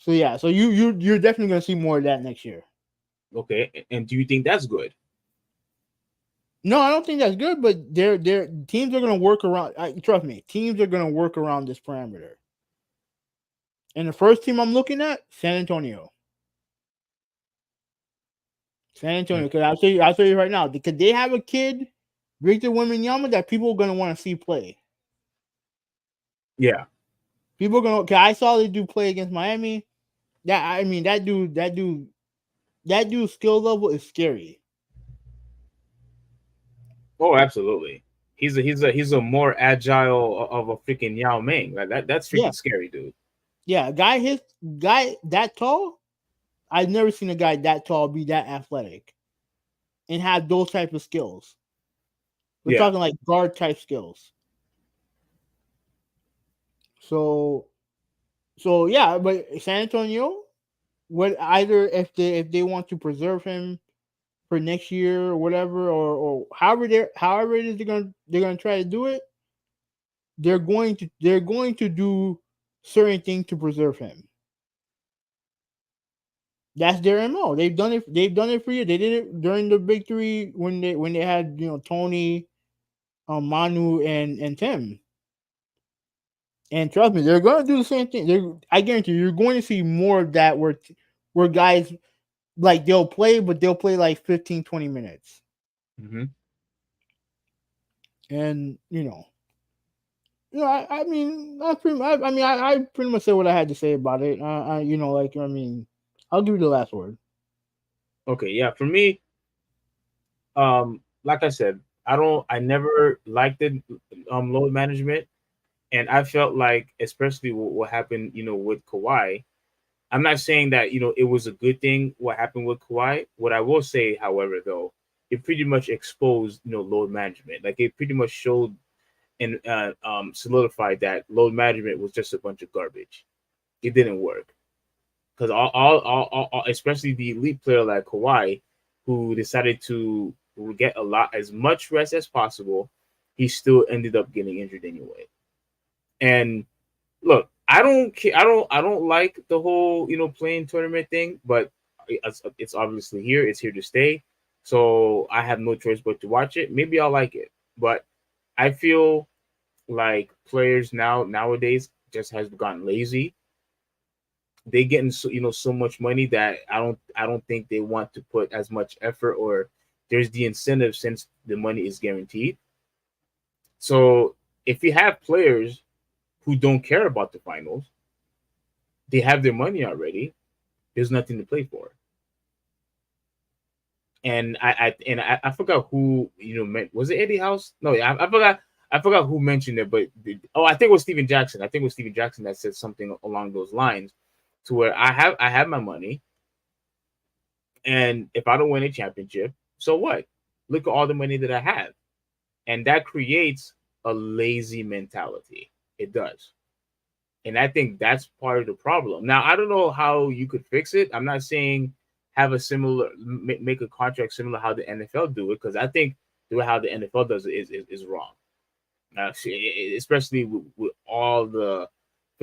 A: yeah. So you're definitely gonna see more of that next year.
B: Okay. And do you think that's good?
A: No, I don't think that's good. But their teams are gonna work around. Trust me, teams are gonna work around this parameter. And the first team I'm looking at, San Antonio. San Antonio, because I'll tell you right now, because they have a kid, Victor Wembanyama, that people are gonna want to see play.
B: Yeah.
A: People are gonna. Cause I saw the dude play against Miami. That dude's skill level is scary.
B: Oh, absolutely. He's a more agile of a freaking Yao Ming. Like that's
A: Yeah,
B: freaking scary, dude.
A: yeah. Guy that tall. I've never seen a guy that tall be that athletic and have those type of skills. We're
B: Yeah.
A: talking like guard type skills. So yeah, but San Antonio would either if they want to preserve him for next year or whatever, or however it is they're gonna try to do it, they're going to do certain things to preserve him. That's their MO. They've done it for you. They did it during the big three when they had Tony, Manu and Tim. And trust me, they're going to do the same thing. I guarantee you're going to see more of that where guys like they'll play, but they'll play like 15, 20 minutes.
B: Mm-hmm.
A: And I mean, I pretty much said what I had to say about it. I'll give you the last word.
B: Okay. Yeah. For me, like I said, I never liked it, load management, and I felt like, especially what happened, with Kawhi. I'm not saying that it was a good thing what happened with Kawhi. What I will say, however, though, it pretty much exposed load management. Like it pretty much showed and solidified that load management was just a bunch of garbage. It didn't work because especially the elite player like Kawhi, who decided to get as much rest as possible, he still ended up getting injured anyway. And look, I don't like the whole playing tournament thing, but it's obviously here. It's here to stay. So I have no choice but to watch it. Maybe I'll like it, but I feel like players nowadays just has gotten lazy. They getting so much money that I don't think they want to put as much effort, or there's the incentive since the money is guaranteed. So if you have players who don't care about the finals, they have their money already. There's nothing to play for. And I forgot who meant, was it Eddie House? No, I forgot who mentioned it, but I think it was Steven Jackson. I think it was Steven Jackson that said something along those lines, to where I have my money, and if I don't win a championship, so what? Look at all the money that I have, and that creates a lazy mentality. It does. And I think that's part of the problem. Now, I don't know how you could fix it. I'm not saying have a similar, make a contract similar how the NFL do it, because I think the way how the NFL does it is wrong. Especially with all the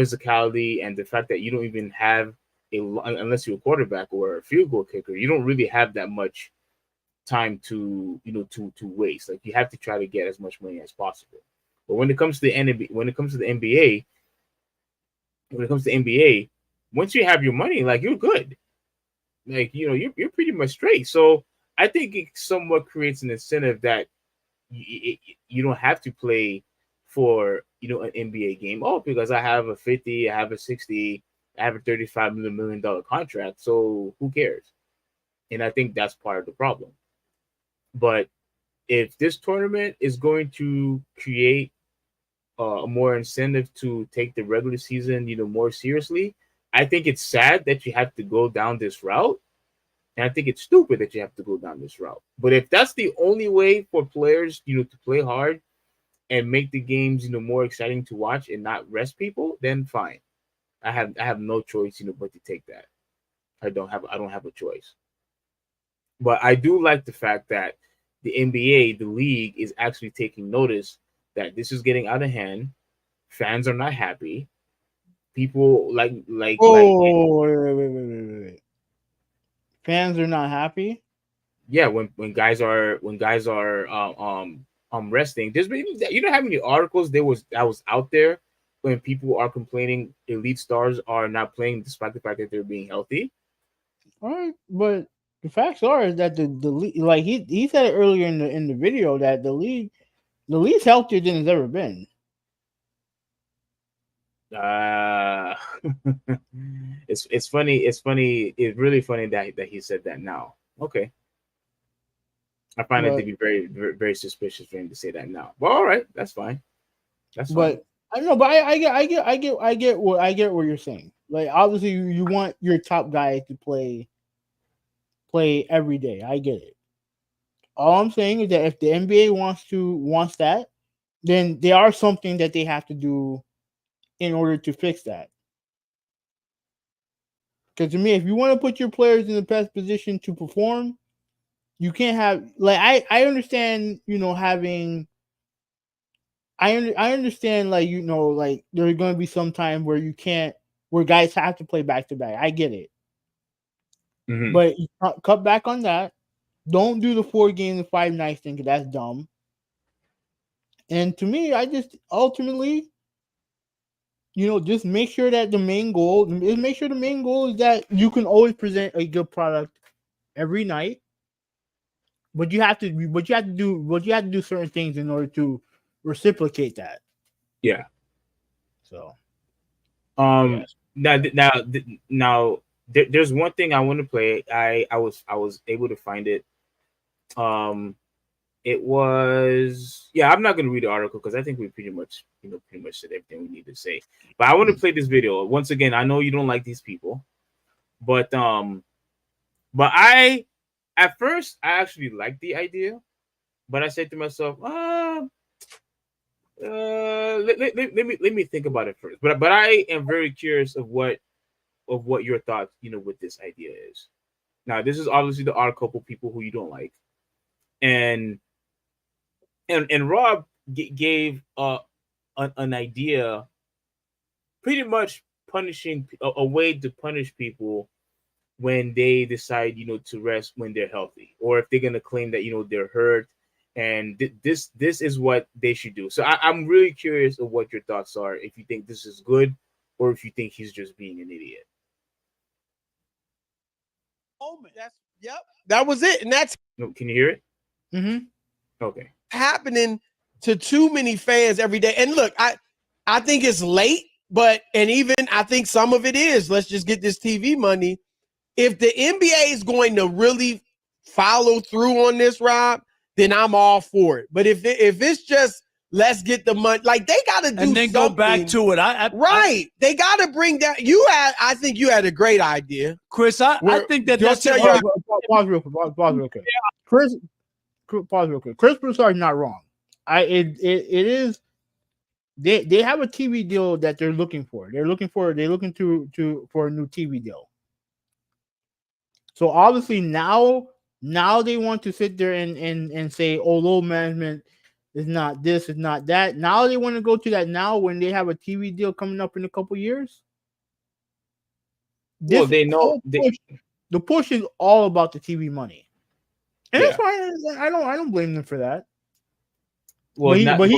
B: physicality, and the fact that you don't even have unless you're a quarterback or a field goal kicker, you don't really have that much time to to waste. Like you have to try to get as much money as possible. But when it comes to the NBA, once you have your money, like you're good. Like you're pretty much straight. So I think it somewhat creates an incentive that you don't have to play for an NBA game. Oh, because I have a 50, I have a 60, I have a $35 million contract. So who cares? And I think that's part of the problem. But if this tournament is going to create a more incentive to take the regular season, more seriously, I think it's sad that you have to go down this route. And I think it's stupid that you have to go down this route. But if that's the only way for players, to play hard and make the games, more exciting to watch and not rest people, then fine. I have no choice, but to take that. I don't have a choice. But I do like the fact that the NBA, the league, is actually taking notice that this is getting out of hand. Fans are not happy. People like
A: wait. Fans are not happy.
B: Yeah, when guys are resting. There's been how many articles that was out there when people are complaining elite stars are not playing despite the fact that they're being healthy.
A: All right, but the facts are that the league, like he said it earlier in the video, that the league's healthier than it's ever been.
B: It's funny. It's really funny that he said that now. Okay. I find it to be very, very, very suspicious for him to say that now. Well, all right, that's fine. That's fine.
A: But I know, but I get what you're saying. Like obviously you want your top guy to play every day. I get it. All I'm saying is that if the NBA wants that, then there are something that they have to do in order to fix that. Because to me, if you want to put your players in the best position to perform, you can't have I understand, having I understand like there's going to be some time where where guys have to play back to back. I get it. Mm-hmm. But cut back on that. Don't do the 4 games and 5 nights thing, because that's dumb. And to me, I just ultimately, just make sure that the main goal is that you can always present a good product every night. But you have to do certain things in order to reciprocate that.
B: Yeah.
A: So,
B: yes. Now, there's one thing I want to play. I was able to find it. It was I'm not going to read the article because I think we pretty much said everything we need to say. But I want to play this video once again. I know you don't like these people, but at first I actually liked the idea, but I said to myself, let me think about it first. But I am very curious of what your thoughts with this idea is. Now, this is obviously there are a couple people who you don't like, and Rob gave an idea, pretty much punishing a way to punish people when they decide to rest when they're healthy, or if they're gonna claim that they're hurt, and this is what they should do. So I'm really curious of what your thoughts are, if you think this is good or if you think he's just being an idiot.
E: That was it. And that's
B: can you hear it?
A: Mm-hmm.
B: Okay.
E: Happening to too many fans every day. And look, I think it's late, and even I think some of it is, let's just get this TV money. If the NBA is going to really follow through on this, Rob, then I'm all for it. But if it's just let's get the money, like they got to do
F: and then
E: something.
F: Go back to it.
E: They got to bring down. I think you had a great idea,
F: Chris. I think that's
A: pause real quick. Chris, pause real quick. Chris Broussard is not wrong. It is. They have a TV deal that they're looking for. They're looking for a new TV deal. So obviously now they want to sit there and say, oh, load management It's not this. It's not that. Now they want to go to that now when they have a TV deal coming up in a couple years.
B: Well, they know
A: the push is all about the TV money, and
B: Yeah.
A: that's fine. I don't blame them for that.
B: well,
A: But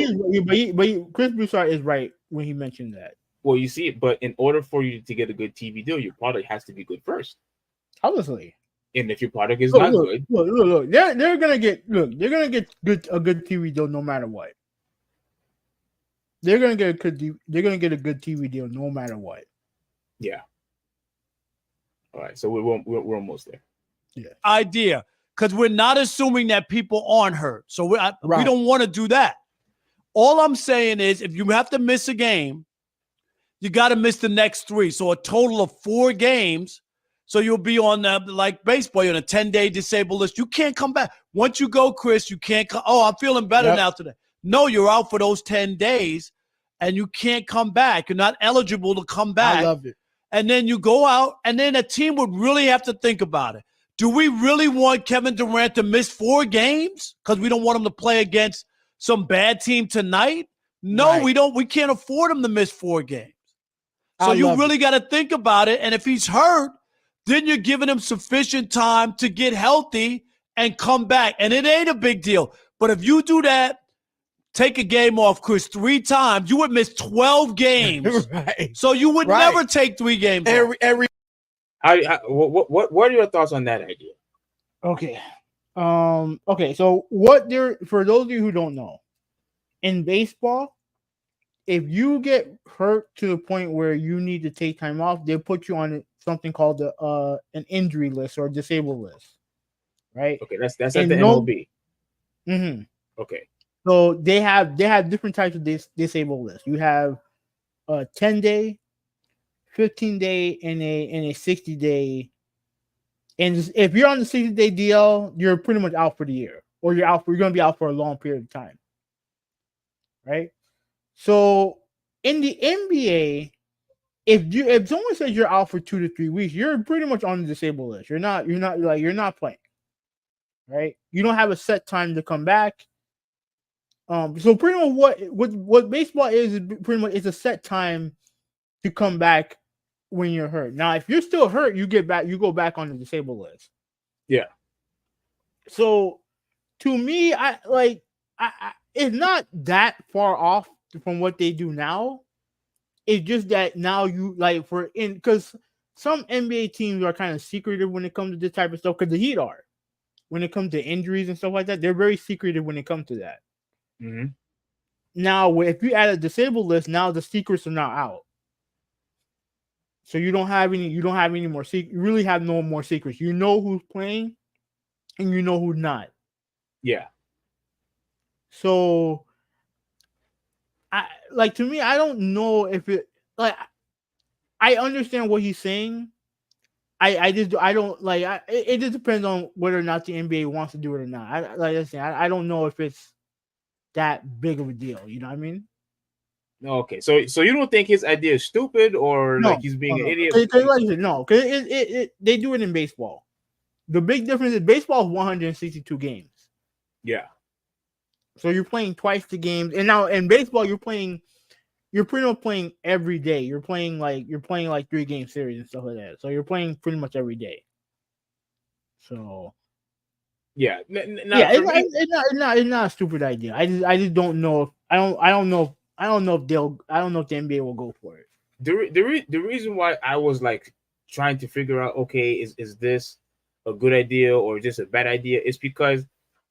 A: Chris Broussard is right when he mentioned that.
B: well, you see, but in order for you to get a good TV deal, your product has to be good first.
A: Obviously,
B: And if your product is not good,
A: look, they're gonna get a good TV deal no matter what. They're gonna get a good TV deal no matter what.
B: yeah. All right, so we're almost there.
A: Yeah.
F: Idea, because we're not assuming that people aren't hurt, so we don't want to do that. All I'm saying is, if you have to miss a game, you got to miss the next 3, so a total of 4 games. So you'll be on like baseball, you're on a 10-day disabled list. You can't come back once you go, Chris. You can't come. Oh, I'm feeling better now today. No, you're out for those 10 days, and you can't come back. You're not eligible to come back.
A: I love it.
F: And then you go out, and then a team would really have to think about it. Do we really want Kevin Durant to miss 4 games because we don't want him to play against some bad team tonight? No, we don't. We can't afford him to miss 4 games. So you really got to think about it. And if he's hurt, then you're giving him sufficient time to get healthy and come back. And it ain't a big deal. But if you do that, take a game off, Chris, 3 times, you would miss 12 games. So you would never take 3 games off.
B: What are your thoughts on that idea?
A: Okay. Okay, so for those of you who don't know, in baseball, if you get hurt to the point where you need to take time off, they'll put you on something called an injury list or a disabled list. Right?
B: Okay, that's at the MLB.
A: Mm-hmm.
B: Okay.
A: So they have different types of disabled lists. You have a 10-day, 15-day, and a 60-day. And if you're on the 60-day DL, you're pretty much out for the year, or you're going to be out for a long period of time. Right? So in the NBA, if someone says you're out for 2 to 3 weeks, you're pretty much on the disabled list. You're not playing. Right? You don't have a set time to come back. So pretty much what baseball is pretty much it's a set time to come back when you're hurt. Now, if you're still hurt, you go back on the disabled list.
B: Yeah.
A: So to me, I it's not that far off from what they do now. It's just that now because some NBA teams are kind of secretive when it comes to this type of stuff, because the Heat are. When it comes to injuries and stuff like that, they're very secretive when it comes to that.
B: Mm-hmm.
A: Now, if you add a disabled list, now the secrets are now out. So you don't have any more secrets. You really have no more secrets. You know who's playing, and you know who's not.
B: Yeah.
A: So, to me, I don't know if it I understand what he's saying. It just depends on whether or not the NBA wants to do it or not. I don't know if it's that big of a deal. You know what I mean?
B: Okay, so you don't think his idea is stupid or he's being an idiot?
A: No, because they do it in baseball. The big difference is baseball is 162 games.
B: Yeah.
A: So you're playing twice the games, and now in baseball you're pretty much playing every day. You're playing 3-game series and stuff like that. So you're playing pretty much every day. So
B: yeah,
A: it's not a stupid idea. I just don't know. I don't know if the NBA will go for it.
B: The reason why I was trying to figure out, okay, is this a good idea or just a bad idea, is because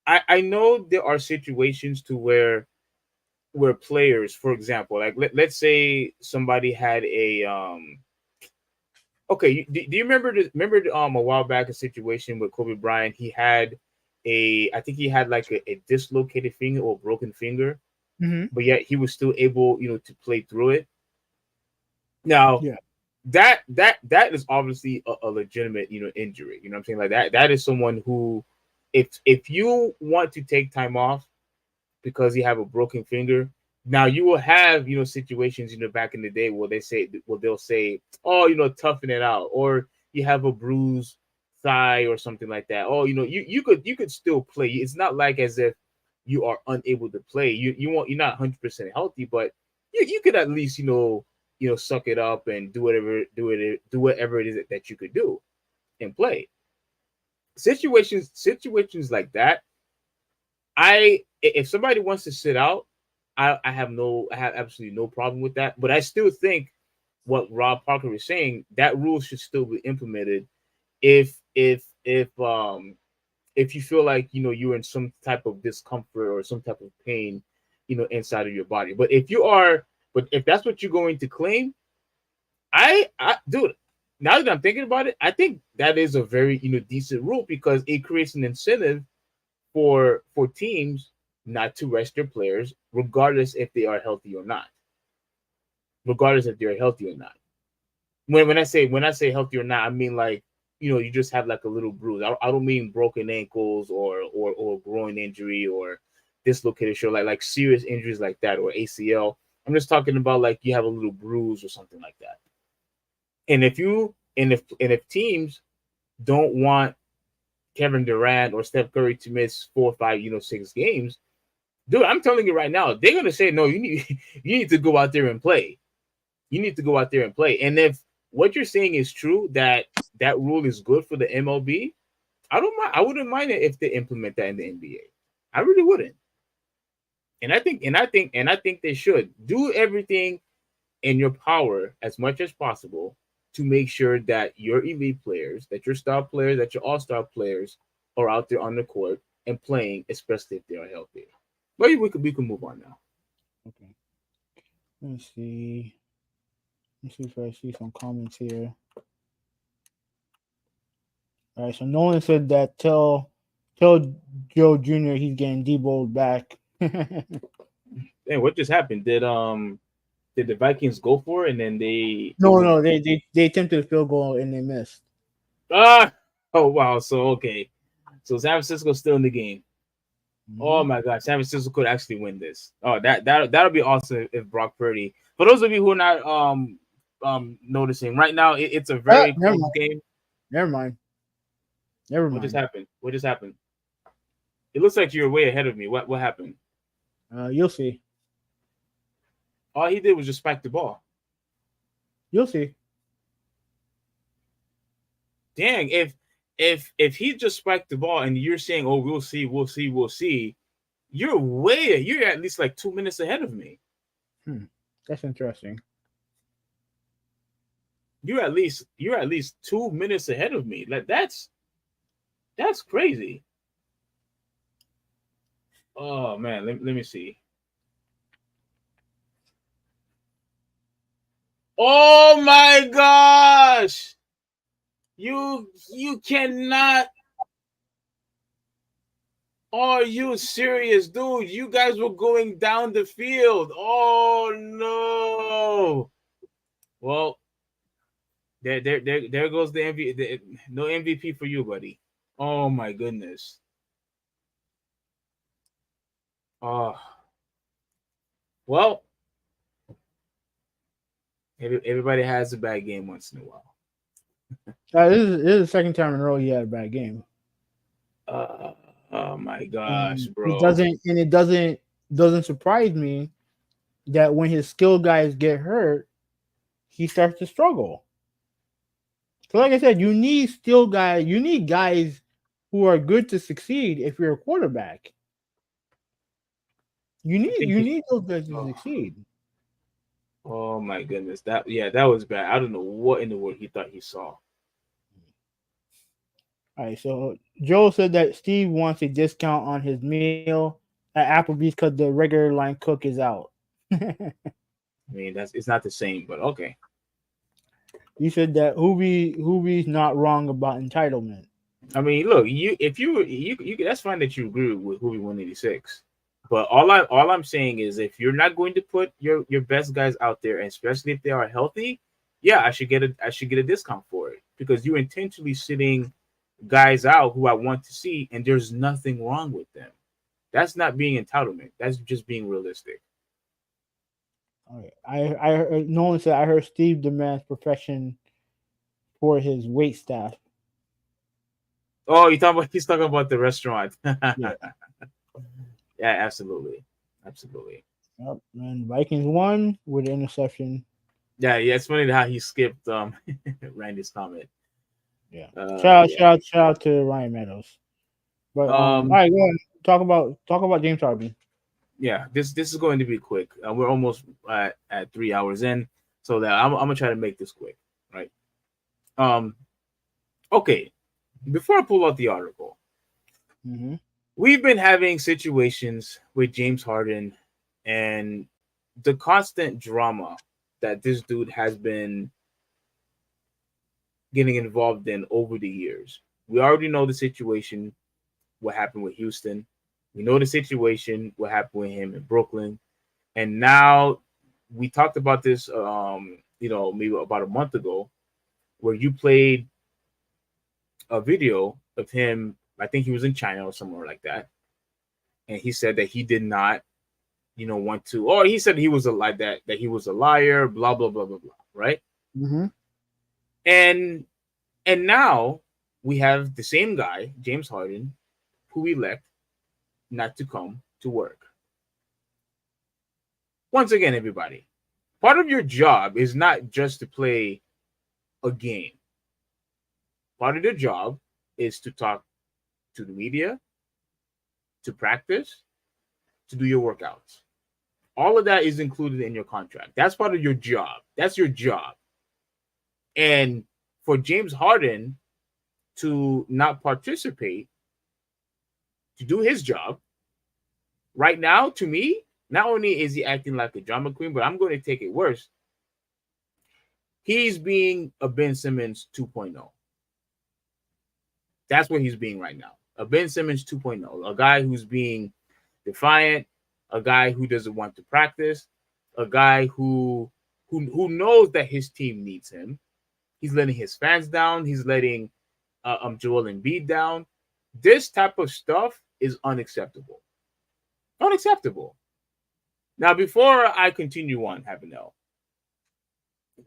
B: I know there are situations to where players, for example, let's say somebody had a okay, do you remember a while back a situation with Kobe Bryant? He had I think he had a dislocated finger or broken finger, but yet he was still able, to play through it. Now,
A: yeah,
B: that is obviously a legitimate, injury. You know what I'm saying? That is someone who, if you want to take time off because you have a broken finger, now you will have, situations, back in the day where they'll say, oh, toughen it out, or you have a bruised thigh or something like that. Oh, you could still play. It's not like as if you are unable to play. You're not 100% healthy, but you could at least suck it up and do whatever it is that you could do and play. Situations like that, if somebody wants to sit out, I have absolutely no problem with that. But I still think what Rob Parker is saying, that rule should still be implemented if you feel like you're in some type of discomfort or some type of pain inside of your body. But if that's what you're going to claim, I dude, now that I'm thinking about it, I think that is a very decent rule, because it creates an incentive for teams not to rest their players, regardless if they are healthy or not. Regardless if they're healthy or not. When I say healthy or not, I mean like you just have like a little bruise. I don't mean broken ankles or groin injury or dislocated shoulder, like serious injuries like that, or ACL. I'm just talking about like you have a little bruise or something like that. And if teams don't want Kevin Durant or Steph Curry to miss 4 or 5, 6 games, dude, I'm telling you right now, they're gonna say no. You need to go out there and play. You need to go out there and play. And if what you're saying is true, that rule is good for the MLB, I wouldn't mind it if they implement that in the NBA. I really wouldn't. And I think they should do everything in your power as much as possible to make sure that your elite players, that your star players, that your all-star players are out there on the court and playing, especially if they are healthy. But we can move on now.
A: Okay. Let me see. Let's see if I see some comments here. All right, so Nolan said that tell Joe Jr. he's getting Debo'd back.
B: Hey, what just happened? Did the Vikings go for it and then they
A: they attempted a field goal and they missed.
B: oh wow, so okay. So San Francisco's still in the game. Mm-hmm. Oh my God, San Francisco could actually win this. Oh, that'll be awesome if Brock Purdy. For those of you who are not noticing right now, it's a very close game.
A: Never mind.
B: What just happened? It looks like you're way ahead of me. What happened?
A: You'll see.
B: All he did was just spike the ball.
A: You'll see.
B: Dang, if he just spiked the ball and you're saying, "Oh, we'll see," you're at least like 2 minutes ahead of me.
A: That's interesting.
B: You're at least 2 minutes ahead of me. Like that's crazy. Oh man, let me see. Oh my gosh! You cannot. Are you serious, dude? You guys were going down the field. Oh no! Well, there goes the MVP. No MVP for you, buddy. Oh my goodness. Oh. Well, everybody has a bad game once in a while.
A: This is the second time in a row he had a bad game.
B: Oh my gosh, bro!
A: It doesn't surprise me that when his skill guys get hurt, he starts to struggle. So, like I said, you need skill guys. You need guys who are good to succeed. If you're a quarterback, you need those guys to succeed.
B: Oh my goodness, that was bad. I don't know what in the world he thought he saw.
A: All right, so Joe said that Steve wants a discount on his meal at Applebee's because the regular line cook is out.
B: I mean, it's not the same, but okay.
A: You said that Huvi's not wrong about entitlement.
B: I mean, look, you that's fine that you agree with Huvi 186, but all I'm saying is if you're not going to put your best guys out there, and especially if they are healthy, yeah, I should get a discount for it, because you're intentionally sitting guys out who I want to see, and there's nothing wrong with them. That's not being entitlement. That's just being realistic.
A: Okay. I heard Nolan said I heard Steve demands profession for his wait staff.
B: Oh, he's talking about the restaurant. Yeah. Yeah, absolutely. Absolutely.
A: Yep. And Vikings won with an interception.
B: Yeah, it's funny how he skipped Randy's comment.
A: Yeah.
B: Yeah.
A: Shout out to Ryan Meadows. But all
B: Um
A: right, go ahead. Talk about James Harden.
B: yeah, this is going to be quick. We're almost at 3 hours in, so that I'm gonna try to make this quick, right? Um, okay. Before I pull out the article,
A: Mm-hmm.
B: we've been having situations with James Harden and the constant drama that this dude has been getting involved in over the years. We already know the situation, what happened with Houston. We know the situation, what happened with him in Brooklyn. And now we talked about this, maybe about a month ago, where you played a video of him. I think he was in China or somewhere like that, and he said that he did not, want to, or he said he was a like that he was a liar, blah blah blah blah blah, right?
A: Mm-hmm.
B: And now we have the same guy, James Harden, who elect not to come to work. Once again, everybody, part of your job is not just to play a game. Part of your job is to talk to the media, to practice, to do your workouts. All of that is included in your contract. That's part of your job. That's your job. And for James Harden to not participate, to do his job, right now, to me, not only is he acting like a drama queen, but I'm going to take it worse. He's being a Ben Simmons 2.0. That's what he's being right now. A Ben Simmons 2.0. A guy who's being defiant, a guy who doesn't want to practice, a guy who knows that his team needs him. He's letting his fans down. He's letting Joel Embiid down. This type of stuff is unacceptable. Unacceptable. Now, before I continue on, Habanel,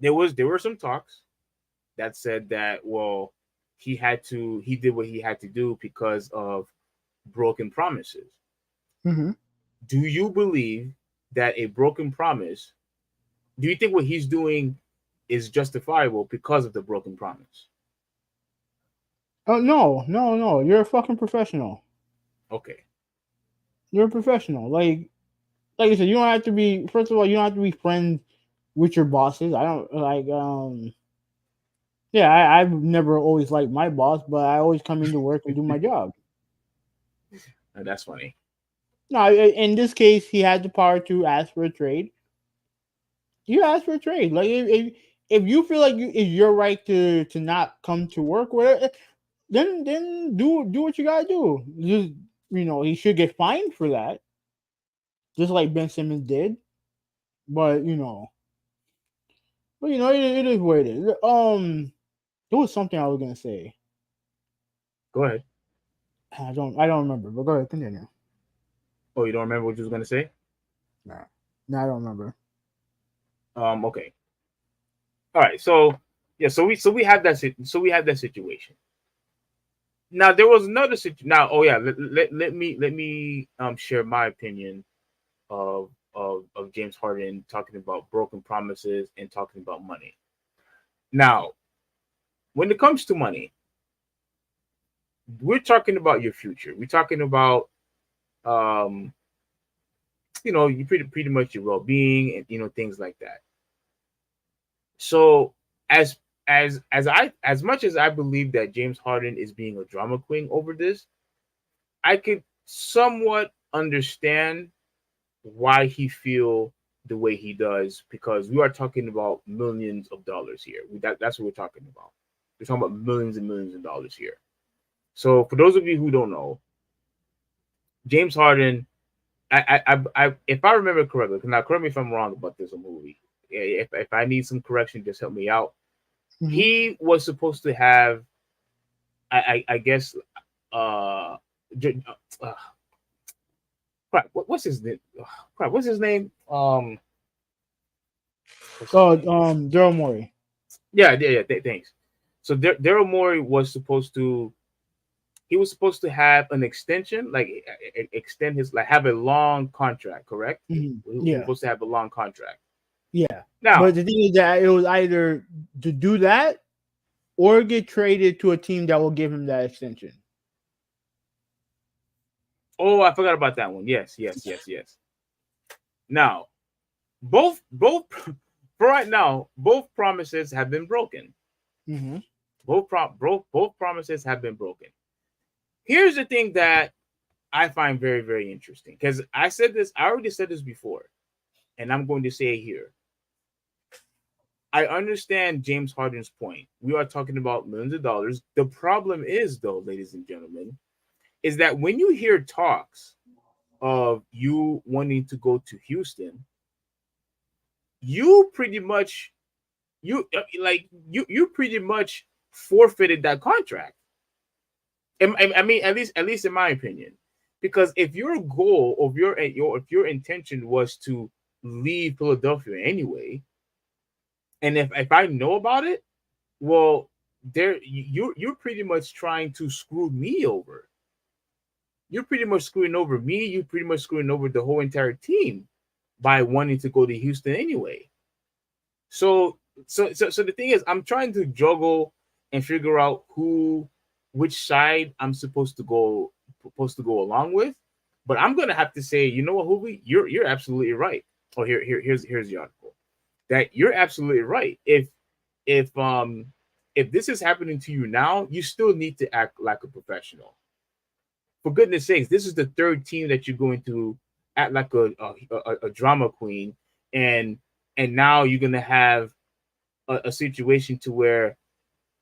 B: there were some talks that said that, well, he did what he had to do because of broken promises.
A: Mm-hmm.
B: Do you believe that a broken promise, do you think what he's doing is justifiable because of the broken promise?
A: Oh no. You're a fucking professional.
B: Okay.
A: You're a professional. Like I said, you don't have to be. First of all, you don't have to be friends with your bosses. I don't like. Yeah, I've never always liked my boss, but I always come into work and do my job.
B: That's funny.
A: No, in this case, he had the power to ask for a trade. You ask for a trade. Like if you feel like it's your right to not come to work, whatever, then do what you gotta do. Just he should get fined for that, just like Ben Simmons did. But it is what it is. There was something I was gonna say.
B: Go ahead.
A: I don't remember. But go ahead, continue.
B: Oh, you don't remember what you was gonna say?
A: No, I don't remember.
B: Okay. All right. So yeah. So we have that. So we have that situation. Now there was another situation. Now, oh yeah. Let me share my opinion of James Harden talking about broken promises and talking about money. Now, when it comes to money, we're talking about your future. We're talking about you pretty much your well-being and things like that. So as much as I believe that James Harden is being a drama queen over this, I could somewhat understand why he feel the way he does, because we are talking about millions of dollars here. That's what we're talking about. We're talking about millions and millions of dollars here. So for those of you who don't know, James Harden, I if I remember correctly, now correct me if I'm wrong about this movie. If I need some correction, just help me out. Mm-hmm. He was supposed to have, I guess, crap, what's his name? Crap, what's his name?
A: Daryl Morey.
B: Yeah. Thanks. So Daryl Morey was supposed to he was supposed to have an extension, like extend his, like have a long contract, correct? He was
A: Yeah,
B: supposed to have a long contract.
A: yeah.
B: Now,
A: But the thing is that it was either to do that or get traded to a team that will give him that extension.
B: oh, I forgot about that one. Yes. Now, both for right now, both promises have been broken.
A: Mm-hmm.
B: Both promises have been broken. Here's the thing that I find very, very interesting, because I already said this before, and I'm going to say it here. I understand James Harden's point. We are talking about millions of dollars. The problem is, though, ladies and gentlemen, is that when you hear talks of you wanting to go to Houston, you pretty much you pretty much forfeited that contract. I mean, at least in my opinion, because if your goal of if your intention was to leave Philadelphia anyway, and if I know about it, well, you're pretty much trying to screw me over. You're pretty much screwing over me. You're pretty much screwing over the whole entire team by wanting to go to Houston anyway. So the thing is, I'm trying to juggle and figure out which side I'm supposed to go along with. But I'm gonna have to say, you know what, Huvi, you're absolutely right. Oh, here's the article. That you're absolutely right. If this is happening to you now, you still need to act like a professional. For goodness sakes, this is the third team that you're going to act like a drama queen, and now you're gonna have a situation to where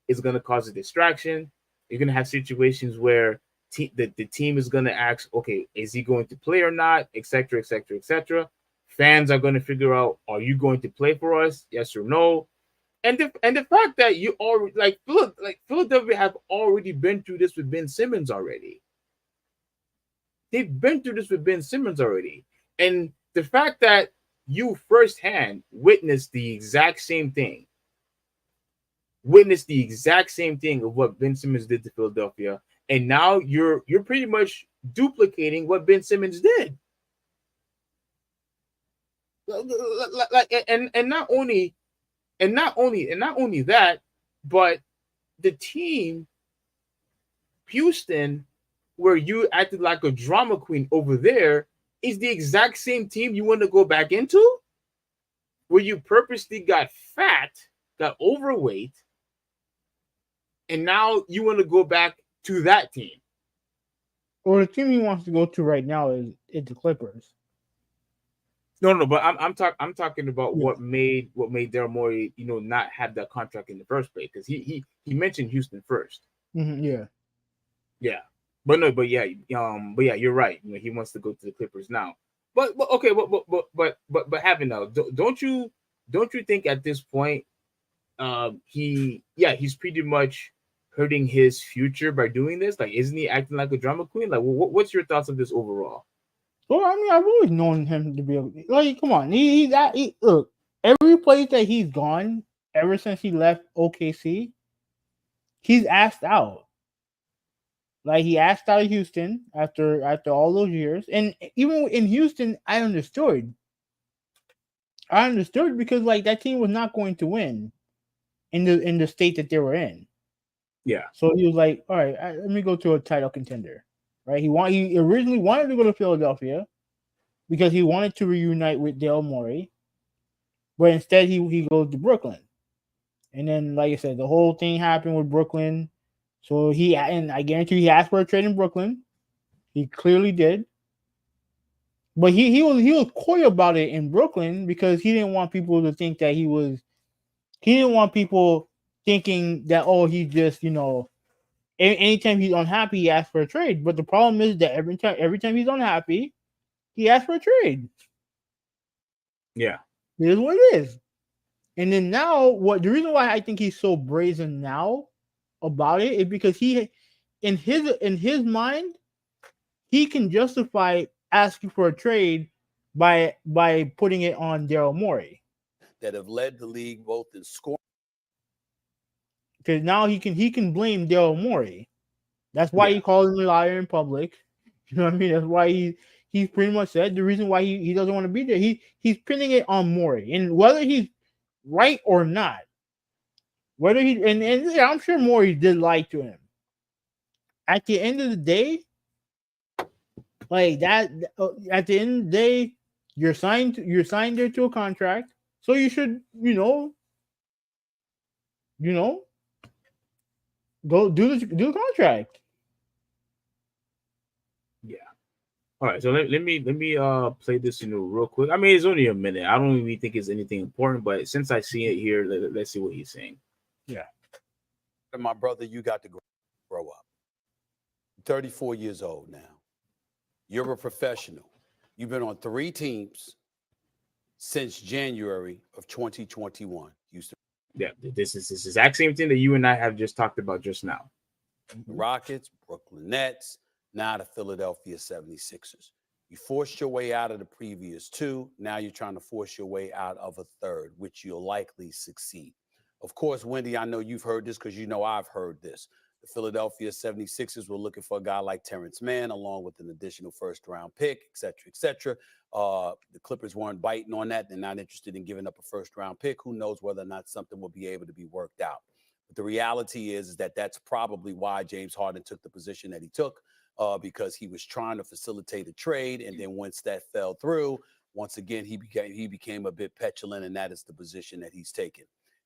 B: it's gonna cause a distraction. You're gonna have situations where the team is gonna ask, okay, is he going to play or not, etc., etc., etc. Fans are going to figure out, are you going to play for us, yes or no? And the fact that you already like Philadelphia have already been through this with Ben Simmons already. They've been through this with Ben Simmons already. And the fact that you firsthand witnessed the exact same thing of what Ben Simmons did to Philadelphia, and now you're pretty much duplicating what Ben Simmons did. Like, and not only that, but the team, Houston, where you acted like a drama queen over there, is the exact same team you want to go back into, where you purposely got fat, got overweight, and now you want to go back to that team.
A: Or the team he wants to go to right now is the Clippers.
B: No, but I'm talking about what made Daryl Morey, not have that contract in the first place, because he mentioned Houston first.
A: Mm-hmm,
B: yeah, but you're right. He wants to go to the Clippers now. But having now, don't you think at this point, he's pretty much hurting his future by doing this? Like, isn't he acting like a drama queen? Like, what's your thoughts of this overall?
A: Well, I mean, I've always known him to be like, come on, look, every place that he's gone ever since he left OKC, he's asked out. Like, he asked out of Houston after all those years, and even in Houston, I understood because like that team was not going to win in the state that they were in.
B: Yeah.
A: So he was like, all right, let me go to a title contender. Right? He originally wanted to go to Philadelphia because he wanted to reunite with Daryl Morey, but instead he goes to Brooklyn. And then, like I said, the whole thing happened with Brooklyn. So and I guarantee he asked for a trade in Brooklyn. He clearly did. But he was coy about it in Brooklyn because he didn't want people to think that he didn't want people thinking that, oh, he just, anytime he's unhappy, he asks for a trade. But the problem is that every time he's unhappy, he asks for a trade.
B: Yeah.
A: It is what it is. And then now, the reason why I think he's so brazen now about it is because in his mind, he can justify asking for a trade by putting it on Daryl Morey.
C: That have led the league both in scoring.
A: Because now he can blame Daryl Morey. That's why
B: Yeah.
A: he called him a liar in public. You know what I mean? That's why he's pretty much said the reason why he doesn't want to be there. He's pinning it on Maury, and whether he's right or not, whether he and yeah, I'm sure Maury did lie to him. At the end of the day, like that, at the end of the day, you're signed there to a contract, so you should go do the contract.
B: Yeah. All right. So let me play this real quick. I mean, it's only a minute. I don't even think it's anything important, but since I see it here, let's see what he's saying.
A: Yeah.
C: And my brother, you got to grow up. 34 years old now. You're a professional. You've been on 3 teams since January of 2021. Houston
B: Yeah, this is the exact same thing that you and I have just talked about just now.
C: Rockets, Brooklyn Nets, now the Philadelphia 76ers. You forced your way out of the previous 2. Now you're trying to force your way out of a 3rd, which you'll likely succeed. Of course, Wendy, I know you've heard this because you know I've heard this. The Philadelphia 76ers were looking for a guy like Terrence Mann, along with an additional first-round pick, et cetera, et cetera. The Clippers weren't biting on that. They're not interested in giving up a first-round pick. Who knows whether or not something will be able to be worked out. But the reality is that that's probably why James Harden took the position that he took, because he was trying to facilitate a trade. And then once that fell through, once again, he became a bit petulant, and that is the position that he's taken.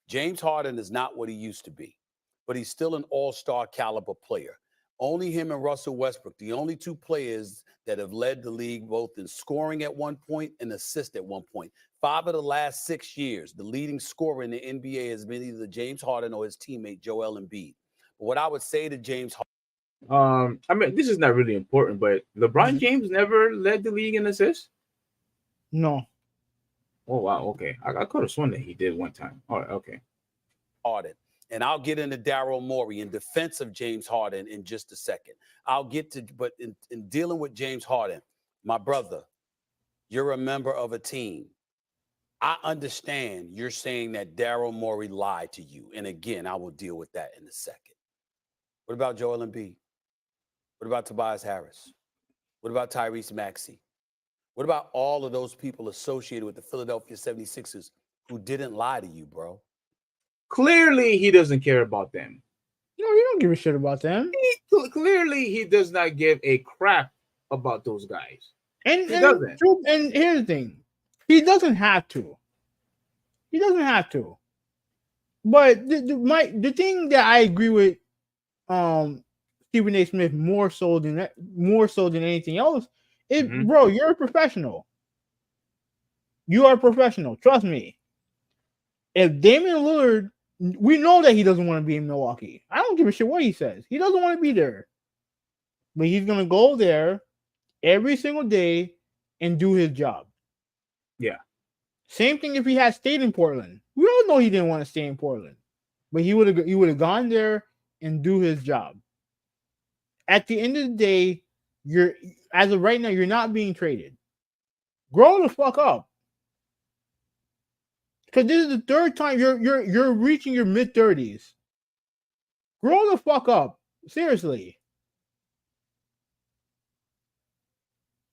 C: James Harden is not what he used to be, but he's still an all-star caliber player. Only him and Russell Westbrook, the only 2 players that have led the league both in scoring at one point and assist at one point. 5 of the last 6 years, the leading scorer in the NBA has been either James Harden or his teammate Joel Embiid. But what I would say to James Harden,
B: I mean, this is not really important, but LeBron James never led the league in assists.
A: No.
B: Oh wow, okay. I could have sworn that he did one time. All right, okay.
C: Harden. And I'll get into Daryl Morey in defense of James Harden in just a second. I'll get to, but in dealing with James Harden, my brother, you're a member of a team. I understand you're saying that Daryl Morey lied to you. And again, I will deal with that in a second. What about Joel Embiid? What about Tobias Harris? What about Tyrese Maxey? What about all of those people associated with the Philadelphia 76ers who didn't lie to you, bro?
B: Clearly, he doesn't care about them.
A: No, you don't give a shit about them.
B: Clearly, he does not give a crap about those guys.
A: And
B: He doesn't.
A: And here's the thing, he doesn't have to. He doesn't have to. But the thing that I agree with, Stephen A. Smith more so than anything else is, bro, you're a professional. You are a professional. Trust me. If Damian Lillard, we know that he doesn't want to be in Milwaukee. I don't give a shit what he says. He doesn't want to be there. But he's going to go there every single day and do his job.
B: Yeah.
A: Same thing if he had stayed in Portland. We all know he didn't want to stay in Portland. But he would have gone there and do his job. At the end of the day, as of right now, you're not being traded. Grow the fuck up. Because this is the 3rd time you're reaching your mid-30s. Grow the fuck up. Seriously.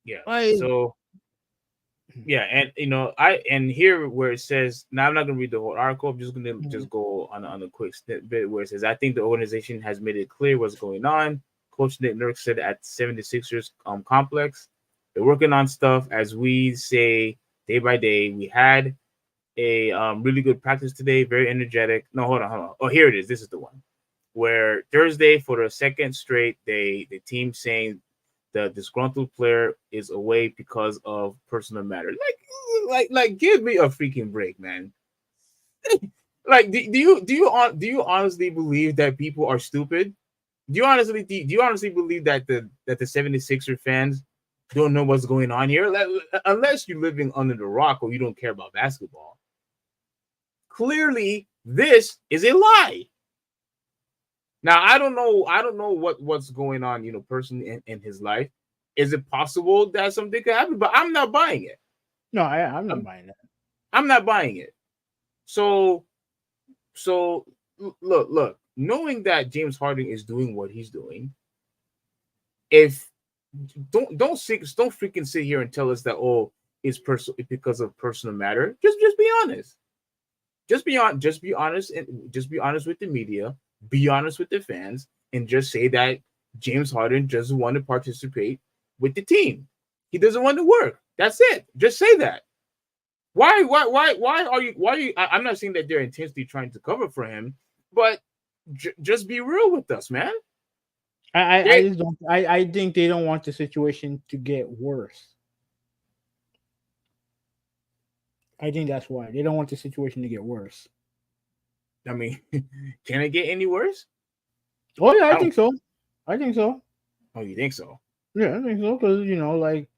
B: Yeah.
A: Like,
B: So yeah, and here where it says, now I'm not gonna read the whole article, I'm just gonna just go on a quick bit where it says, I think the organization has made it clear what's going on. Coach Nick Nurse said at 76ers complex, they're working on stuff as we say day by day. We had a really good practice today, very energetic. No, hold on. Oh, here it is. This is the one where Thursday for the 2nd straight, the team saying the disgruntled player is away because of personal matters. Like, give me a freaking break, man. Like, do you honestly believe that people are stupid? Do you honestly believe that the 76er fans don't know what's going on here? Unless you're living under the rock or you don't care about basketball. Clearly, this is a lie. Now, I don't know what's going on, personally in his life. Is it possible that something could happen? But I'm not buying it.
A: No, I'm not buying that.
B: I'm not buying it. So look, knowing that James Harden is doing what he's doing, if don't freaking sit here and tell us that it's because of personal matter. Just be honest. Just be honest and just be honest with the media. Be honest with the fans, and just say that James Harden doesn't want to participate with the team. He doesn't want to work. That's it. Just say that. Why are you? I'm not saying that they're intensely trying to cover for him, but just be real with us, man.
A: I just don't. I think they don't want the situation to get worse. I think that's why they don't want the situation to get worse.
B: I mean, can it get any worse?
A: Oh yeah, I think so. I think so.
B: Oh, you think so?
A: Yeah, I think so. Because like,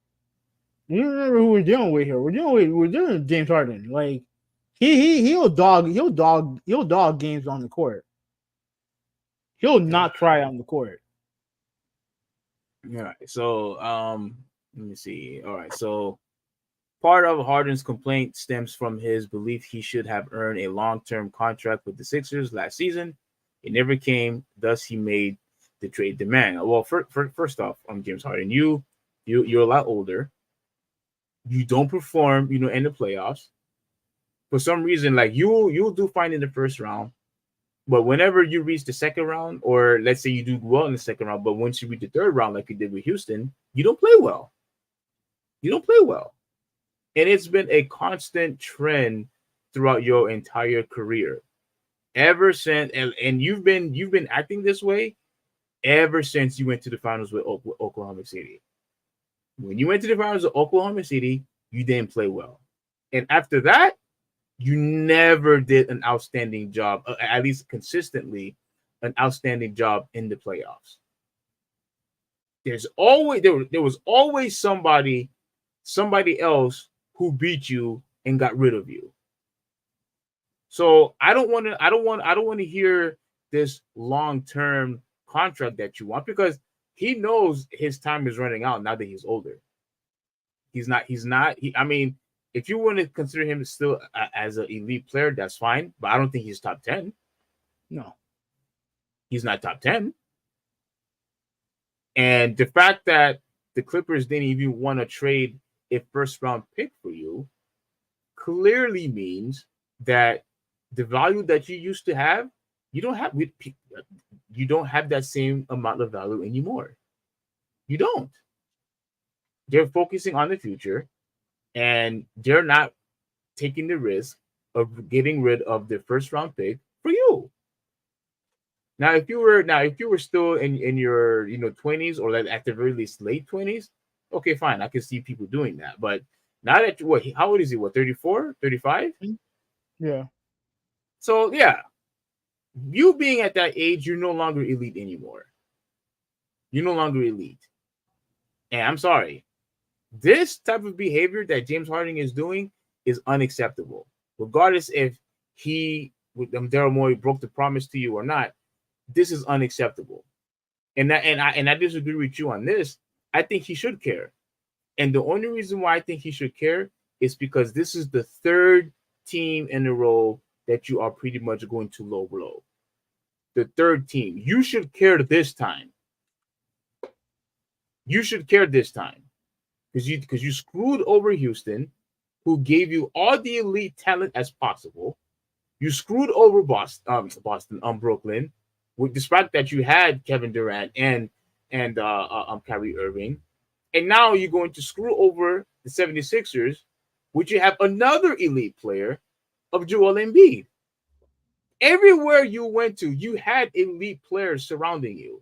A: you remember who we're dealing with here? We're dealing with James Harden. Like, he'll dog games on the court. He'll not try on the court.
B: All right. So, let me see. All right. So, part of Harden's complaint stems from his belief he should have earned a long-term contract with the Sixers last season. It never came. Thus, he made the trade demand. Well, first off, James Harden, you're a lot older. You don't perform, in the playoffs. For some reason, like you'll do fine in the first round, but whenever you reach the second round, or let's say you do well in the second round, but once you reach the third round, like you did with Houston, you don't play well. You don't play well. And it's been a constant trend throughout your entire career. Ever since, and you've been acting this way ever since you went to the finals with Oklahoma City. When you went to the finals with Oklahoma City, you didn't play well. And after that, you never did an outstanding job, at least consistently, an outstanding job in the playoffs. There was always somebody else who beat you and got rid of you. So I don't want to hear this long-term contract that you want, because he knows his time is running out now that he's older. I mean, if you want to consider him still as an elite player, that's fine, but I don't think he's top 10.
A: No.
B: He's not top 10. And the fact that the Clippers didn't even want to trade a first-round pick for you clearly means that the value that you used to have, you don't have that same amount of value anymore. You don't. They're focusing on the future, and they're not taking the risk of getting rid of the first-round pick for you. Now, if you were still in your 20s, or like at the very least late 20s, okay, fine, I can see people doing that. But now that how old is he? 34, 35?
A: Yeah.
B: So yeah, you being at that age, you're no longer elite anymore. You're no longer elite. And I'm sorry, this type of behavior that James Harden is doing is unacceptable. Regardless if Daryl Morey broke the promise to you or not, this is unacceptable. And I disagree with you on this. I think he should care. And the only reason why I think he should care is because this is the third team in a row that you are pretty much going to low blow. The third team. You should care this time. You should care this time. Because you screwed over Houston, who gave you all the elite talent as possible. You screwed over Brooklyn, despite that you had Kevin Durant and Kyrie Irving. And now you're going to screw over the 76ers, which you have another elite player of Joel Embiid. Everywhere you went to, you had elite players surrounding you,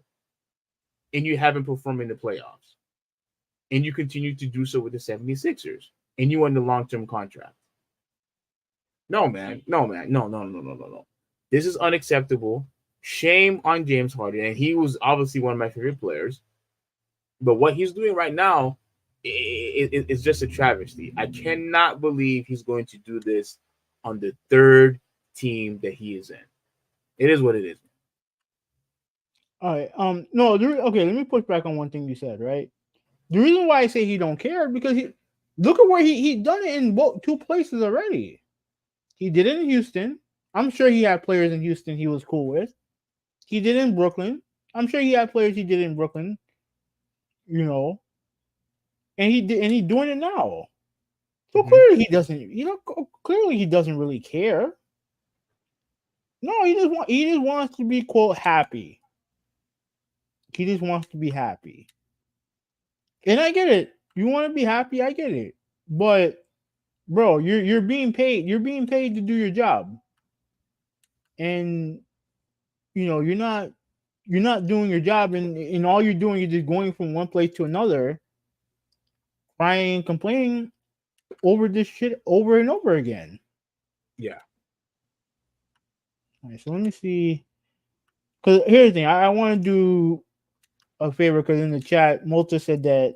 B: and you haven't performed in the playoffs. And you continue to do so with the 76ers, and you won the long-term contract. No, man. No. This is unacceptable. Shame on James Harden. And he was obviously one of my favorite players. But what he's doing right now is just a travesty. I cannot believe he's going to do this on the third team that he is in. It is what it is.
A: All right. No. Okay. Let me push back on one thing you said. Right. The reason why I say he don't care, because look at where he done it in two places already. He did it in Houston. I'm sure he had players in Houston he was cool with. He did it in Brooklyn. I'm sure he had players he did in Brooklyn. you know, and he's doing it now. So
B: Mhm.
A: clearly he doesn't, clearly he doesn't really care. No, he just wants to be quote happy. He just wants to be happy. And I get it. You want to be happy, I get it. But bro, you're being paid. You're being paid to do your job. And you're not doing your job, and all you're doing is just going from one place to another, crying, complaining over this shit over and over again.
B: Yeah.
A: All right, so let me see. Because here's the thing, I want to do a favor because in the chat, Malta said that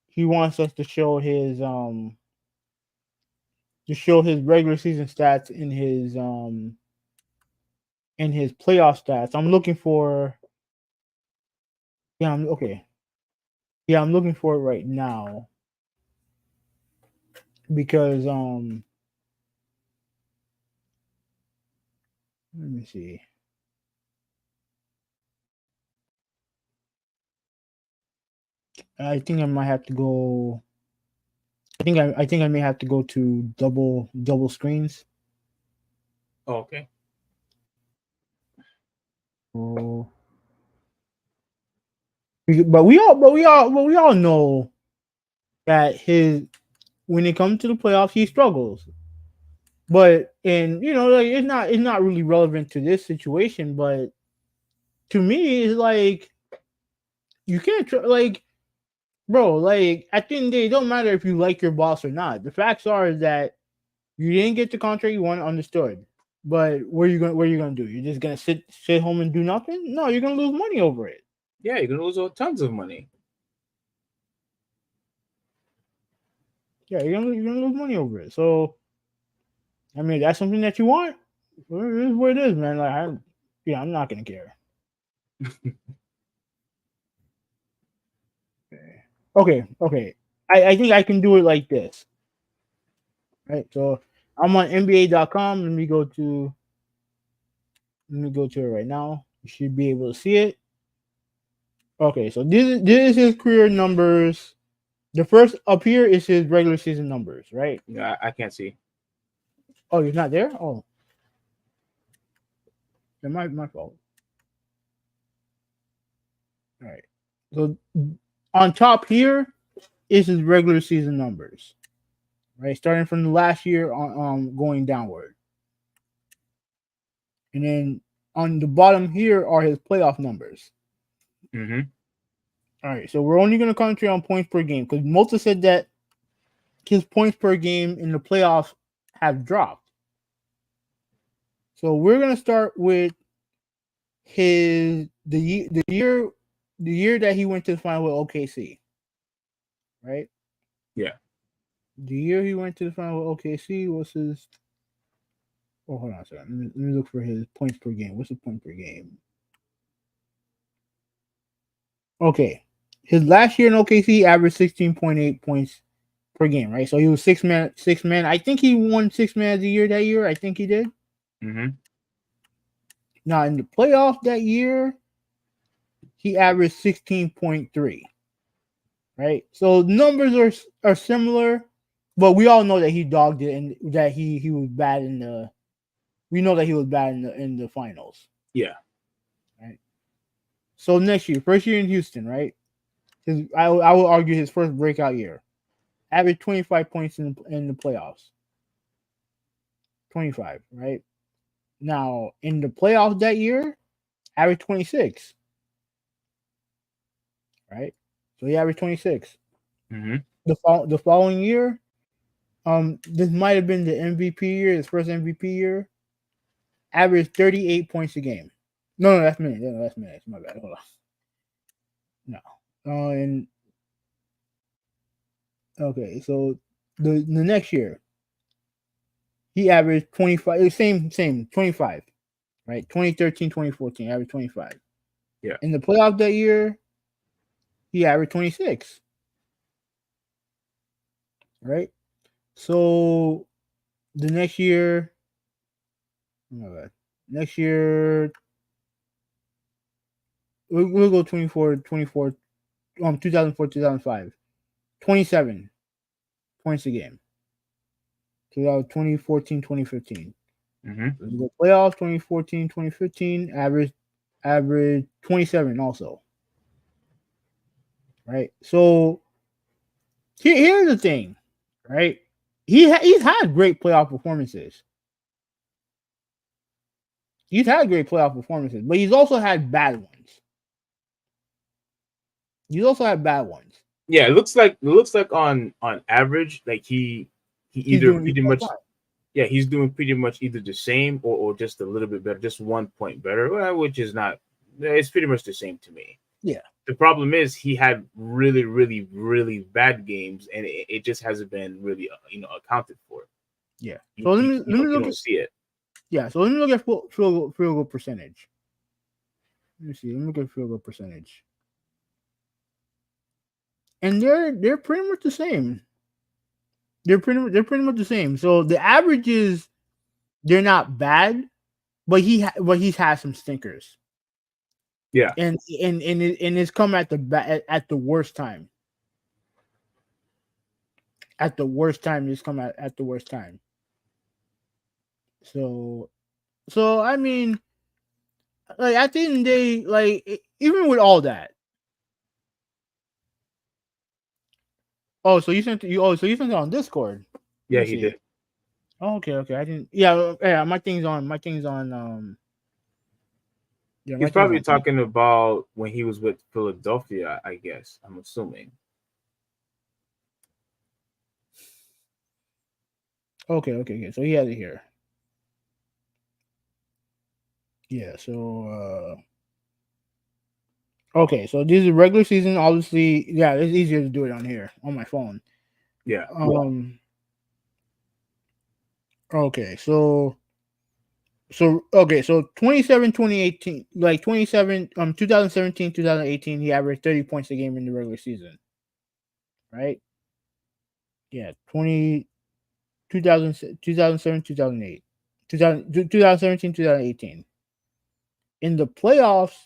A: he wants us to show his regular season stats in his playoff stats. I'm looking for okay. Yeah, I'm looking for it right now because let me see. I think I might have to go. I think I may have to go to double screens.
B: Okay.
A: Oh. But we all know that his when it comes to the playoffs he struggles. But and like it's not really relevant to this situation. But to me, it's like you can't like, bro. Like at the end of the day, it don't matter if you like your boss or not. The facts are that you didn't get the contract you want, understood. But what are you gonna do? You're just gonna sit home and do nothing? No, you're gonna lose money over it.
B: Yeah, you're gonna lose tons of money.
A: Yeah, you're gonna lose money over it. So, I mean, that's something that you want. Well, it is what it is, man. Like, I'm not gonna care. Okay. I think I can do it like this. Right. So I'm on NBA.com. Let me go to it right now. You should be able to see it. Okay, so this is his career numbers. The first up here is his regular season numbers, right?
B: Yeah, I can't see.
A: Oh, you're not there? Oh. Yeah, my fault. All right. So on top here is his regular season numbers, right? Starting from the last year on going downward. And then on the bottom here are his playoff numbers.
B: Mm-hmm.
A: All right. So we're only going to concentrate on points per game because Malta said that his points per game in the playoffs have dropped. So we're going to start with the year that he went to the final with OKC, right?
B: Yeah.
A: The year he went to the final with OKC was his. Oh, hold on a second. Let me look for his points per game. What's the point per game? Okay, his last year in OKC averaged 16.8 points per game, right? So he was six man. I think he won 6 man of the year that year. I think he did.
B: Mm-hmm.
A: Now in the playoff that year, he averaged 16.3. Right, so numbers are similar, but we all know that he dogged it and that he was bad in the. We know that he was bad in the finals.
B: Yeah.
A: Right. So next year, first year in Houston, right? I will argue his first breakout year, averaged 25 points in the playoffs. 25, right? Now in the playoffs that year, averaged 26. Right, so he averaged 26.
B: Mm-hmm.
A: The following year, this might have been the MVP year, his first MVP year. Averaged 38 points a game. No, that's minutes. No, that's minutes. My bad. Hold on. No. And okay, so the next year, he averaged 25. Same 25. Right, 2013, 2014, averaged 25.
B: Yeah.
A: In the playoff that year, he averaged 26. Right, so the next year, oh my bad. Next year, we'll go 24, 2004-2005, 27 points a game. So that was 2014-2015. The playoffs 2014-2015 average 27 also. Right. So here's the thing, right? He's had great playoff performances. He's had great playoff performances, but he's also had bad ones.
B: Yeah, it looks like on average, like he either pretty much he's doing pretty much either the same or just a little bit better, just 1 point better, which is not, it's pretty much the same to me.
A: Yeah.
B: The problem is he had really, really, really bad games, and it just hasn't been really accounted for.
A: Yeah. So let me look
B: at see it.
A: Yeah. So let me look at field goal percentage. Let me see. Let me look at field goal percentage. And they're pretty much the same. They're pretty much the same. So the averages, they're not bad, but he's had some stinkers.
B: Yeah.
A: And it's come at the worst time. At the worst time, it's come at the worst time. So I mean, like at the end of the day, like even with all that. Oh, so you sent it on Discord?
B: Yeah, he did.
A: Oh, okay. I didn't. Yeah. My thing's on. Yeah,
B: he's probably talking about when he was with Philadelphia, I guess. I'm assuming.
A: Okay. So he has it here. Yeah. So. Okay. So this is regular season. Obviously, yeah. It's easier to do it on here on my phone.
B: Yeah.
A: Okay. So 27, 2018, like 27, 2017, 2018, he averaged 30 points a game in the regular season. Right? Yeah, 2007, 2008. 2017, 2018. In the playoffs,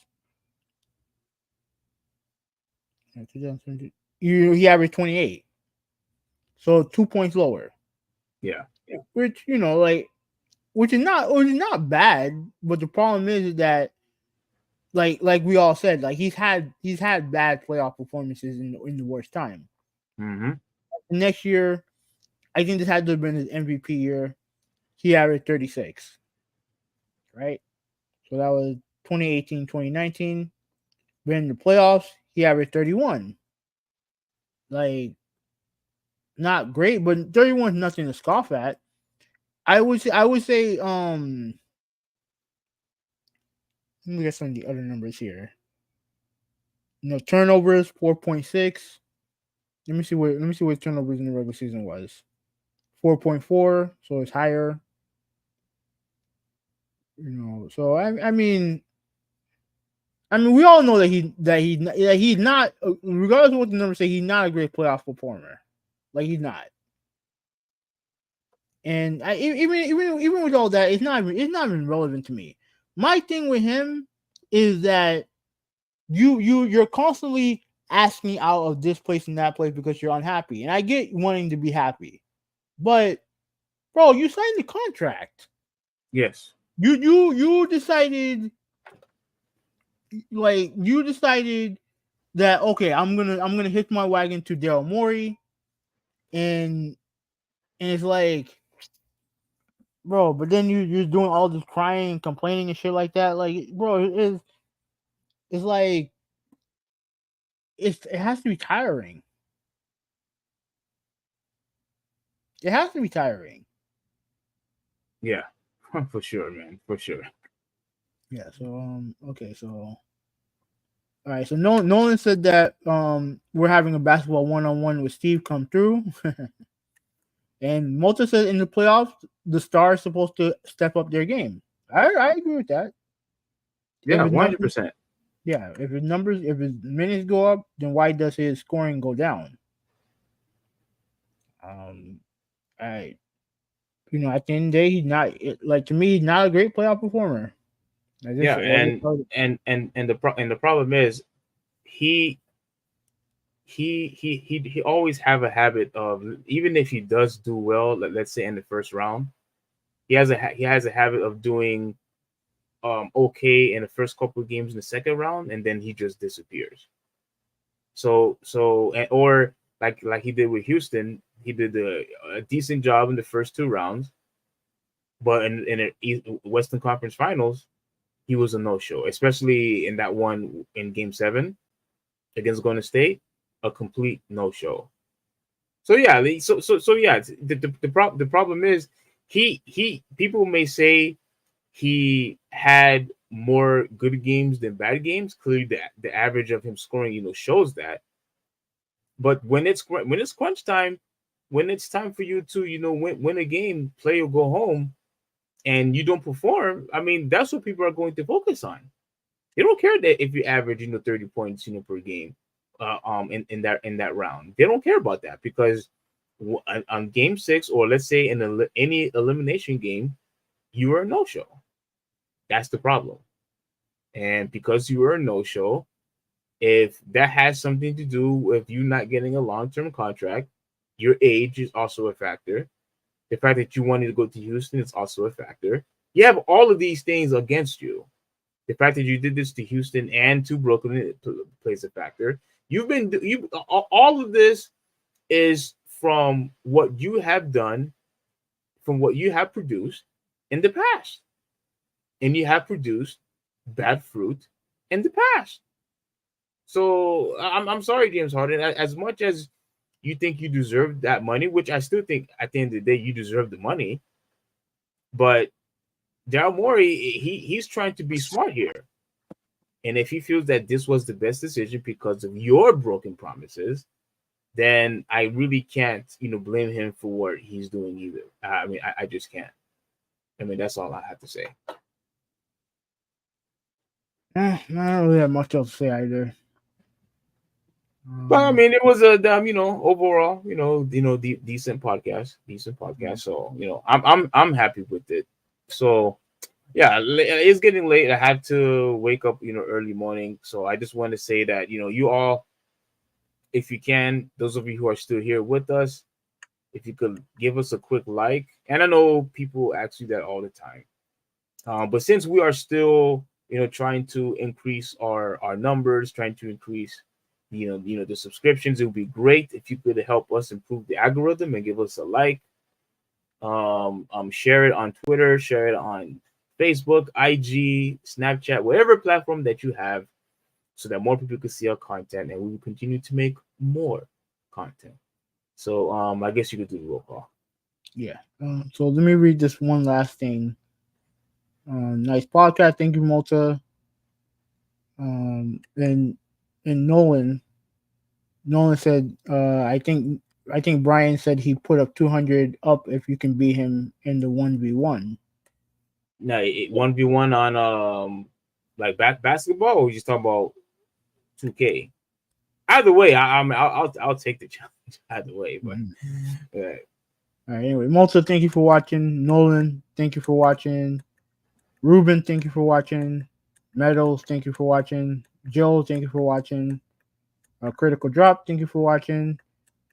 A: he averaged 28. So 2 points lower.
B: Yeah.
A: Which, which is not bad, but the problem is that like we all said, like he's had bad playoff performances in the worst time. Next year, I think this had to have been his MVP year. He averaged 36. Right? So that was 2018, 2019. But in the playoffs, he averaged 31. Like, not great, but 31 is nothing to scoff at. I would say let me get some of the other numbers here. Turnovers 4.6. Let me see what turnovers in the regular season was. 4.4, so it's higher. So I mean we all know that he's not, regardless of what the numbers say, he's not a great playoff performer. Like, he's not. And even with all that, it's not even relevant to me. My thing with him is that you're constantly asking out of this place and that place because you're unhappy, and I get wanting to be happy, but bro, you signed the contract.
B: Yes.
A: You decided, that okay, I'm gonna hitch my wagon to Daryl Morey, and it's like, bro, but then you're doing all this crying and complaining and shit like that. Like, bro, it's like it has to be tiring. It has to be tiring.
B: Yeah, for sure, man, for sure.
A: Yeah. So okay. So all right. So Nolan said that we're having a basketball 1-on-1 with Steve come through, and Malta said in the playoffs the Stars supposed to step up their game. I agree with that.
B: Yeah, 100%.
A: Yeah, if his minutes go up, then why does his scoring go down? At the end of the day, he's not, to me, he's not a great playoff performer.
B: And the problem is he he always have a habit of, even if he does do well, let's say in the first round, he has a habit of doing okay in the first couple of games in the second round, and then he just disappears. Or like he did with Houston, he did a decent job in the first two rounds, but in Western Conference Finals, he was a no-show, especially in that one in Game 7 against Golden State, a complete no-show. So yeah, the problem is he people may say he had more good games than bad games. Clearly, the average of him scoring, shows that. But when it's crunch time, when it's time for you to, win a game, play or go home, and you don't perform, I mean, that's what people are going to focus on. They don't care that if you average, 30 points, per game, in that round. They don't care about that because on Game 6, or let's say in any elimination game, you are a no-show. That's the problem. And because you were a no-show, if that has something to do with you not getting a long-term contract, your age is also a factor. The fact that you wanted to go to Houston is also a factor. You have all of these things against you. The fact that you did this to Houston and to Brooklyn plays a factor. All of this is from what you have done, from what you have produced in the past. And you have produced bad fruit in the past. So I'm sorry, James Harden. As much as you think you deserve that money, which I still think at the end of the day you deserve the money, but Daryl Morey, he's trying to be smart here. And if he feels that this was the best decision because of your broken promises, then I really can't, blame him for what he's doing either. I mean, I just can't. I mean, that's all I have to say.
A: I don't really have much else to say either.
B: But I mean, it was a overall, decent podcast. So I'm happy with it. So yeah, it's getting late. I have to wake up, early morning. So I just want to say that you all, if you can, those of you who are still here with us, if you could give us a quick like, and I know people ask you that all the time, but since we are still trying to increase our numbers, trying to increase the subscriptions, it would be great if you could help us improve the algorithm and give us a like. Share it on Twitter, share it on Facebook, IG, Snapchat, whatever platform that you have, so that more people can see our content and we will continue to make more content. So I guess you could do the roll call.
A: Yeah. So let me read this one last thing. Nice podcast. Thank you, Malta. And Nolan said, I think Brian said he put up 200 up if you can beat him in the 1v1.
B: No, 1v1 on like basketball, or you just talking about 2K? Either way, I'll take the challenge either way. But
A: All right. Anyway, Malta, thank you for watching. Nolan, thank you for watching. Ruben, thank you for watching. Meadows, thank you for watching. Joe, thank you for watching. Critical Drop, thank you for watching.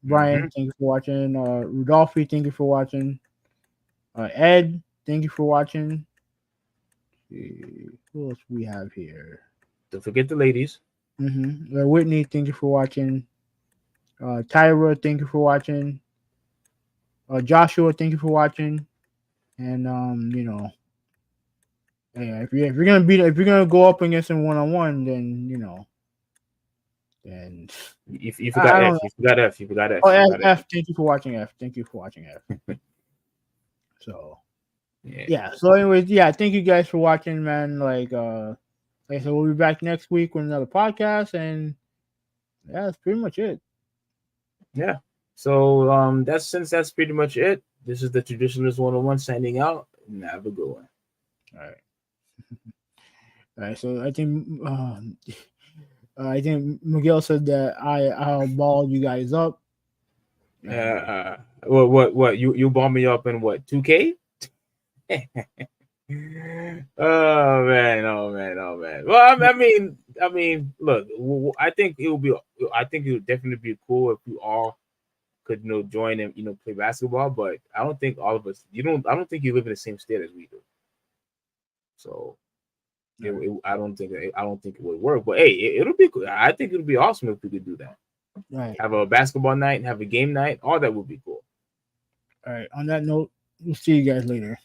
A: Brian, thank you for watching. Rudolphi, thank you for watching. Ed, thank you for watching. Who else we have here?
B: Don't forget the ladies.
A: Whitney, thank you for watching. Tyra, thank you for watching. Joshua, thank you for watching. And yeah, if you're gonna go up against him 1-on-1, then then
B: you forgot F. You forgot F.
A: Oh, F. Thank you for watching F. Thank you for watching F. So yeah. So anyways, yeah, thank you guys for watching, man. Like I said, we'll be back next week with another podcast, and yeah, that's pretty much it.
B: Yeah. So that's pretty much it. This is the Traditionalist 101 signing out. And have a good one.
A: All right. All right. So I think Miguel said that I'll ball you guys up.
B: What you ball me up in what, 2K? Oh man, oh man, oh man. Well, I mean, look, I think it would definitely be cool if we all could, join and play basketball. But I don't think all of us. I don't think you live in the same state as we do. So, I don't think it would work. But hey, it'll be. I think it'll be awesome if we could do that.
A: Right.
B: Have a basketball night, have a game night. All that would be cool.
A: All right. On that note, we'll see you guys later.